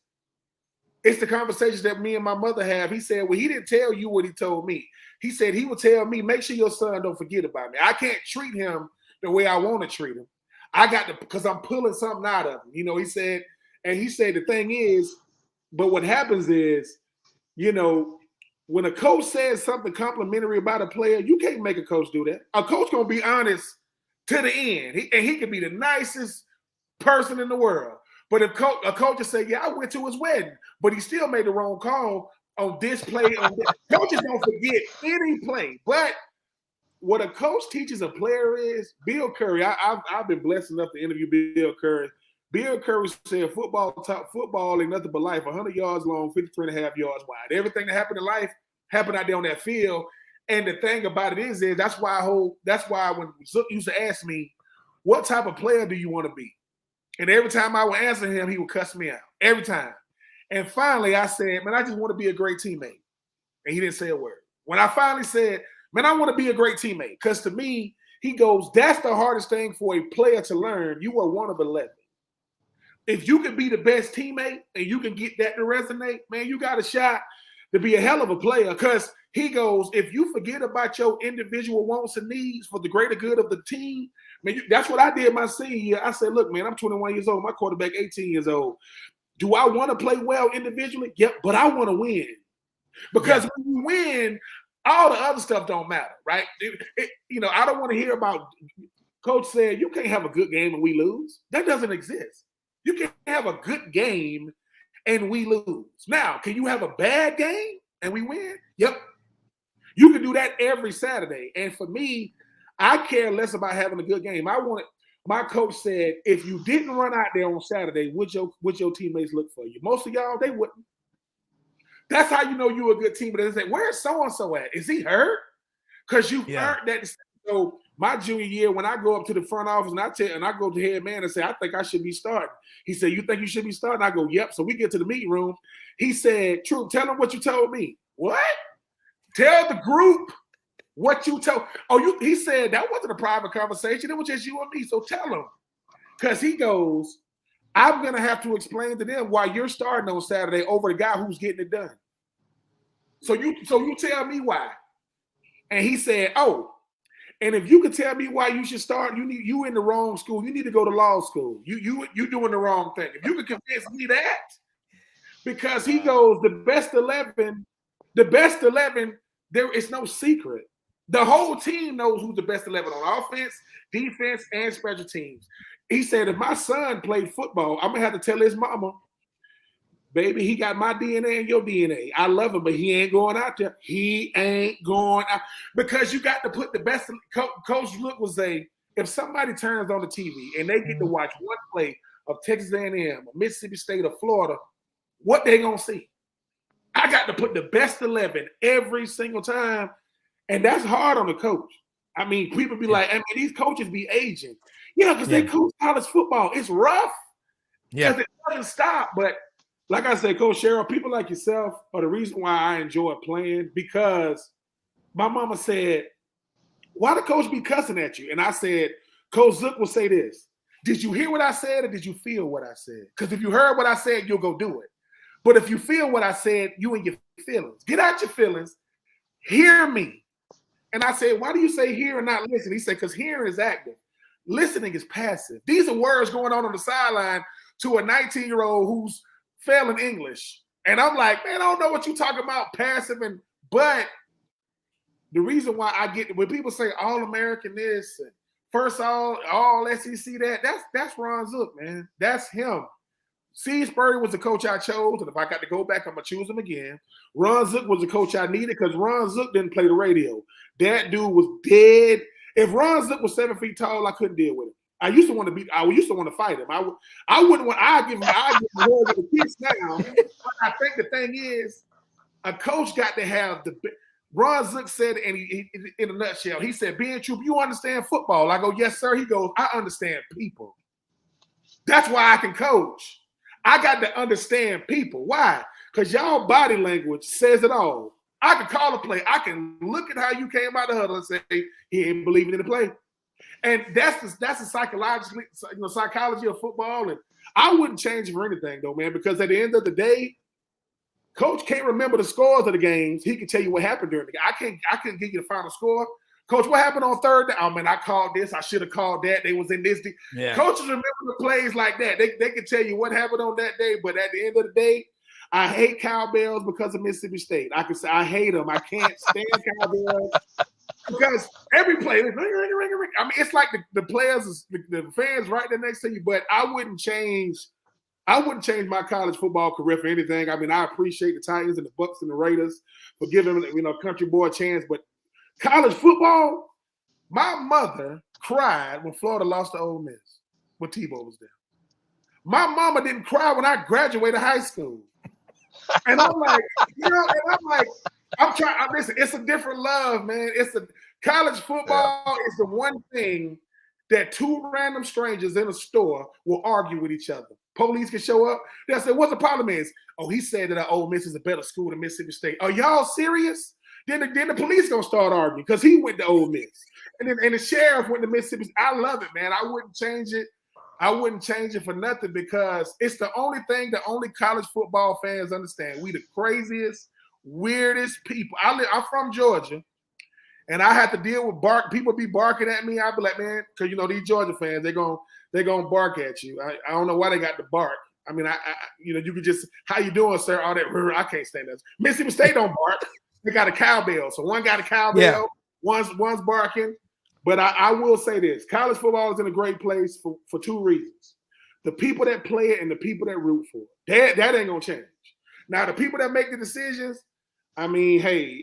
it's the conversations that me and my mother have. He said, well, he didn't tell you what he told me. He said he would tell me, make sure your son don't forget about me. I can't treat him the way I want to treat him. I got to, because I'm pulling something out of him. He said the thing is, but what happens is, when a coach says something complimentary about a player, you can't make a coach do that. A coach going to be honest to the end. He can be the nicest person in the world. But if a coach will say, yeah, I went to his wedding, but he still made the wrong call on this play. Coaches don't forget any play. But what a coach teaches a player is, Bill Curry, I've been blessed enough to interview Bill Curry. Bill Curry said football ain't nothing but life, 100 yards long, 53 and a half yards wide. Everything that happened in life happened out there on that field. And the thing about it is that's why when Zook used to ask me, what type of player do you want to be? And every time I would answer him, he would cuss me out. Every time. And finally I said, man, I just want to be a great teammate. And he didn't say a word. When I finally said, man, I want to be a great teammate. Because to me, he goes, that's the hardest thing for a player to learn. You are one of 11. If you can be the best teammate and you can get that to resonate, man, you got a shot to be a hell of a player. Because he goes, if you forget about your individual wants and needs for the greater good of the team, man, that's what I did my senior year. I said, look, man, I'm 21 years old. My quarterback 18 years old. Do I want to play well individually? Yep, but I want to win. Because when you win, all the other stuff don't matter, right? I don't want to hear about coach said you can't have a good game and we lose. That doesn't exist. You can't have a good game and we lose. Now, can you have a bad game and we win? Yep. You can do that every Saturday. And for me, I care less about having a good game. My coach said, if you didn't run out there on Saturday, would your teammates look for you? Most of y'all, they wouldn't. That's how you know you're a good team. But they say, where's so-and-so at? Is he hurt? Because you've earned that. So my junior year, when I go up to the front office and I go to the head man and say, I think I should be starting. He said, you think you should be starting? I go, yep. So we get to the meeting room. He said, True, tell him what you told me. What? Tell the group what you told. He said, that wasn't a private conversation. It was just you and me. So tell him. Because he goes, I'm going to have to explain to them why you're starting on Saturday over the guy who's getting it done. So you tell me why. And he said, and if you could tell me why you should start, you in the wrong school. You need to go to law school. You doing the wrong thing. If you could convince me that, because he goes, the best 11, there is no secret. The whole team knows who's the best 11 on offense, defense, and special teams. He said, if my son played football, I'm going to have to tell his mama, baby, he got my DNA and your DNA. I love him, but he ain't going out there. He ain't going out. Because you got to put the best. Coach Look will say, if somebody turns on the TV and they get to watch one play of Texas A&M, or Mississippi State, or Florida, what they going to see? I got to put the best 11 every single time. And that's hard on the coach. I mean, people be like, I mean, these coaches be aging. Because they coach college football. It's rough. Because it doesn't stop. But like I said, Coach Sherrill, people like yourself are the reason why I enjoy playing, because my mama said, why the coach be cussing at you? And I said, Coach Zook will say this. Did you hear what I said or did you feel what I said? Because if you heard what I said, you'll go do it. But if you feel what I said, you and your feelings. Get out your feelings. Hear me. And I said, why do you say hear and not listen? He said, because hearing is active. Listening is passive. These are words going on the sideline to a 19-year-old who's failing English. And I'm like, man, I don't know what you're talking about, passive. But the reason why I get, when people say All-American this and first all SEC that's Ron Zook, man. That's him. Steve Spurrier was the coach I chose, and if I got to go back, I'm going to choose him again. Ron Zook was the coach I needed because Ron Zook didn't play the radio. That dude was dead. If Ron Zook was 7 feet tall, I couldn't deal with him. I used to want to fight him. I wouldn't want, I'd give him more with the kids now. But I think the thing is, a coach got to have Ron Zook said, and he in a nutshell, he said, being true, you understand football? I go, yes, sir. He goes, I understand people. That's why I can coach. I got to understand people. Why? Because y'all body language says it all. I can call a play. I can look at how you came out of the huddle and say, he ain't believing in the play. And that's the psychology of football. And I wouldn't change it for anything, though, man, because at the end of the day, Coach can't remember the scores of the games. He can tell you what happened during the game. I couldn't give you the final score. Coach, what happened on third down? Oh, man, I called this. I should have called that. They was in this. Yeah. Coaches remember the plays like that. They can tell you what happened on that day, but at the end of the day, I hate cowbells because of Mississippi State. I can say I hate them. I can't stand cowbells because every play, ring, ring, ring, ring. I mean, it's like the players, the fans right there next to you, but I wouldn't change my college football career for anything. I mean, I appreciate the Titans and the Bucks and the Raiders for giving country boy a chance, but college football, my mother cried when Florida lost to Ole Miss when Tebow was there. My mama didn't cry when I graduated high school. And I'm like, I'm trying. Listen, it's a different love, man. College football is the one thing that two random strangers in a store will argue with each other. Police can show up. They'll say, what the problem is? Oh, he said that Ole Miss is a better school than Mississippi State. Are y'all serious? Then the police gonna start arguing because he went to Ole Miss. And the sheriff went to Mississippi State. I love it, man. I wouldn't change it. I wouldn't change it for nothing because it's the only thing that only college football fans understand. We the craziest, weirdest people. I'm from Georgia, and I have to deal with people be barking at me. I be like, man, because these Georgia fans, they're gonna bark at you. I don't know why they got to bark. I mean, you could just, how you doing, sir? All that. I can't stand that. Mississippi State don't bark. They got a cowbell. So one got a cowbell, one's barking. But I will say this. College football is in a great place for two reasons. The people that play it and the people that root for it. That ain't going to change. Now, the people that make the decisions, I mean, hey,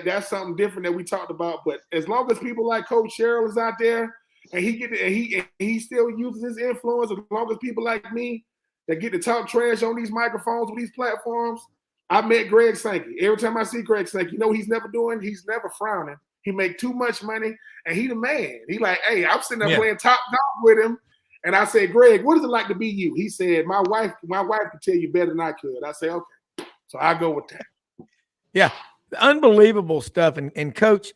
that's something different that we talked about. But as long as people like Coach Sherrill is out there and he still uses his influence, as long as people like me that get to talk trash on these microphones, on these platforms, I met Greg Sankey. Every time I see Greg Sankey, he's never doing? He's never frowning. He make too much money, and he the man. He like, hey, I'm sitting there playing top dog with him, and I said, Greg, what is it like to be you? He said, my wife could tell you better than I could. I say, okay, so I go with that. Yeah, unbelievable stuff. And Coach,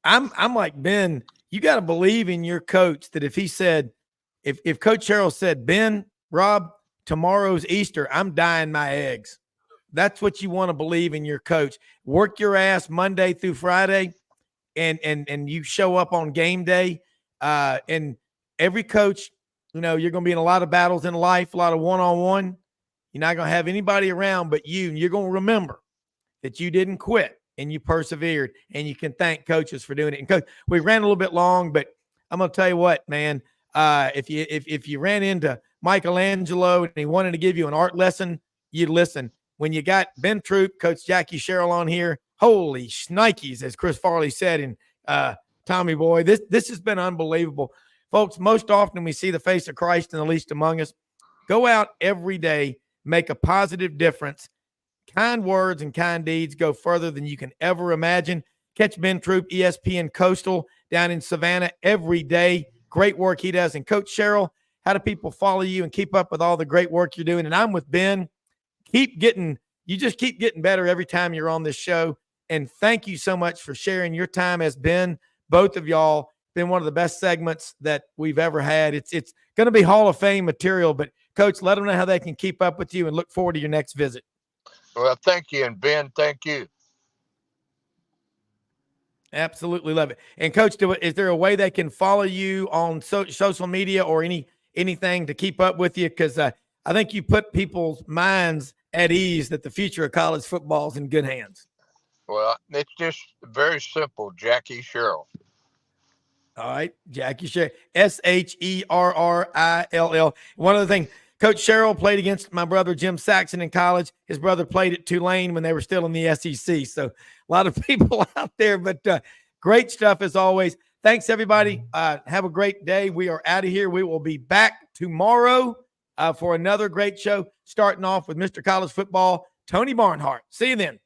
I'm like Ben. You got to believe in your coach that if he said, if Coach Sherrill said, Ben, Rob, tomorrow's Easter, I'm dyeing my eggs. That's what you want to believe in your coach. Work your ass Monday through Friday. And you show up on game day, and every coach, you're going to be in a lot of battles in life, a lot of one-on-one. You're not going to have anybody around but you, and you're going to remember that you didn't quit and you persevered, and you can thank coaches for doing it. And Coach, we ran a little bit long, but I'm going to tell you what, man, if you ran into Michelangelo and he wanted to give you an art lesson, you'd listen. When you got Ben Troop, Coach Jackie Sherrill on here, holy shnikes, as Chris Farley said, and Tommy Boy, this has been unbelievable. Folks, most often we see the face of Christ in the least among us. Go out every day, make a positive difference. Kind words and kind deeds go further than you can ever imagine. Catch Ben Troop, ESPN Coastal, down in Savannah every day. Great work he does. And Coach Sherrill, how do people follow you and keep up with all the great work you're doing? And I'm with Ben. You just keep getting better every time you're on this show. And thank you so much for sharing your time as Ben both of y'all. Been one of the best segments that we've ever had. It's going to be Hall of Fame material, but Coach, let them know how they can keep up with you and look forward to your next visit. Well, thank you. And Ben, thank you. Absolutely love it. And Coach, is there a way they can follow you on social media or anything to keep up with you? Because I think you put people's minds at ease that the future of college football is in good hands. Well, it's just very simple. Jackie Sherrill. All right, Jackie Sherrill, Sherrill. One other thing, Coach Sherrill played against my brother Jim Saxon in college. His brother played at Tulane when they were still in the SEC. So a lot of people out there, but great stuff as always. Thanks, everybody. Have a great day. We are out of here. We will be back tomorrow for another great show, starting off with Mr. College Football, Tony Barnhart. See you then.